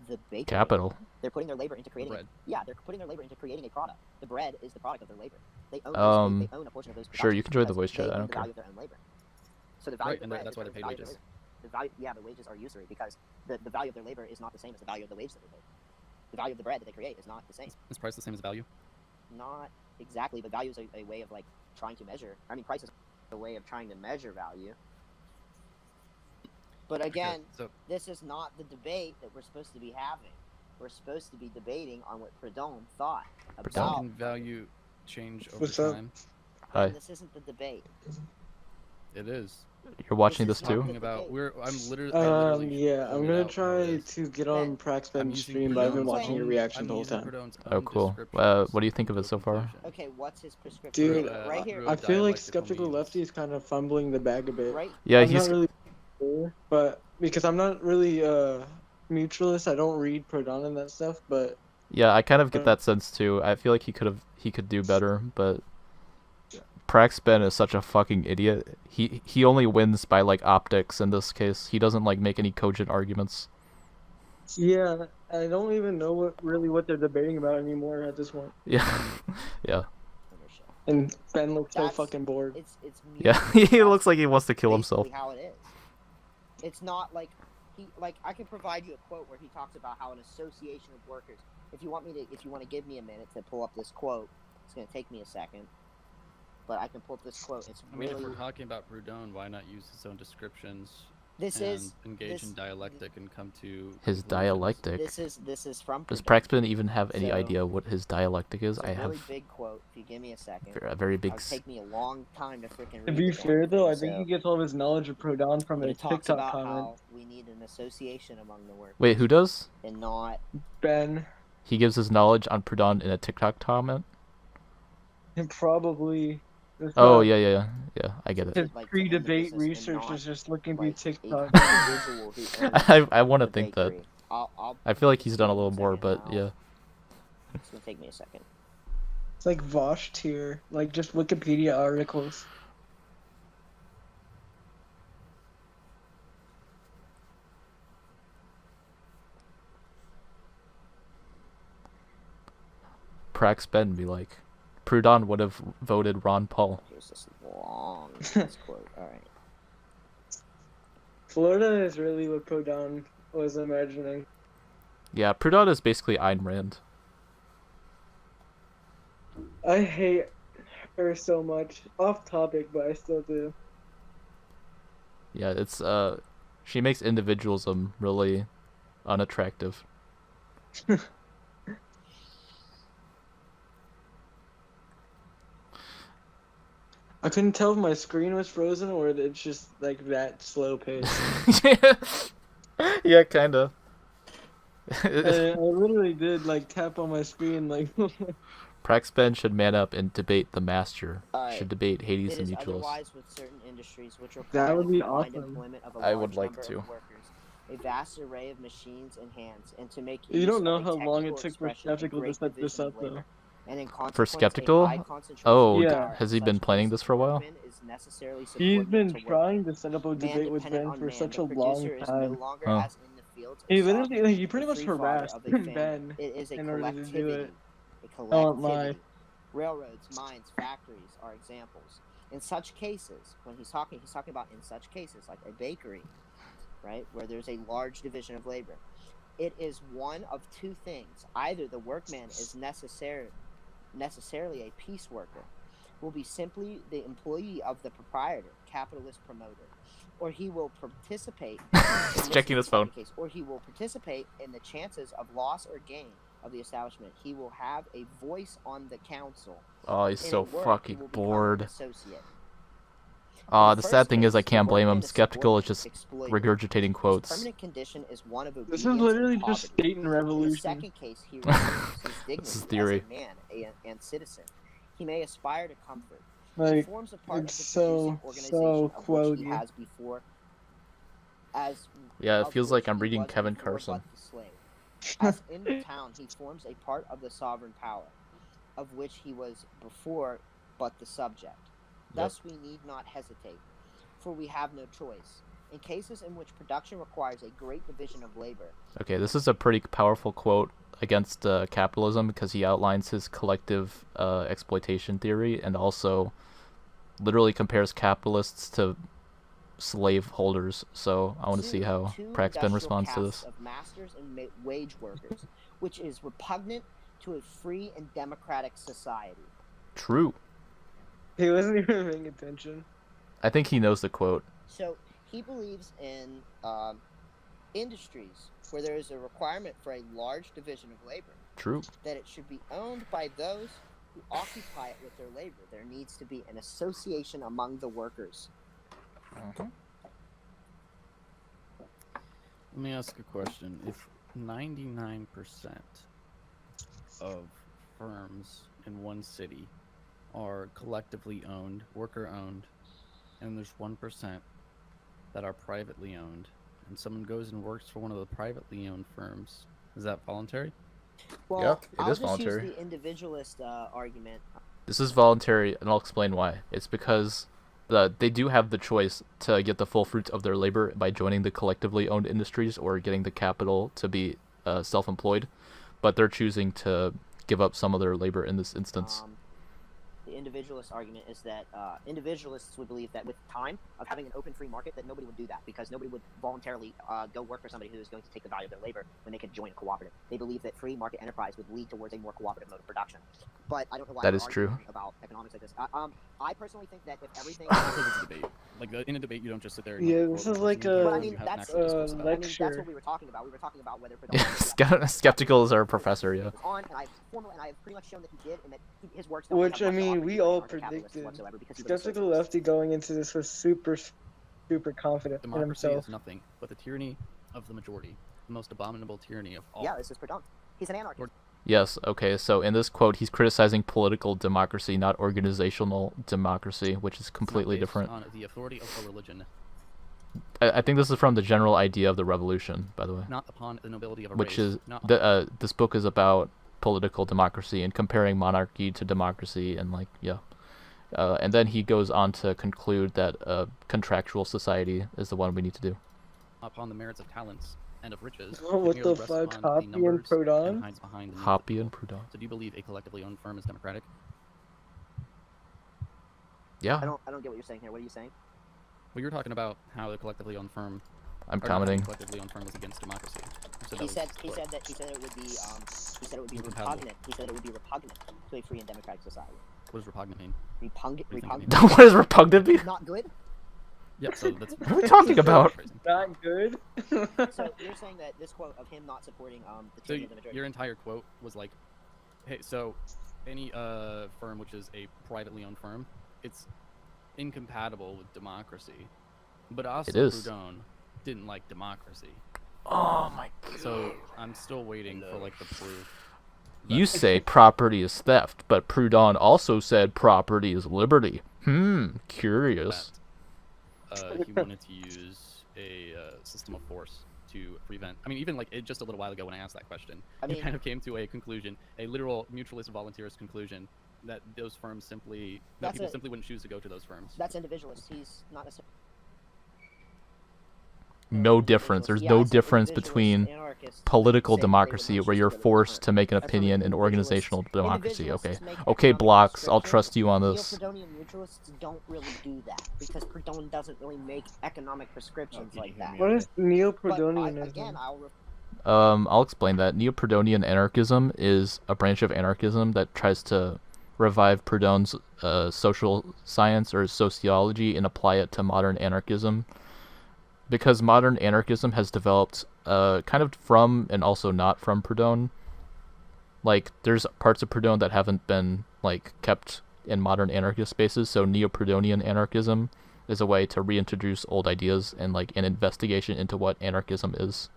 The bakery. Capital. They're putting their labor into creating. bread. They're putting their labor into creating a product. The bread is the product of their labor. They own. They own a portion of those. Sure, you can join the because voice chat. they I own don't the care. value of their own labor. So the value Right, of the and bread that's is why they're the paid value of wages. the value. Yeah, the wages are usury because the value of their labor is not the same as the value of the wage that they pay. The value of the bread that they create is not the same. Is price the same as value? Not exactly, but value is a way of like trying to measure. I mean, price is a way of trying to measure value. But again, so this is not the debate that we're supposed to be having. We're supposed to be debating on what Proudhon thought how about. can value change over What's up? time? Hi. This isn't the debate. It is. You're watching This this is too? Talking about I'm literally Yeah, I'm pointed gonna out how it try is. to get on I'm PraxBen using stream, but I've been Proudhon's watching your own- reaction I'm the whole using time. Proudhon's Oh, own cool. descriptions What do you think of it so far? conclusion. Okay, what's his prescription? Dude, right here. I feel like Dialectical Skeptical1efty means. is kind of fumbling the bag a bit. Right. Yeah, I'm he's not really sure, but because I'm not really mutualist, I don't read Proudhon and that stuff. But yeah, I kind of get that sense too. I feel like he could do better, but PraxBen is such a fucking idiot. He only wins by like optics in this case. He doesn't like make any cogent arguments. yeah, I don't even know what they're debating about anymore at this point. Yeah. Yeah. And Ben looks so That's- fucking bored. It's Yeah, mutual. he That's looks like he wants to kill himself. basically how it is. It's not like I can provide you a quote where he talks about how an association of workers. If you want to give me a minute to pull up this quote, it's gonna take me a second. But I can pull up this quote. It's I mean, if really we're talking about Proudhon, why not use his own descriptions this and is engage this- in dialectic and come to His conclusions? dialectic. this is from Does Proudhon. PraxBen even have any So, idea what his dialectic is? It's a I really have big quote. If you give me a second, a very big. it'll take me a long time to freaking read. To be the damn fair though, I thing, think so- he gets all of his knowledge of Proudhon from But a it talks TikTok about comment. how we need an association among the workers. Wait, who does? And not Ben, He gives his knowledge on Proudhon in a TikTok comment. and probably. Oh yeah. I get it. His like, pre-debate to end the business and research not, is just looking like, through a TikTok. individual who owns I want to the think that. bakery. I'll I feel like he's done a give me little more, second but now. yeah. It's gonna take me a second. It's like Vosh tier, like just Wikipedia articles. PraxBen be like, Proudhon would have voted Ron Paul. Here's this long ass quote. All right. Florida is really what Proudhon was imagining. Yeah, Proudhon is basically Ayn Rand. I hate her so much. Off topic, but I still do. Yeah, it's she makes individualism really unattractive. I couldn't tell if my screen was frozen or it's just like that slow pace. Yeah, kinda. I literally did like tap on my screen like. PraxBen should man up and debate the master. Alright. Should debate Hades It and is Mutualist. otherwise with certain industries which That require would be the combined awesome. employment of a I large would like number to. of workers, a vast array of machines and hands, and to make You use don't know of a how long it technical took for expression and Skeptical to great set this division up of labor. though. And in For consequence, a Skeptical? high concentration Oh, of Yeah. power has he such been as planning this for a while? workmen is necessarily He's subordinate been to workmen. trying to set up a Man debate with dependent Ben on for man, such the a long producer is time. no longer Huh. as in the fields He a literally, sovereign, like, he pretty the much free father harassed of a family. Ben It is a in order to do collectivity. it. A I won't lie. collectivity. Railroads, mines, factories are examples. In such cases, when he's talking about in such cases, like a bakery, right, where there's a large division of labor. It is one of two things. Either the workman is necessarily a piece worker, will be simply the employee of the proprietor, capitalist promoter, or he will participate He's checking his phone. case, or he will participate in the chances of loss or gain of the establishment. He will have a voice on the council. Oh, he's In so a word, he fucking will become an bored. associate. The first sad thing is I case, the can't blame him. workman is Skeptical is just exploited. regurgitating His quotes. permanent condition is one of obedience This is literally and just poverty. state and In the revolution. second case, he retains his dignity This is theory. as a man and citizen. He may aspire to comfort. He Like, forms a part of the it's so- producing so organization of which he quotey. has before. As Yeah, it of feels like which I'm he reading was Kevin before Carson. but the slave. As in the town, he forms a part of the sovereign power, of which he was before but the subject. Thus we need not hesitate, for we have no choice. In cases in which production requires a great division of labor. Okay, this is a pretty powerful quote against capitalism because he outlines his collective exploitation theory and also literally compares capitalists to slave holders. So I want to see how PraxBen responds to this. Of masters and wage workers, which is repugnant to a free and democratic society. True. He wasn't even paying attention. I think he knows the quote. So he believes in industries where there is a requirement for a large division of labor. True. That it should be owned by those who occupy it with their labor. There needs to be an association among the workers. Let me ask a question. If 99% of firms in one city are collectively owned, worker owned, and there's 1% that are privately owned, and someone goes and works for one of the privately owned firms, is that voluntary? Well, Yeah, it I'll is just voluntary. use the individualist argument. This is voluntary, and I'll explain why. It's because they do have the choice to get the full fruits of their labor by joining the collectively owned industries or getting the capital to be self-employed, but they're choosing to give up some of their labor in this instance. The individualist argument is that individualists would believe that with time of having an open free market that nobody would do that because nobody would voluntarily go work for somebody who is going to take the value of their labor when they could join a cooperative. They believe that free market enterprise would lead towards a more cooperative mode of production. But I don't know why That we're is true. arguing about economics like this. I personally think that if everything... Because it's a debate. Like, in a debate, you don't just sit there and... Yeah, this is like a But I mean, that's that's lecture. what we were talking about. We were talking about whether... Skeptical is our professor, yeah. And I've pretty much shown that he did, and that his works... Which, I mean, we all predicted. Skeptical1efty going into this was super confident in Democracy himself. is nothing but the tyranny of the majority. The most abominable tyranny of all. Yeah, this is Proudhon. He's an anarchist. Yes, okay, so in this quote, he's criticizing political democracy, not organizational democracy, which is completely different. On the authority of a religion. I think this is from the general idea of the revolution, by the way. Not upon the nobility of a Which race. is, this book is about political democracy and comparing monarchy to democracy and, like, yeah. And then he goes on to conclude that a contractual society is the one we need to do. Upon the merits of talents and of riches. Oh, what the fuck? Hoppy and Proudhon? Hoppy and Proudhon. So do you believe a collectively owned firm is democratic? Yeah. I don't get what you're saying here. What are you saying? Well, you were talking about how the collectively owned firm... I'm or commenting. not, collectively owned firm is against democracy. He said it would be repugnant. He said it would be repugnant to a free and democratic society. What does repugnant mean? Repugnant. What does repugnant mean? Not good. Yeah, so that's... What are we talking about? Not good. So you're saying that this quote of him not supporting the tyranny of the majority. Your entire quote was like, hey, so any firm which is a privately owned firm, it's incompatible with democracy. But also Proudhon didn't like democracy. Oh my god. So I'm still waiting for like the proof. You say property is theft, but Proudhon also said property is liberty. Curious. He wanted to use a system of force to prevent... I mean, even like just a little while ago when I asked that question, he kind of came to a conclusion, a literal mutualist volunteerist conclusion, that those firms simply... that people simply wouldn't choose to go to those firms. That's individualist. He's not necessarily... No difference. There's no difference between political democracy, where you're forced to make an opinion, and organizational democracy. Okay, Blocks, I'll trust you on this. Neo-Proudhonian mutualists don't really do that because Proudhon doesn't really make economic prescriptions like that. What is Neo-Proudhonianism? I'll explain that. Neo-Proudhonian anarchism is a branch of anarchism that tries to revive Proudhon's social science or sociology and apply it to modern anarchism. Because modern anarchism has developed kind of from and also not from Proudhon. Like, there's parts of Proudhon that haven't been, like, kept in modern anarchist spaces, so Neo-Proudhonian anarchism is a way to reintroduce old ideas and, like, an investigation into what anarchism is.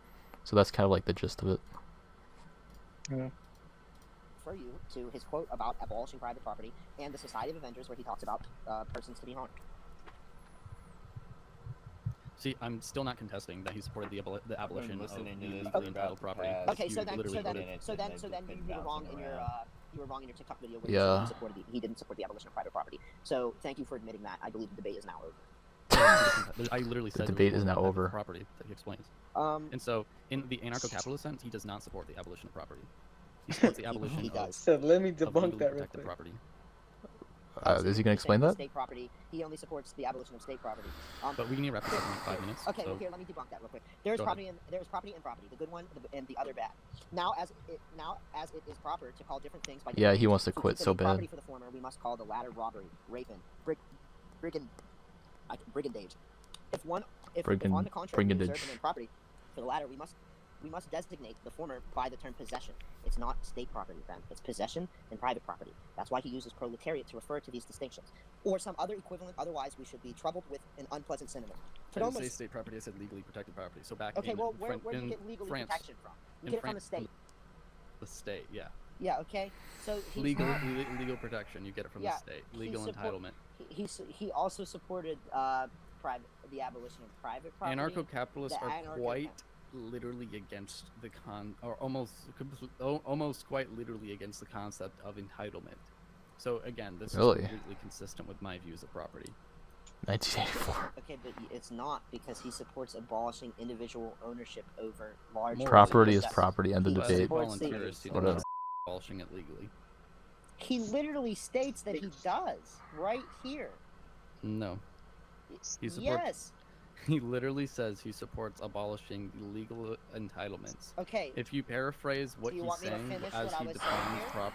So that's kind of, like, the gist of it. Yeah. For you to his quote about abolishing private property and the Society of Avengers, where he talks about persons to be harmed. See, I'm still not contesting that he supported the abolition of listening to legally this entitled property. Okay, so then you're wrong in your You were wrong in your TikTok video when Yeah. he didn't support the abolition of private property. So thank you for admitting that. I believe the debate is now over. I literally said debate there was is now one type of over. property that he explains. Um, And so, in the anarcho-capitalist sense, he does not support the abolition of property. He supports the abolition he of, does. So let me of debunk legally that real protected quick. property. Is he gonna explain that? State property. He only supports the abolition of state property. But we can wrap this up in like 5 minutes. Okay, so well, here, let me debunk that real quick. There's Go property and property, the good one and the other bad. Now, as it is proper to call different things by Yeah, different he wants to names, quit to so consider bad. property for the former, we must call the latter robbery, rapine, brigandage. If on the contrary, we brigandage. reserve the name property for the latter, we must designate the former by the term possession. It's not state property, then. It's possession and private property. That's why he uses proletariat to refer to these distinctions. Or some other equivalent, otherwise we should be troubled with an unpleasant synonym. I didn't say state property, I said legally protected property. So back Okay, in, well, where do you in get legal France, protection from? You in get it from the France, state. The state, yeah. Yeah, okay. So he's Legal not, legal protection, you get it from Yeah, the state. he Legal support- entitlement. he also supported the abolition of private property. Anarcho-capitalists the are anarcho- quite literally against the almost quite literally against the concept of entitlement. So again, this Really? is completely consistent with my views of property. 1984. Okay, but it's not, because he supports abolishing individual ownership over large Morally, Property is possessions. property. End of He debate. supports the- Voluntarist, he Whatever. does abolishing it legally. He literally states that he does right here. No. He supports- Yes. He literally says he supports abolishing legal entitlements. Okay. If you paraphrase what Do you he's want me to saying finish as what I he was saying defines here? prop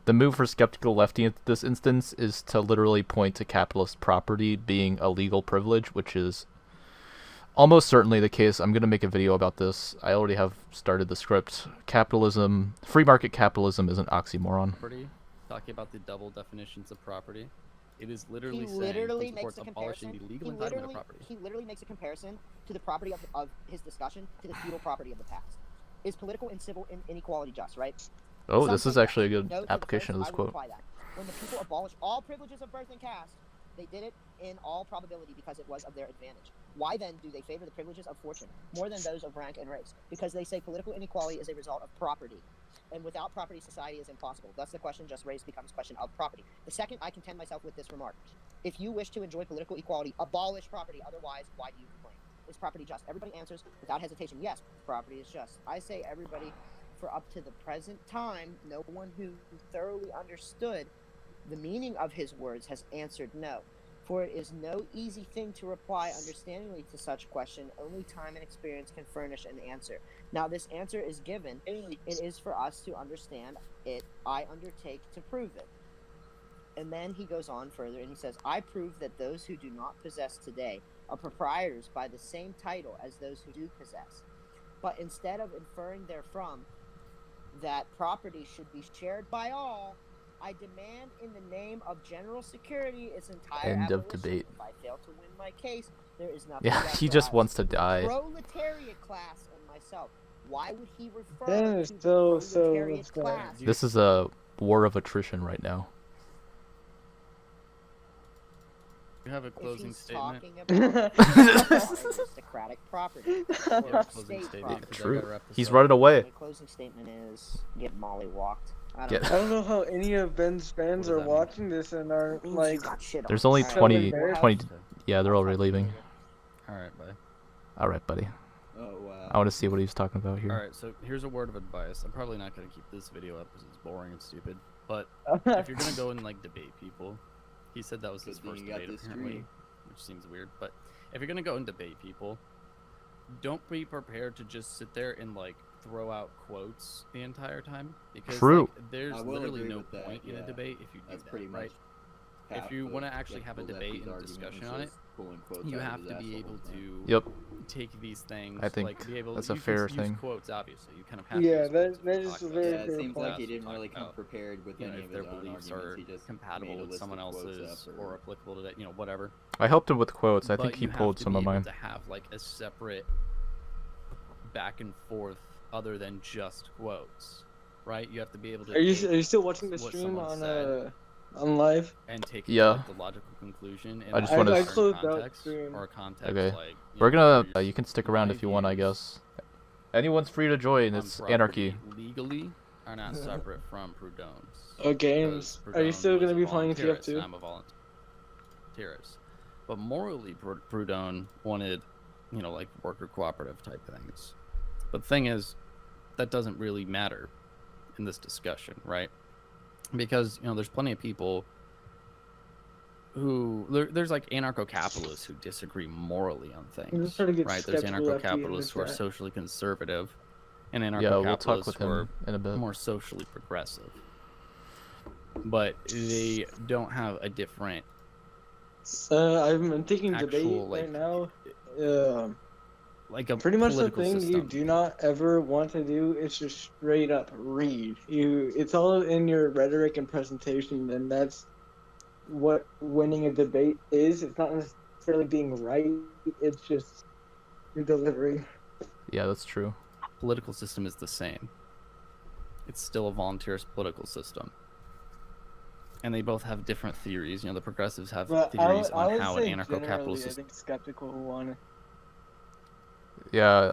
The move for skeptical lefty in this instance is to literally point to capitalist property being a legal privilege, which is almost certainly the case. I'm going to make a video about this. I already have started the script. Capitalism, free market capitalism is an oxymoron. property, talking about the double definitions of property. It is He literally saying literally he makes supports a abolishing comparison. the legal entitlement of property. He literally makes a comparison to the property of his discussion to the feudal property of the past. Is political and civil inequality just, right? Oh, Some this is say actually a yes. good No to the application of first, this I will quote. reply that. When the people abolished all privileges of birth and caste, they did it in all probability because it was of their advantage. Why then do they favor the privileges of fortune more than those of rank and race? Because they say political inequality is a result of property. And without property, society is impossible. Thus, the question just raised becomes a question of property. The second, I contend myself with this remark. If you wish to enjoy political equality, abolish property. Otherwise, why do you complain? Is property just? Everybody answers without hesitation, yes, property is just. I say everybody, for up to the present time, no one who thoroughly understood the meaning of his words has answered no. For it is no easy thing to reply understandingly to such question. Only time and experience can furnish an answer. Now this answer is given. It is for us to understand it. I undertake to prove it. And then he goes on further and he says, I prove that those who do not possess today are proprietors by the same title as those who do possess. But instead of inferring therefrom that property should be shared by all, I demand in the name of general security its entire End of abolition. debate. If I fail to win my case, there is nothing Yeah, left he for just us. wants to die. Proletariat class and myself. Why would he refer That is to the so proletariat sad. class? This is a war of attrition right now. You have a If closing he's statement. talking about aristocratic property You have or a closing state statement. property. 'cause I True. gotta wrap this He's up. running away. My closing statement is get mollywalked. I Get- don't I don't know how any of Ben's fans does are that mean? watching this and are know. like. You got shit on. There's only Alright. 20, We'll have- 20. Okay. Yeah, they're I'll already talk to you leaving. later. All right, bye. All right, buddy. Oh wow. I want to see what he's talking about here. All right, so here's a word of advice. I'm probably not gonna keep this video up because it's boring and stupid. But if you're gonna go and like debate people, he said that was his Good thing first you got debate this apparently, stream. which seems weird. But if you're gonna go and debate people, don't be prepared to just sit there and like throw out quotes the entire time because True. like, there's I will literally agree no with that, point in a yeah. debate if you do That's that, pretty right? much. If you want to actually have a debate and discussion on it, you have to be able to Yep. take these things. I think like, be able, that's you a can fair use thing. Quotes, obviously, you kind of have. Yeah, to use that- quotes to that talk is a about very Yeah, it fair seems point. like he didn't talk really come about, prepared with you know, any if of their his own beliefs arguments. are He just compatible made a with list someone of quotes else's up or applicable to that, you know, whatever. I helped him with quotes. I But think he you have pulled to some be of able mine. to have like a separate back and forth other than just quotes, right? You have to be able to. Are you take still watching the what stream someone said on live? and take it Yeah. to, like, the logical conclusion. I just a wanna- I modern closed out context stream. or a context Okay. like. you We're know, gonna. where You can stick around my if you want, I views guess. Anyone's free to join. on It's property anarchy. legally are not separate from Proudhon's. Games. because Are you Proudhon still was gonna a be playing voluntarist, TF2? and I'm a voluntarist. But morally, Proudhon wanted, like worker cooperative type things. But the thing is, that doesn't really matter in this discussion, right? Because there's plenty of people who there's like anarcho-capitalists who disagree morally on I'm just things, trying to get right? There's Skeptical1efty in the anarcho-capitalists who are chat. socially conservative, and Yeah, we'll talk anarcho-capitalists with who are him in a bit. more socially progressive. But they don't have a different I'm thinking debate actual, right like, now. like a Pretty much the political thing you system. do not ever want to do is just straight up read. It's all in your rhetoric and presentation, and that's what winning a debate is. It's not necessarily being right. It's just your delivery. Yeah, that's true. Political system is the same. It's still a volunteerist political system. And they both have different theories. The progressives have But theories I on would how say an anarcho-capitalist generally, I system. think Skeptical who won. Yeah,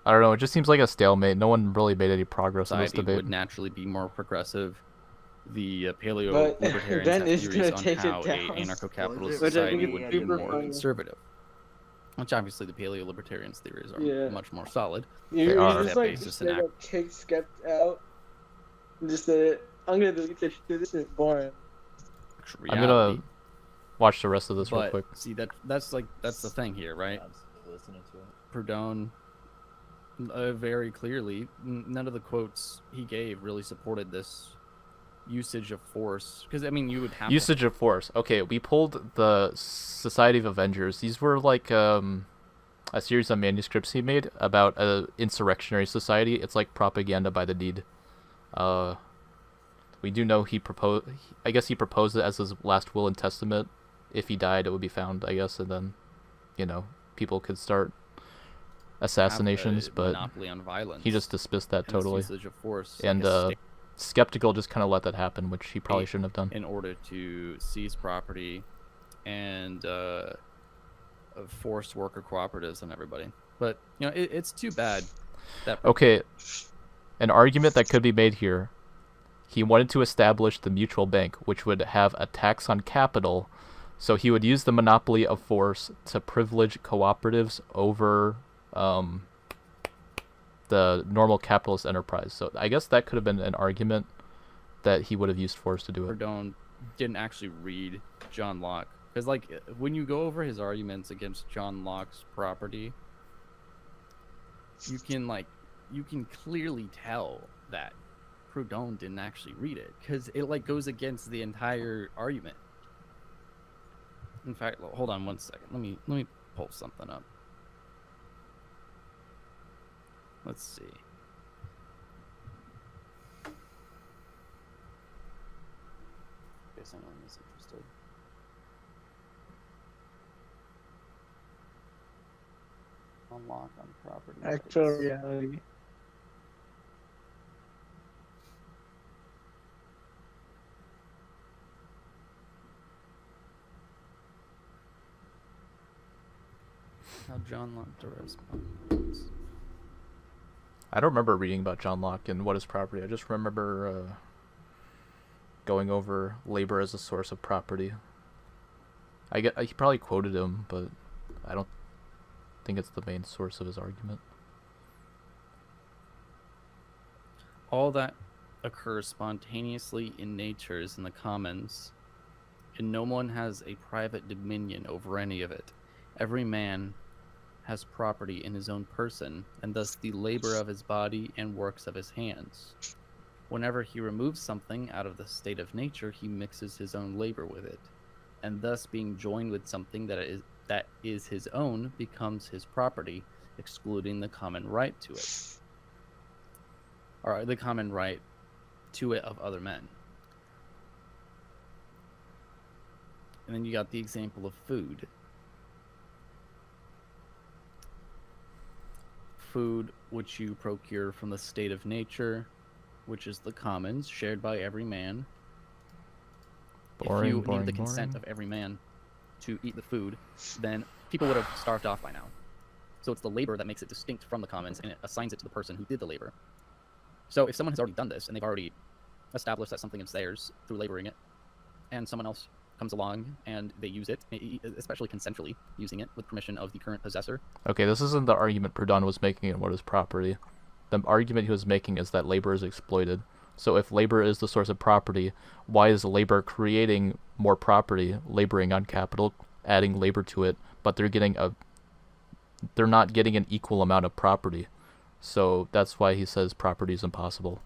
I don't know. It just seems like a stalemate. No one really made any progress in this Society debate. would naturally be more progressive. The But paleo-libertarians Ben have is theories gonna on take it how down. an anarcho-capitalist Which I think society is would be super more funny. conservative. Which obviously the paleo-libertarians' theories are Yeah. much more solid. You are. just like Basis and straight up kick Skept out. And just say, I'm gonna delete this shit. This is boring. Actual I'm reality. gonna watch the rest of this real But quick. see, that's the thing here, right? Listening to it. Proudhon, very clearly, none of the quotes he gave really supported this usage of force. Because you would have Usage of force. Okay, we pulled the Society of Avengers. These were like a series of manuscripts he made about a insurrectionary society. It's like propaganda by the deed. We do know he proposed. I guess he proposed it as his last will and testament. If he died, it would be found. I guess, and then, people could start assassinations. But monopoly on violence. he just dismissed that and this totally. usage of force, And Skeptical just kind of let that happen, which he probably shouldn't have done. in order to seize property and force worker cooperatives on everybody. But it's too bad that Okay, an argument that could be made here. He wanted to establish the mutual bank, which would have a tax on capital, so he would use the monopoly of force to privilege cooperatives over the normal capitalist enterprise. So I guess that could have been an argument that he would have used force to do it. Proudhon didn't actually read John Locke, because when you go over his arguments against John Locke's property, you can clearly tell that Proudhon didn't actually read it, because it goes against the entire argument. In fact, hold on one second. Let me pull something up. Let's see. Guess anyone is interested. Unlock on property. Actual rights. reality. How John Locke derives properties. I don't remember reading about John Locke and what is property. I just remember going over labor as a source of property. He probably quoted him, but I don't think it's the main source of his argument. All that occurs spontaneously in nature is in the commons, and no one has a private dominion over any of it. Every man has property in his own person, and thus the labor of his body and works of his hands. Whenever he removes something out of the state of nature, he mixes his own labor with it, and thus being joined with something that is his own becomes his property, excluding the common right to it, or the common right to it of other men. And then you got the example of food. Food which you procure from the state of nature, which is the commons, shared by every man. If you need the consent of every man to eat the food, then people would have starved off by now. So it's the labor that makes it distinct from the commons, and it assigns it to the person who did the labor. So if someone has already done this and they've already established that something is theirs through laboring it, and someone else comes along and they use it, especially consensually using it with permission of the current possessor. Okay, this isn't the argument Proudhon was making in what is property. The argument he was making is that labor is exploited. So if labor is the source of property, why is labor creating more property, laboring on capital, adding labor to it, but they're not getting an equal amount of property? So that's why he says property is impossible.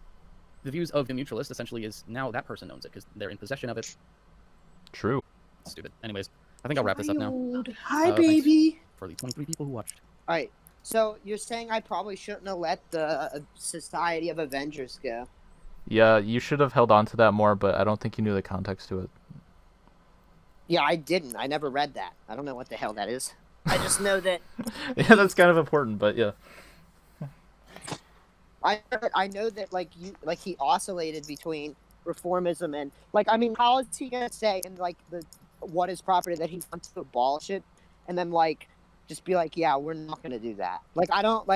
The views of the mutualist essentially is now that person owns it because they're in possession of it. True. Stupid. Anyways, I think I'll wrap this up now. Hi, Thanks baby. for the 23 people who watched. All right. So you're saying I probably shouldn't have let the Society of Avengers go? Yeah, you should have held on to that more, but I don't think you knew the context to it. Yeah, I didn't. I never read that. I don't know what the hell that is. I just know that Yeah, that's kind of important, but yeah. I know that he oscillated between reformism and how is he gonna say in what is property that he wants to abolish it, and then just be yeah, we're not gonna do that. I don't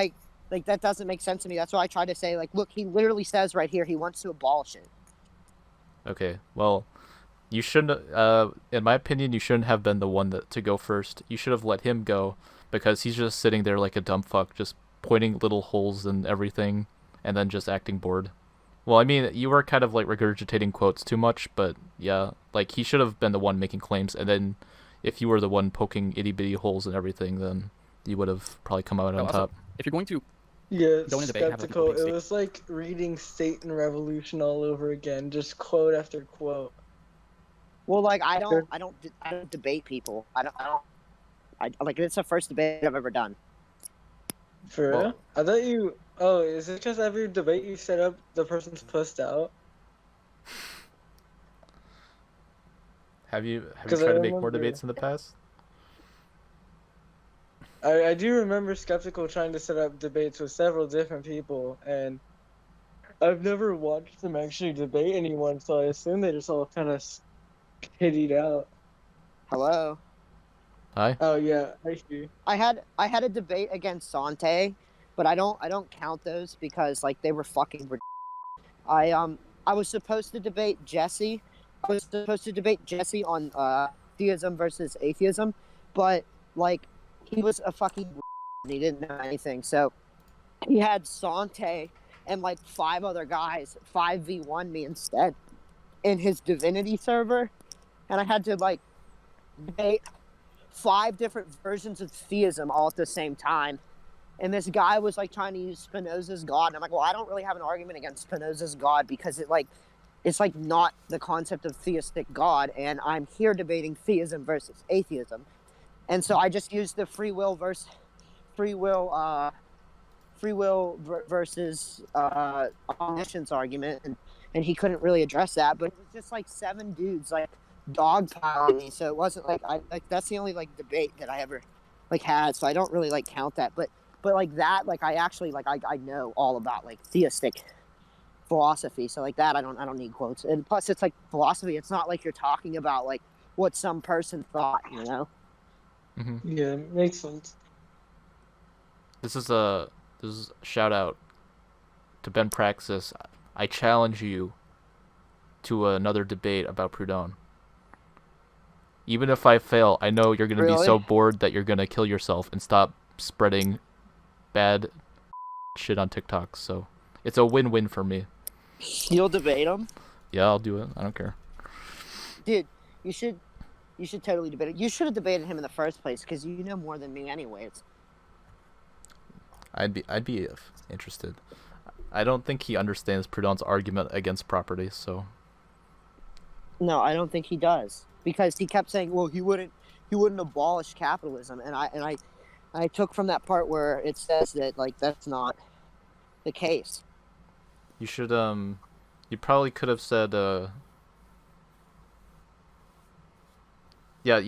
that doesn't make sense to me. That's why I try to say look, he literally says right here he wants to abolish it. Okay, well, you shouldn't. In my opinion, you shouldn't have been the one to go first. You should have let him go because he's just sitting there like a dumb fuck, just pointing little holes in everything, and then just acting bored. Well, I mean, you were kind of regurgitating quotes too much, but yeah, he should have been the one making claims, and then if you were the one poking itty bitty holes and everything, then you would have probably come out on top. If you're going to Yeah, go into debate, Skeptical. It was like reading State and Revolution all over again, just quote after quote. Well, I don't debate people. It's the first debate I've ever done. For real? I thought you. Oh, is it because every debate you set up, the person's pussed out? Have you 'Cause tried I to make more remember- debates in the past? I do remember Skeptical trying to set up debates with several different people, and I've never watched them actually debate anyone, so I assume they just all kind of pitied out. Hello. Hi. Oh yeah, I see. I had a debate against Sante, but I don't count those because they were fucking ridiculous. I was supposed to debate Jesse. I was supposed to debate Jesse on theism versus atheism, but he was a fucking and he didn't know anything. So he had Sante and 5 other guys 5v1 me instead in his divinity server, and I had to debate 5 different versions of theism all at the same time. And this guy was trying to use Spinoza's God, and I'm well, I don't really have an argument against Spinoza's God because it's not the concept of theistic God, and I'm here debating theism versus atheism. And so I just used the free will versus omniscience argument, and he couldn't really address that. But it was just 7 dudes dogpiling me, so it wasn't that's the only debate that I ever had. So I don't really count that. But that I actually I know all about theistic philosophy. So that I don't need quotes. And plus it's philosophy. It's not you're talking about what some person thought, you know. Mm-hmm. Yeah, makes sense. This is a shout out to Ben Praxis. I challenge you to another debate about Proudhon. Even if I fail, I know you're gonna be so bored that you're gonna kill yourself and stop spreading bad shit on TikTok. So it's a win-win for me. You'll debate him? Yeah, I'll do it. I don't care. Dude, you should totally debate it. You should have debated him in the first place because you know more than me anyways. I'd be interested. I don't think he understands Proudhon's argument against property, so. No, I don't think he does because he kept saying, "Well, he wouldn't abolish capitalism," and I took from that part where it says that that's not the case. You should you probably could have said yeah,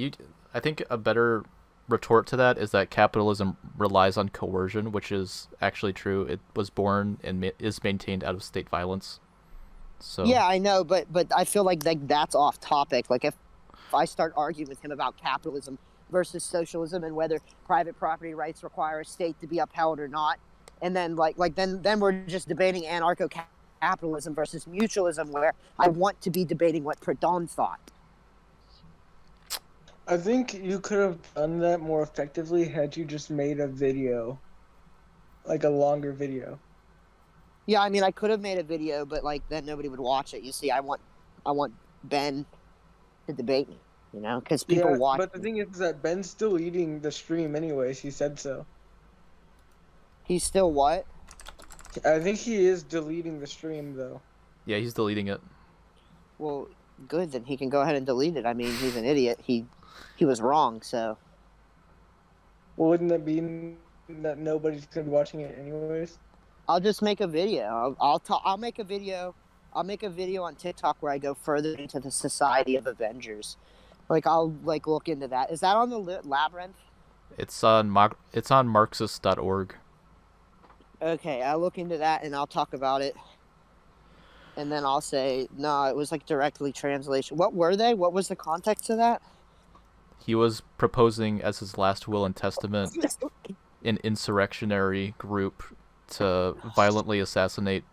I think a better retort to that is that capitalism relies on coercion, which is actually true. It was born and is maintained out of state violence. So yeah, I know, but I feel that's off topic. If I start arguing with him about capitalism versus socialism and whether private property rights require a state to be upheld or not, and then then we're just debating anarcho-capitalism versus mutualism, where I want to be debating what Proudhon thought. I think you could have done that more effectively had you just made a video, like a longer video. Yeah, I mean, I could have made a video, but like then nobody would watch it. You see, I want Ben to debate me, you know, because people watch. But the thing is that Ben's still eating the stream anyways. He said so. He's still what? I think he is deleting the stream though. Yeah, he's deleting it. Well, good. Then he can go ahead and delete it. I mean, he's an idiot. He was wrong. So. Well, wouldn't that mean that nobody's gonna be watching it anyways? I'll just make a video. I'll make a video. I'll make a video on TikTok where I go further into the Society of Avengers. Like I'll look into that. Is that on the Labyrinth? It's on Marxist.org. Okay, I'll look into that and I'll talk about it. And then I'll say, no, it was like directly translation. What were they? What was the context of that? He was proposing as his last will and testament an insurrectionary group to violently assassinate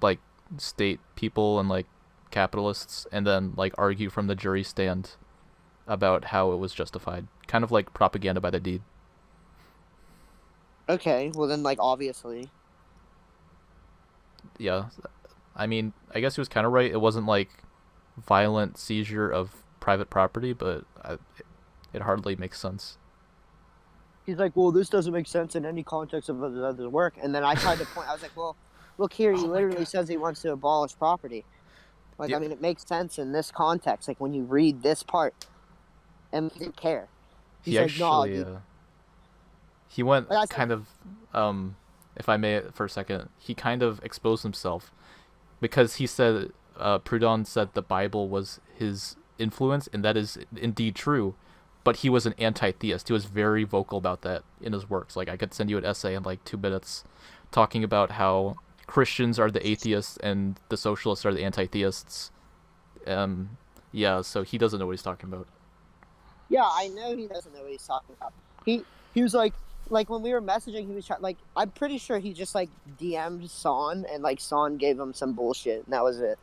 like state people and like capitalists, and then like argue from the jury stand about how it was justified. Kind of like propaganda by the deed. Okay, well then like obviously. Yeah. I mean, I guess he was kind of right. It wasn't like violent seizure of private property, but it hardly makes sense. He's like, well, this doesn't make sense in any context of other work. And then I tried to point. I was like, well, look here. He literally says he wants to abolish property. Like, yeah. I mean, it makes sense in this context. Like when you read this part, and he didn't care. He actually, he went like kind of, if I may for a second, he kind of exposed himself because he said, Proudhon said the Bible was his influence, and that is indeed true. But he was an anti-theist. He was very vocal about that in his works. Like, I could send you an essay in like 2 minutes talking about how Christians are the atheists and the socialists are the anti-theists. Yeah, so he doesn't know what he's talking about. Yeah, I know he doesn't know what he's talking about. He was like when we were messaging, he was trying, like, I'm pretty sure he just like DM'd Son, and like Son gave him some bullshit, and that was it.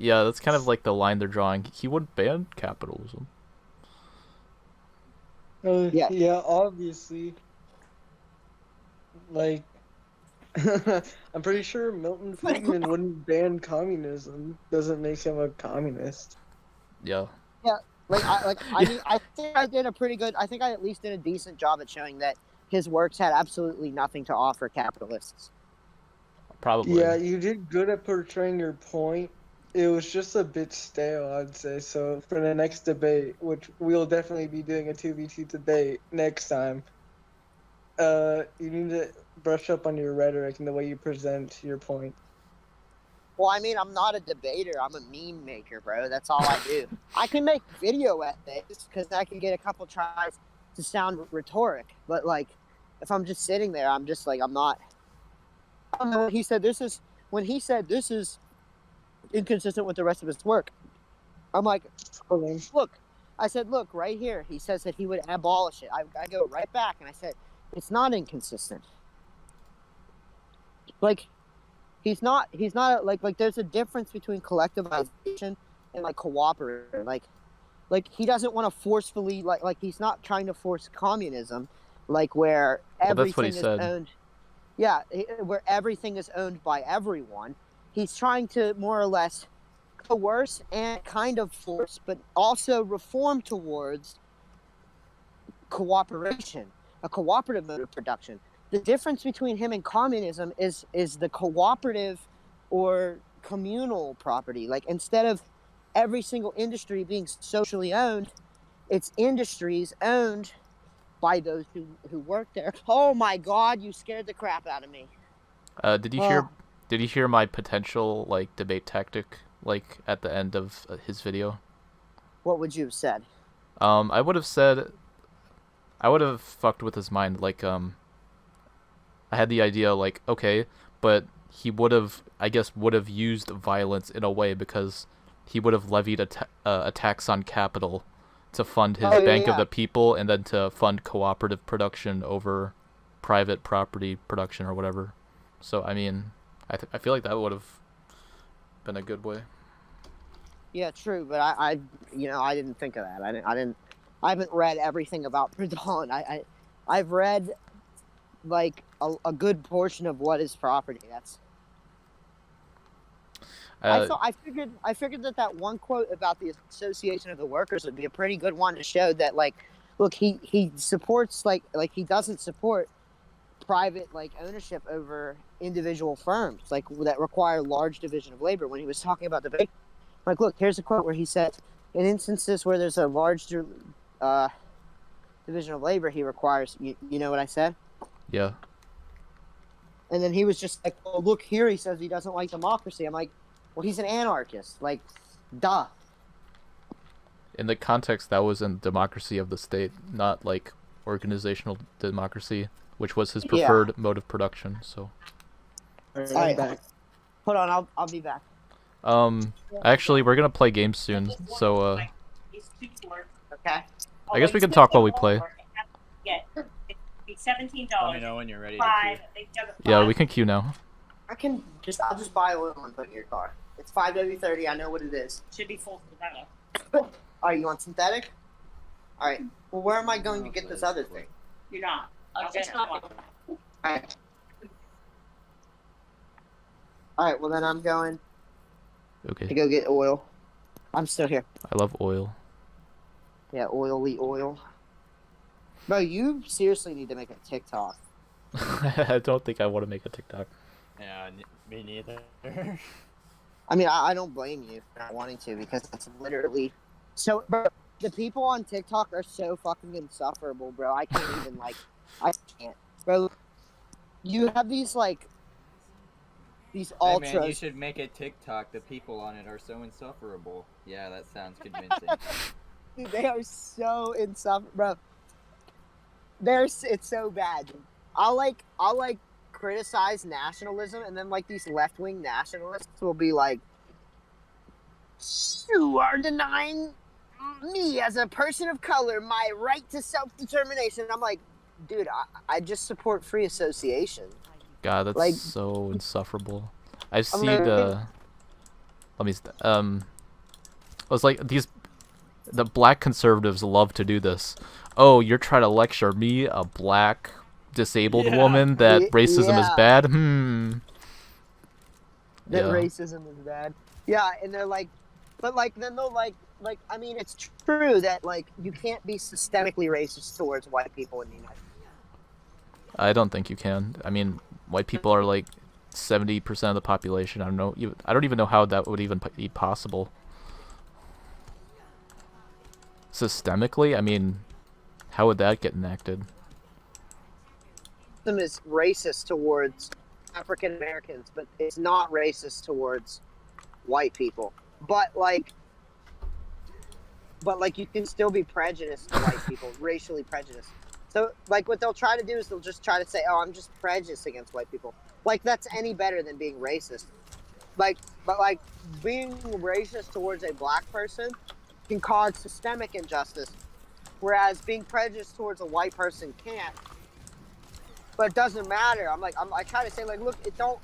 Yeah, that's kind of like the line they're drawing. He would ban capitalism. Yeah, obviously. Like, I'm pretty sure Milton Friedman wouldn't ban communism. Doesn't make him a communist. Yeah. Yeah, I mean, I think I did a pretty good. I think I at least did a decent job at showing that his works had absolutely nothing to offer capitalists. Probably. Yeah, you did good at portraying your point. It was just a bit stale, I'd say. So for the next debate, which we'll definitely be doing a 2v2 debate next time, you need to brush up on your rhetoric and the way you present your point. Well, I mean, I'm not a debater. I'm a meme maker, bro. That's all I do. I can make video essays because I can get a couple tries to sound rhetoric. But, like, if I'm just sitting there, I'm just like, I'm not. I don't know what he said. When he said this is inconsistent with the rest of his work, I'm like, look. I said, look, right here. He says that he would abolish it. I go right back and I said, it's not inconsistent. Like, he's not like there's a difference between collectivization and like cooperative. Like he doesn't want to forcefully like he's not trying to force communism, like where everything is owned. Yeah, where everything is owned by everyone. He's trying to more or less coerce and kind of force, but also reform towards cooperation, a cooperative mode of production. The difference between him and communism is the cooperative or communal property. Like, instead of every single industry being socially owned, it's industries owned by those who work there. Oh my God, you scared the crap out of me. Did you hear my potential like debate tactic like at the end of his video? What would you have said? I would have fucked with his mind. Like, I had the idea like, okay, but he would have used violence in a way because he would have levied a tax on capital to fund his Bank of the People and then to fund cooperative production over private property production or whatever. So I mean, I feel like that would have been a good way. Yeah, true, but I didn't think of that. I haven't read everything about Proudhon. I've read like a good portion of what is property. That's. I figured that one quote about the Association of the Workers would be a pretty good one to show that, like, look, he supports like he doesn't support private like ownership over individual firms like that require large division of labor. When he was talking about the like, look, here's a quote where he said, in instances where there's a large division of labor, he requires. You know what I said? Yeah. And then he was just like, "Oh, look here." He says he doesn't like democracy. I'm like, well, he's an anarchist. Like, duh. In the context, that was in democracy of the state, not like organizational democracy, which was his preferred mode of production. So. All right, back. Hold on, I'll be back. Actually, we're gonna play games soon, so Okay. I guess we can talk while we play. $17. Let me know when you're ready to Yeah, we can queue now. I'll just buy oil and put it in your car. It's 5W30. I know what it is. Should be full synthetic. Oh, you want synthetic? All right. Well, where am I going to get this other thing? You're not. Okay. All right. All right. Well, then I'm going to Okay. go get oil. I'm still here. I love oil. Yeah, oil. Bro, you seriously need to make a TikTok. I don't think I want to make a TikTok. Yeah, me neither. I mean, I don't blame you for not wanting to, because it's literally so. Bro, the people on TikTok are so fucking insufferable, bro. I can't even I can't, bro. You have these these ultras. Hey man, you should make a TikTok. The people on it are so insufferable. Yeah, that sounds convincing. Dude, they are so insufferable, bro. It's so bad. Dude. I'll criticize nationalism, and then like these left-wing nationalists will be like, "You are denying me as a person of color my right to self-determination." And I'm like, dude, I just support free association. God, that's so insufferable. I see the. Let me. I was like, the black conservatives love to do this. Oh, you're trying to lecture me, a black disabled woman, that racism is bad? That racism is bad. Yeah, and they're like, but then they'll I mean, it's true that you can't be systemically racist towards white people in the United States. I don't think you can. I mean, white people are 70% of the population. I don't know. I don't even know how that would even be possible. Systemically, I mean, how would that get enacted? System is racist towards African Americans, but it's not racist towards white people. But you can still be prejudiced to white people, racially prejudiced. So what they'll try to do is they'll just try to say, "Oh, I'm just prejudiced against white people." That's any better than being racist. But being racist towards a black person can cause systemic injustice, whereas being prejudiced towards a white person can't. But it doesn't matter. I try to say, look, it don't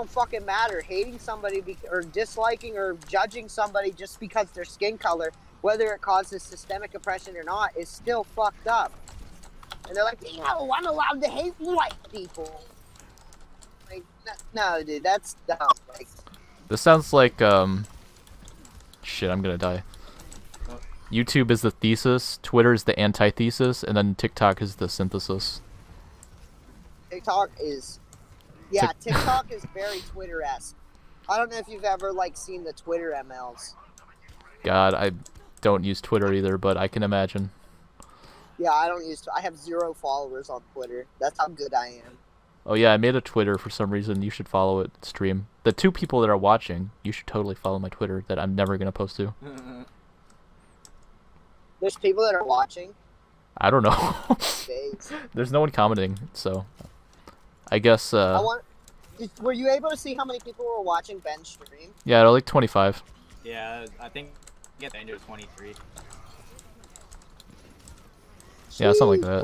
fucking matter. Hating somebody or disliking or judging somebody just because their skin color, whether it causes systemic oppression or not, is still fucked up. And they're like, "No, I'm allowed to hate white people." No, dude, that's dumb. This sounds like shit. I'm gonna die. YouTube is the thesis, Twitter is the antithesis, and then TikTok is the synthesis. TikTok is very Twitter-esque. I don't know if you've ever seen the Twitter MLs. God, I don't use Twitter either, but I can imagine. Yeah, I have 0 followers on Twitter. That's how good I am. Oh yeah, I made a Twitter for some reason. You should follow it, stream. The 2 people that are watching, you should totally follow my Twitter that I'm never gonna post to. There's people that are watching. I don't know. There's no one commenting, so I guess. Were you able to see how many people were watching Ben's stream? Yeah, like 25. Yeah, I think get the end of 23. Yeah, something like that.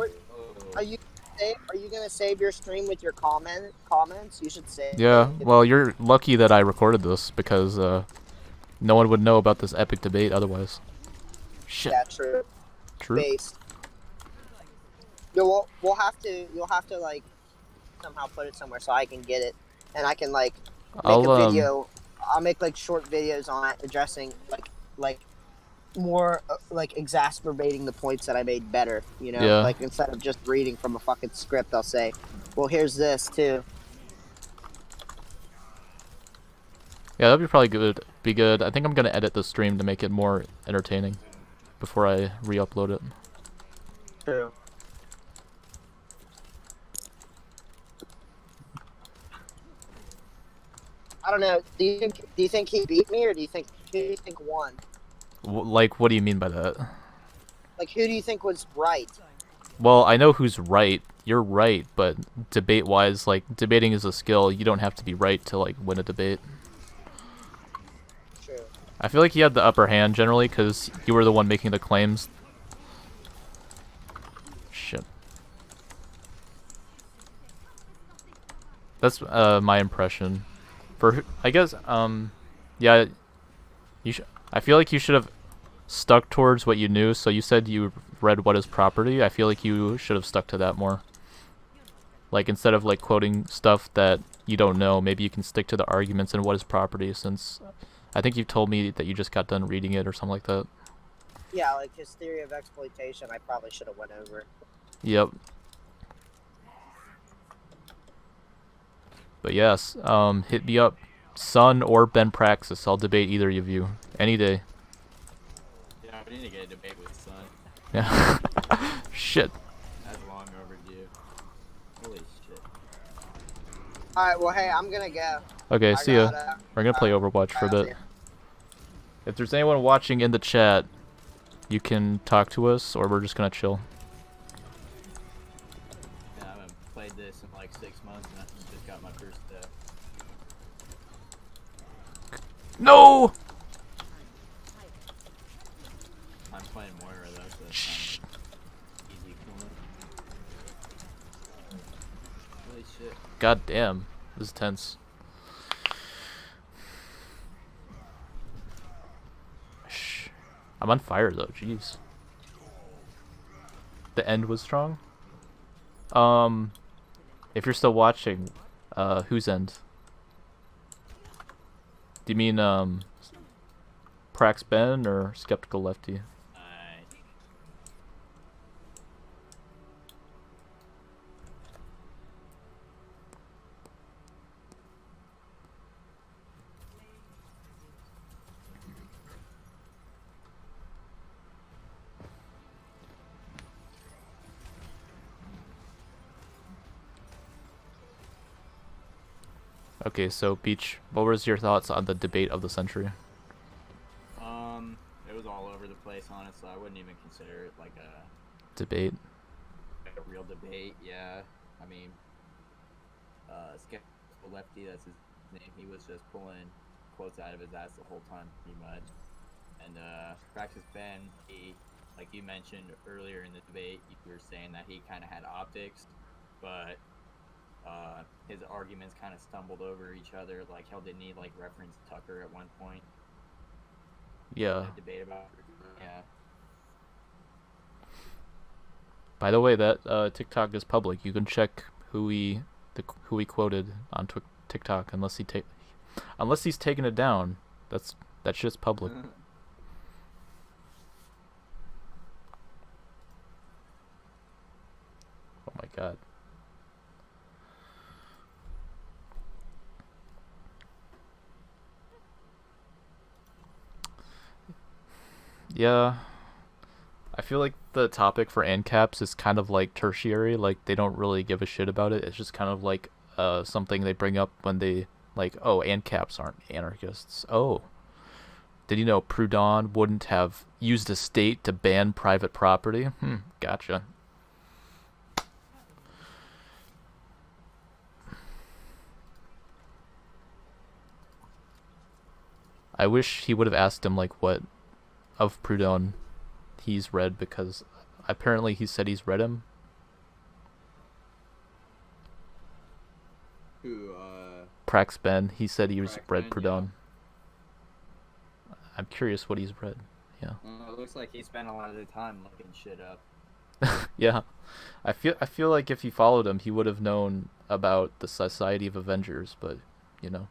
gonna save your stream with your comments? You should save. Yeah, well, you're lucky that I recorded this because no one would know about this epic debate otherwise. Shit. Yeah, true. True. Based. You'll have to like somehow put it somewhere so I can get it, and I can like make a video. I'll make like short videos on it addressing like more like exacerbating the points that I made better, you know? Yeah. Like instead of just reading from a fucking script, I'll say, well, here's this too. Yeah, that'd be probably good. Be good. I think I'm gonna edit the stream to make it more entertaining before I re-upload it. True. I don't know. Do you think he beat me, or who do you think won? Like, what do you mean by that? Like, who do you think was right? Well, I know who's right. You're right, but debate-wise, like, debating is a skill. You don't have to be right to, like, win a debate. True. I feel like you had the upper hand, generally, because you were the one making the claims. Shit. That's, my impression. I guess, yeah, I feel like you should have stuck towards what you knew. So you said you read What is Property. I feel like you should have stuck to that more. Like, instead of like quoting stuff that you don't know, maybe you can stick to the arguments and What is Property, since I think you told me that you just got done reading it or something like that. Yeah, like his theory of exploitation, I probably should have went over. Yep. But yes, hit me up, Sun or Ben Praxis. I'll debate either of you any day. Yeah, we need to get a debate with Sun. Yeah. Shit. That's long overdue. Holy shit. Alright, well, hey, I'm gonna go. Okay, see ya. We're gonna play Overwatch for a bit. If there's anyone watching in the chat, you can talk to us, or we're just gonna chill. Yeah, I haven't played this in like 6 months, and I just got my first death. No! I'm playing Moira though, so it's easy for me. Holy shit. God damn, this is tense. Shh. I'm on fire though, jeez. The end was strong? If you're still watching, whose end? Do you mean, PraxBen or Skeptical1efty? Okay, so Beach, what was your thoughts on the debate of the century? It was all over the place, honestly. I wouldn't even consider it like a Debate? real debate. Yeah, I mean, Skeptical1efty, that's his name. He was just pulling quotes out of his ass the whole time, pretty much. And PraxisBen, he, like you mentioned earlier in the debate, you were saying that he kind of had optics, but his arguments kind of stumbled over each other. Like, hell, didn't he like reference Tucker at one point? Yeah. Debate about, yeah. By the way, that TikTok is public. You can check who he quoted on TikTok, unless he's taken it down. That shit's public. Oh my god. Yeah. I feel like the topic for ANCAPs is kind of like tertiary. Like, they don't really give a shit about it. It's just kind of like something they bring up when they, like, oh, ANCAPs aren't anarchists. Oh. Did you know Proudhon wouldn't have used a state to ban private property? Gotcha. I wish he would have asked him, like, what of Proudhon he's read, because apparently he said he's read him. Who? PraxBen. He said he was read PraxBen, Proudhon. I'm curious what he's read. Yeah. It looks like he spent a lot of the time looking shit up. Yeah. I feel like if he followed him, he would have known about the Society of Avengers, but you know.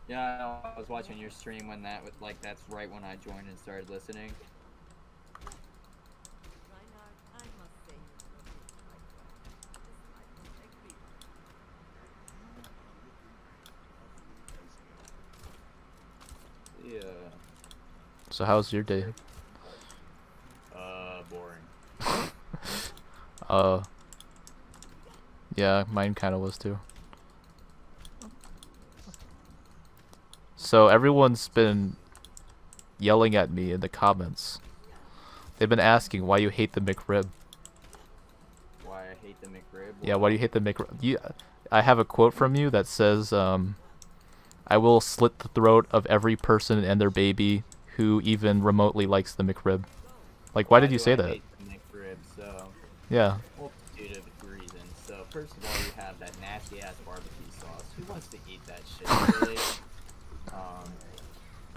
Yeah, I was watching your stream when that was like that's right when I joined and started listening. Yeah. So how's your day? Boring. Yeah, mine kind of was too. So everyone's been yelling at me in the comments. They've been asking why you hate the McRib. Why I hate the McRib? Yeah, why do you hate the McRib? I have a quote from you that says, I will slit the throat of every person and their baby who even remotely likes the McRib. Like, why did you say I that? hate the McRib? So, Yeah. multitude of reasons. So, first of all, you have that nasty ass barbecue sauce. Who wants to eat that shit, really?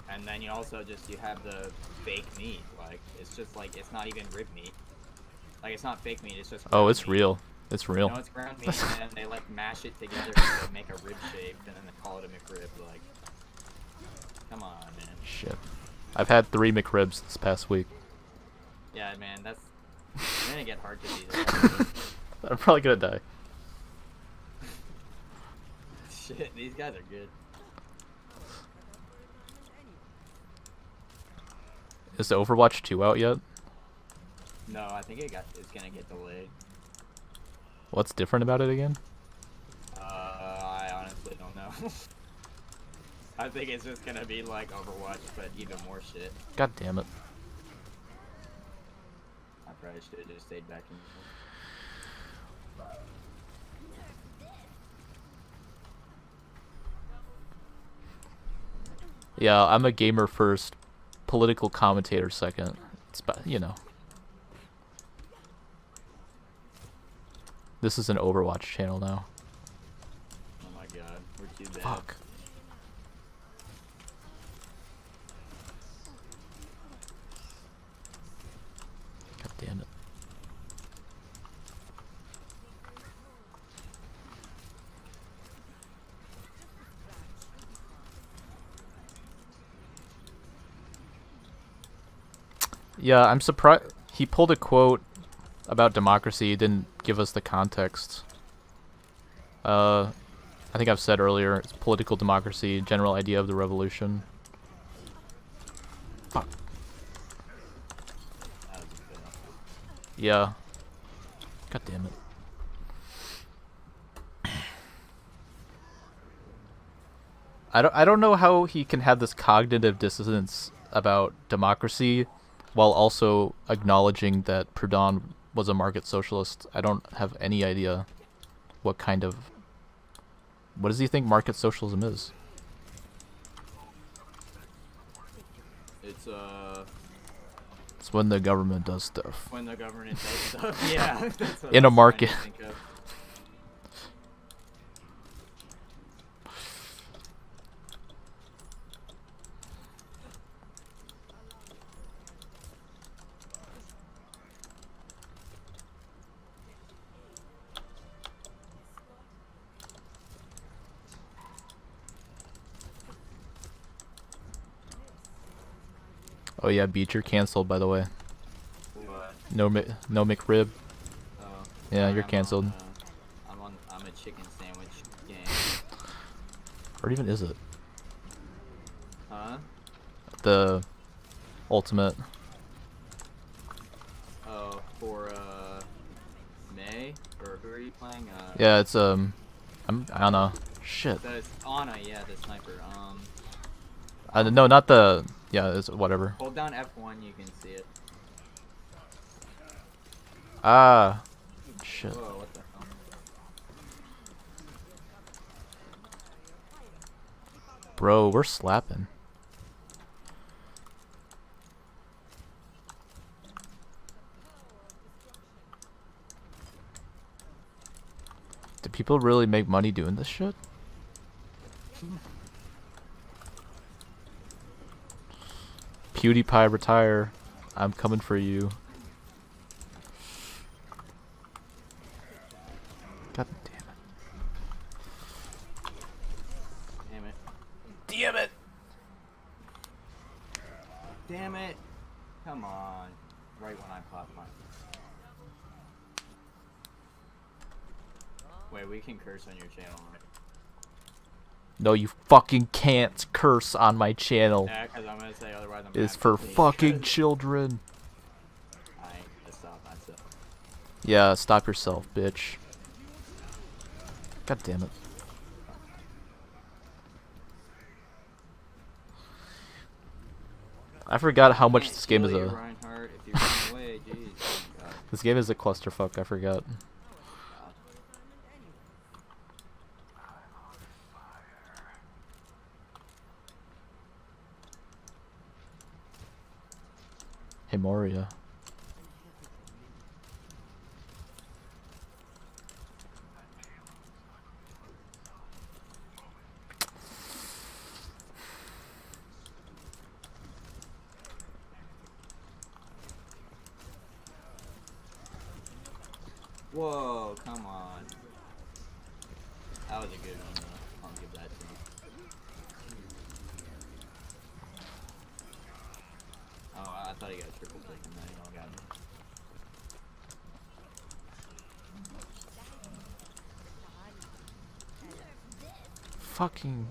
And then you also you have the fake meat. Like, it's just like, it's not even rib meat. Like, it's not fake meat, it's just Oh, ground it's meat. real. It's real. You know, it's ground meat, and then they, like, mash it together to make a rib shape, and then they call it a McRib. Like, come on, man. Shit. I've had 3 McRibs this past week. Yeah, man, that's... You're gonna get heart disease. I'm probably gonna die. Shit, these guys are good. Is the Overwatch 2 out yet? No, I think it's gonna get delayed. What's different about it again? I honestly don't know. I think it's just gonna be like Overwatch, but even more shit. God damn it. I probably should have just stayed back in. Yeah, I'm a gamer first, political commentator second. It's you know. This is an Overwatch channel now. Oh my god, we're too bad. Fuck. God damn it. Yeah, I'm surprised he pulled a quote about democracy. He didn't give us the context. I think I've said earlier, it's political democracy, general idea of the revolution. Fuck. That was a fail. Yeah. God damn it. I don't know how he can have this cognitive dissonance about democracy while also acknowledging that Proudhon was a market socialist. I don't have any idea what does he think market socialism is? It's It's when the government does stuff. when the government does stuff. Yeah, that's what In I a was market. trying to think of. Oh yeah, Beecher canceled, by the way. What? No McRib. Oh, Yeah, sorry, you're I'm canceled. I'm a chicken sandwich game. Or even is it? Huh? The ultimate. Oh, for May, or who are you playing? Yeah, it's I don't know. Shit. That's Ana, yeah, the sniper. No, not the. Yeah, it's whatever. Hold down F1, you can see it. Ah. Shit. Whoa, what the hell? Bro, we're slapping. Do people really make money doing this shit? PewDiePie retire. I'm coming for you. God damn it. Damn it. Damn it! Damn it. Come on. Right when I pop my... Wait, we can curse on your channel, right? No, you fucking can't curse on my channel. Yeah, because I'm going to say otherwise I'm It's gonna for have to fucking leave. children. I ain't gonna stop myself. Yeah, stop yourself, bitch. God damn it. I forgot how much this game is a... Reinhardt, if you run away, jeez. Oh God. This game is a clusterfuck, I forgot. Hey, Moria. Whoa, come on. That was a good one, though. I'll give that to him. Oh, I thought he got a triple pick and then he all got me. Fucking...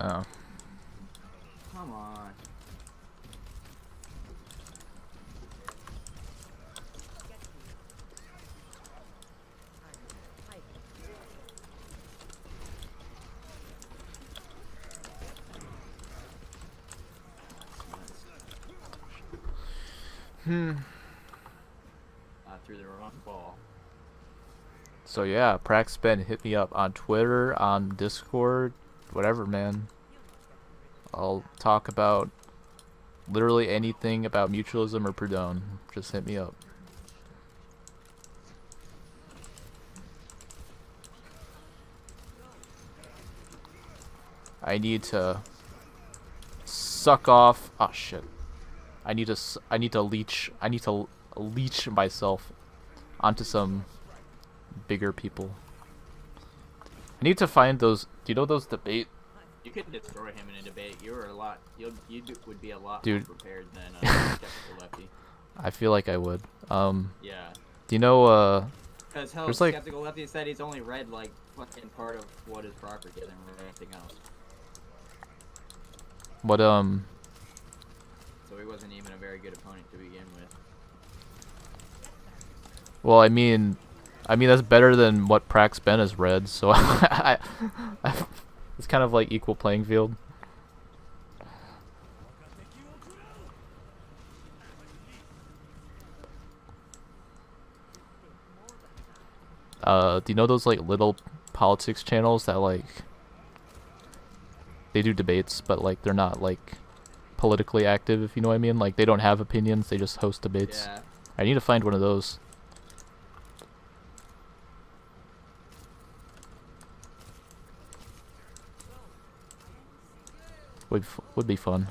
Oh. Come on. I threw the wrong ball. So yeah, PraxBen, hit me up on Twitter, on Discord, whatever, man. I'll talk about literally anything about mutualism or Proudhon. Just hit me up. I need to suck off. Oh shit. I need to leech myself onto some bigger people. I need to find those. Do you know those debate? You could destroy him in a debate. You were a lot. Would be a lot Dude. more prepared than Skeptical1efty. I feel like I would. Yeah. Do you know Because hell, there's like Skeptical1efty said he's only read like fucking part of what is property and then read anything else. what So he wasn't even a very good opponent to begin with. well, I mean that's better than what PraxBen has read, so it's kind of like equal playing field. Do you know those like little politics channels that like they do debates, but like they're not like politically active, if you know what I mean? Like they don't have opinions, they just host debates. Yeah. I need to find one of those. Would be fun.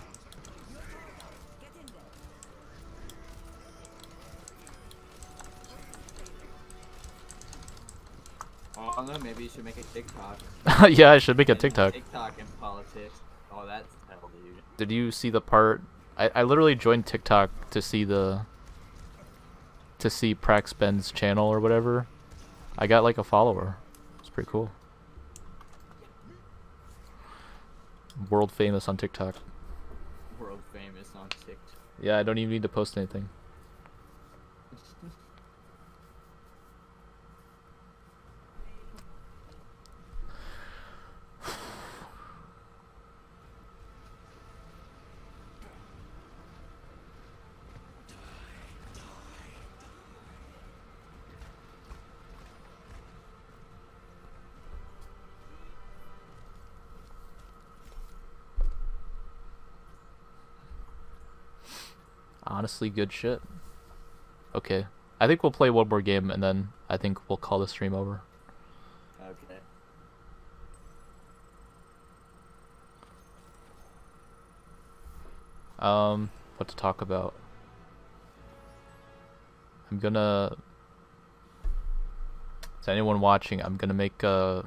Oh, I don't know, maybe you should make a TikTok. Yeah, I should make a And TikTok. TikTok and politics. Oh, that's hell, dude. Did you see the part? I literally joined TikTok to see PraxBen's channel or whatever. I got like a follower. It's pretty cool. World famous on TikTok. World famous on TikTok. Yeah, I don't even need to post anything. honestly good shit. Okay. I think we'll play one more game and then I think we'll call the stream over. Okay. What to talk about? I'm gonna... To anyone watching, I'm gonna make I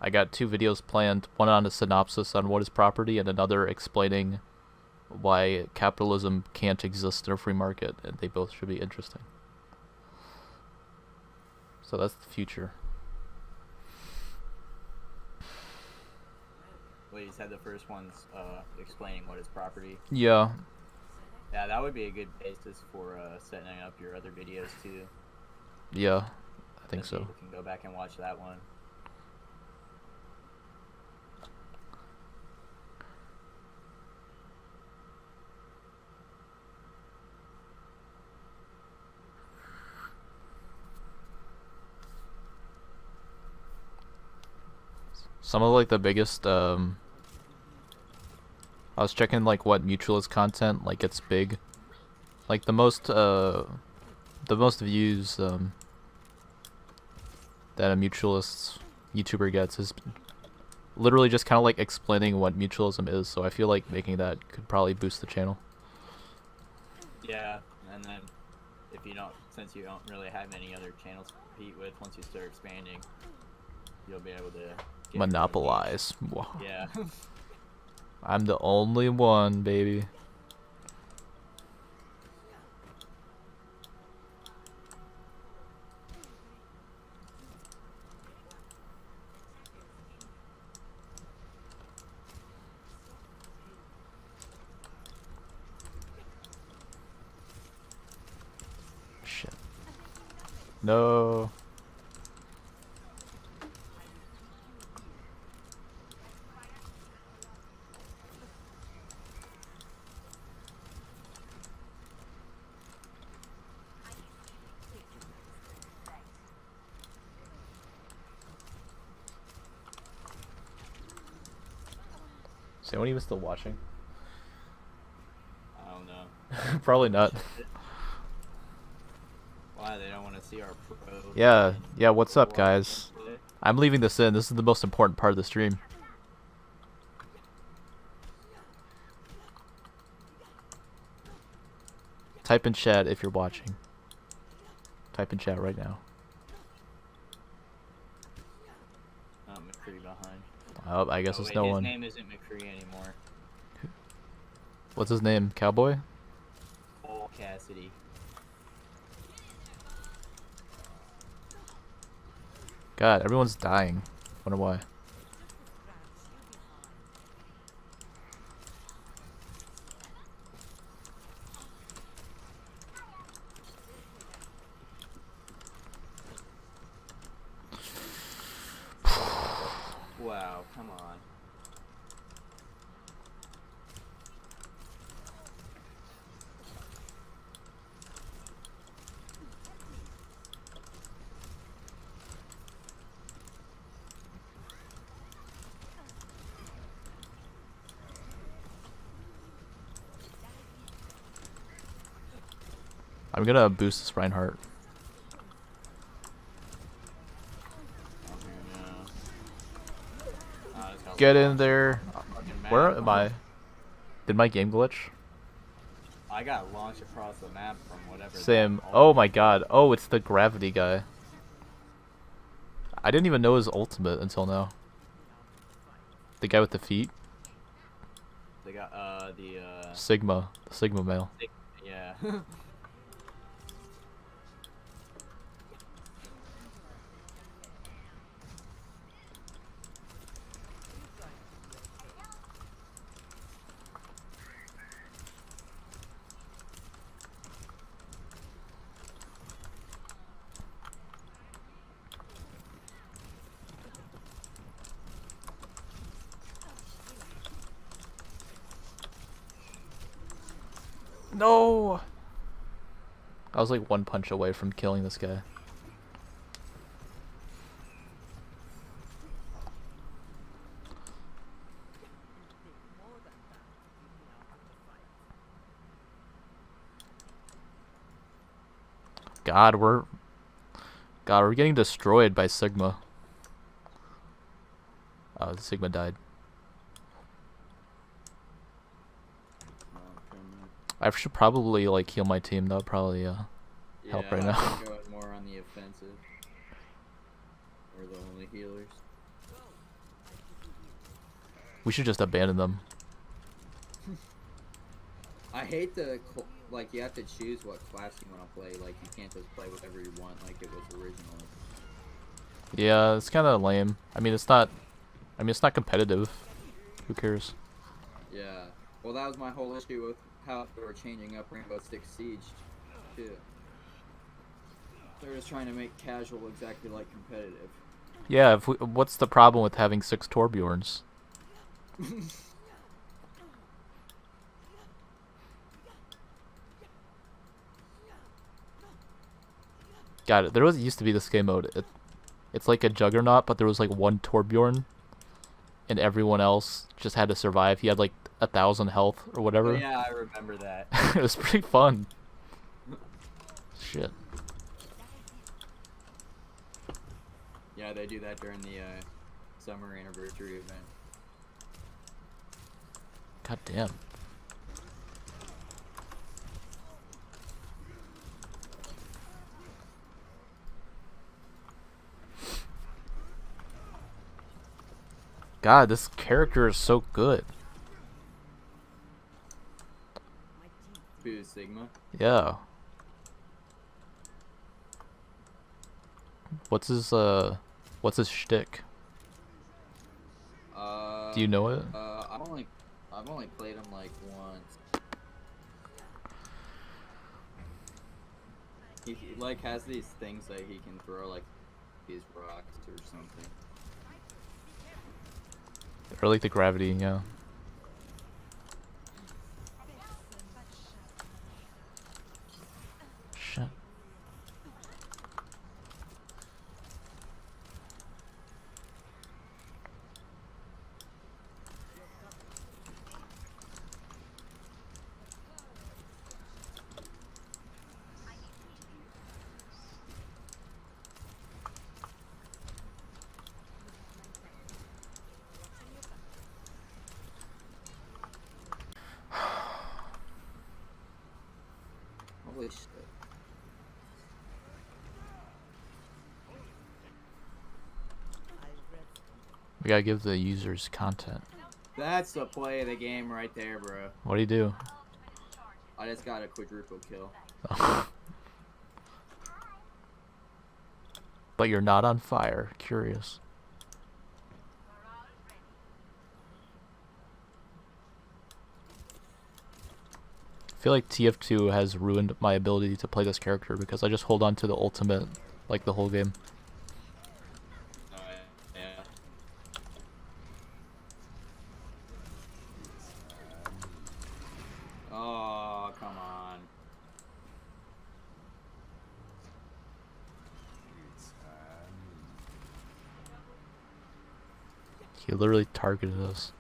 got 2 videos planned, one on a synopsis on what is property and another explaining why capitalism can't exist in a free market, and they both should be interesting. So that's the future. Well, you said the first one's explaining what is property. Yeah. Yeah, that would be a good basis for setting up your other videos too. Yeah, I think Then so. people can go back and watch that one. Some of like the biggest I was checking like what mutualist content like gets big. Like the most views that a mutualist YouTuber gets is literally just kind of like explaining what mutualism is, so I feel like making that could probably boost the channel. Yeah, and then if you don't, since you don't really have any other channels to compete with, once you start expanding, you'll be able to get Monopolize. Yeah. I'm the only one, baby. Shit. No. Is anyone even still watching? I don't know. Probably not. Why, they don't want to see our pro? Yeah, yeah, what's up, Overwatch guys? gameplay? I'm leaving this in. This is the most important part of the stream. Type in chat if you're watching. Type in chat right now. McCree behind. Oh, I guess Oh, it's wait, no his one. name isn't McCree anymore. What's his name? Cowboy? Cole Cassidy. God, everyone's dying. Wonder why. Wow, come on. I'm gonna boost this Reinhardt. Get in there. Where am I? Did my game glitch? I got launched across the map from whatever. Same. Oh my god. Oh, it's the gravity guy. I didn't even know his ultimate until now. The guy with the feet? They got the Sigma. The Sigma male. yeah. No! I was like one punch away from killing this guy. God, we're getting destroyed by Sigma. Oh, Sigma died. I should probably like heal my team. That would probably help right I now. think I was more on the offensive. We're the only healers. We should just abandon them. I hate like you have to choose what class you want to play. Like you can't just play whatever you want like it was originally. Yeah, it's kind of lame. I mean, it's not competitive. Who cares? Yeah. Well, that was my whole issue with how they were changing up Rainbow Six Siege, too. They're just trying to make casual exactly like competitive. Yeah. What's the problem with having 6 Torbjorns? Got it. There used to be this game mode. It's like a Juggernaut, but there was like one Torbjorn, and everyone else just had to survive. He had like 1,000 health or whatever. Oh, yeah, I remember that. It was pretty fun. Shit. Yeah, they do that during the summer anniversary event. God damn. God, this character is so good. Who's Sigma? Yeah. What's his shtick? Do you know it? I've only played him like once. He like has these things that he can throw like these rocks or something. Or like the gravity, yeah. Shit. Holy shit. We gotta give the users content. That's the play of the game right there, bro. What do you do? I just got a quadruple kill. But you're not on fire. Curious. I feel like TF2 has ruined my ability to play this character because I just hold on to the ultimate like the whole game. Oh, yeah. Oh, come on. He literally targeted us.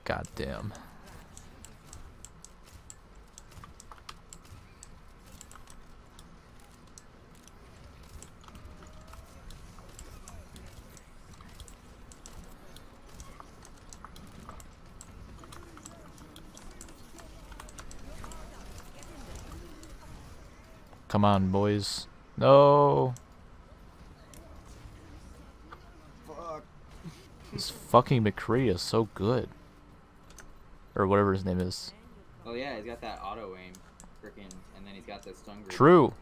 God damn. Come on, boys. No. Fuck. This fucking McCree is so good. Or whatever his name is. Oh yeah, he's got that auto aim, freaking, and then he's got the stun grenade. True.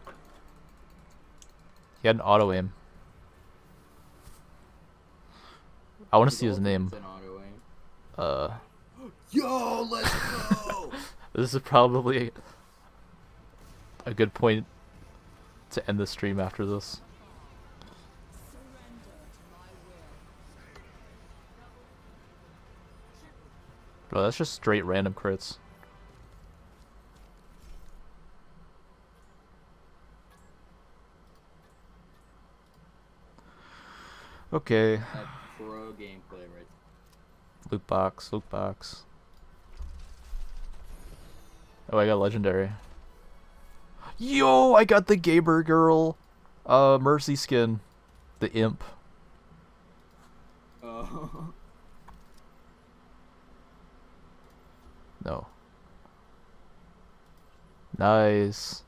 He had an auto aim. I want to see his name. An auto aim. Yo, let's go. This is probably a good point to end the stream after this. Bro, that's just straight random crits. Okay. That pro gameplay right Loot box, loot box. Oh, I got legendary. Yo, I got the Gamer Girl, Mercy skin, the imp. Oh. No. Nice.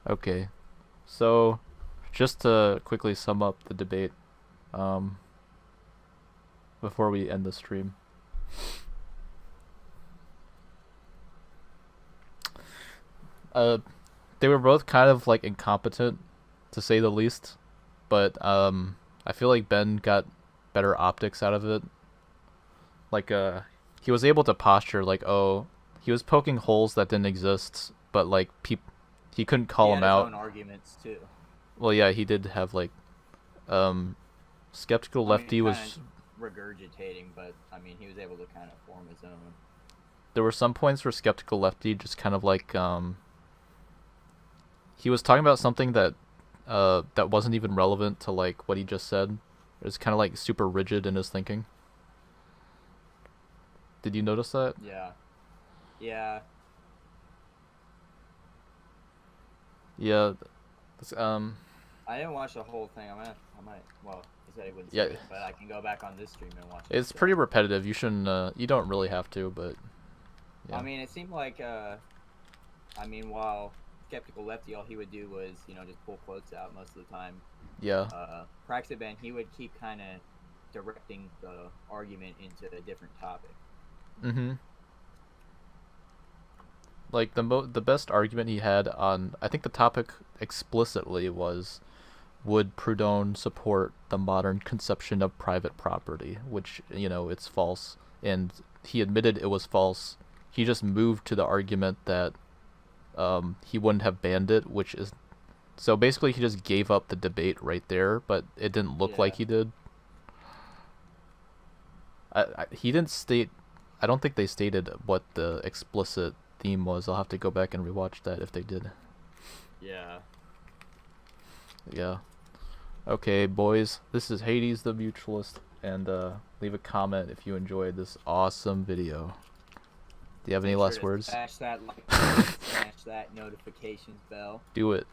Okay. So, just to quickly sum up the debate, before we end the stream. They were both kind of like incompetent, to say the least, but I feel like Ben got better optics out of it. Like he was able to posture like, oh, he was poking holes that didn't exist, but like he couldn't call He them had his out. own arguments too. Well, yeah, he did have like Skeptical Lefty was kinda regurgitating, but I mean he was able to kind of form his own. there were some points where Skeptical Lefty just kind of like he was talking about something that that wasn't even relevant to like what he just said. It was kind of like super rigid in his thinking. Did you notice that? Yeah. Yeah. Yeah. I didn't watch the whole thing. I might. Well, he said he wouldn't. Yeah. Yeah. It, but I can go back on this stream and watch. It's it. pretty repetitive. You shouldn't. You don't really have to, but. Yeah. I mean, it seemed like. I mean, while Skeptical Lefty, all he would do was, just pull quotes out most of the time. Yeah. PraxisBen, he would keep kind of directing the argument into a different topic. Mm-hmm. Like the best argument he had on, I think the topic explicitly was, would Proudhon support the modern conception of private property, which it's false, and he admitted it was false. He just moved to the argument that he wouldn't have banned it, which is so basically he just gave up the debate right there, but it didn't look like he did. He didn't state. I don't think they stated what the explicit theme was. I'll have to go back and rewatch that if they did. Yeah. Yeah. Okay, boys. This is Hades the Mutualist, and leave a comment if you enjoyed this awesome video. Do you have any last words? Smash that like button, smash that notifications bell. Do it.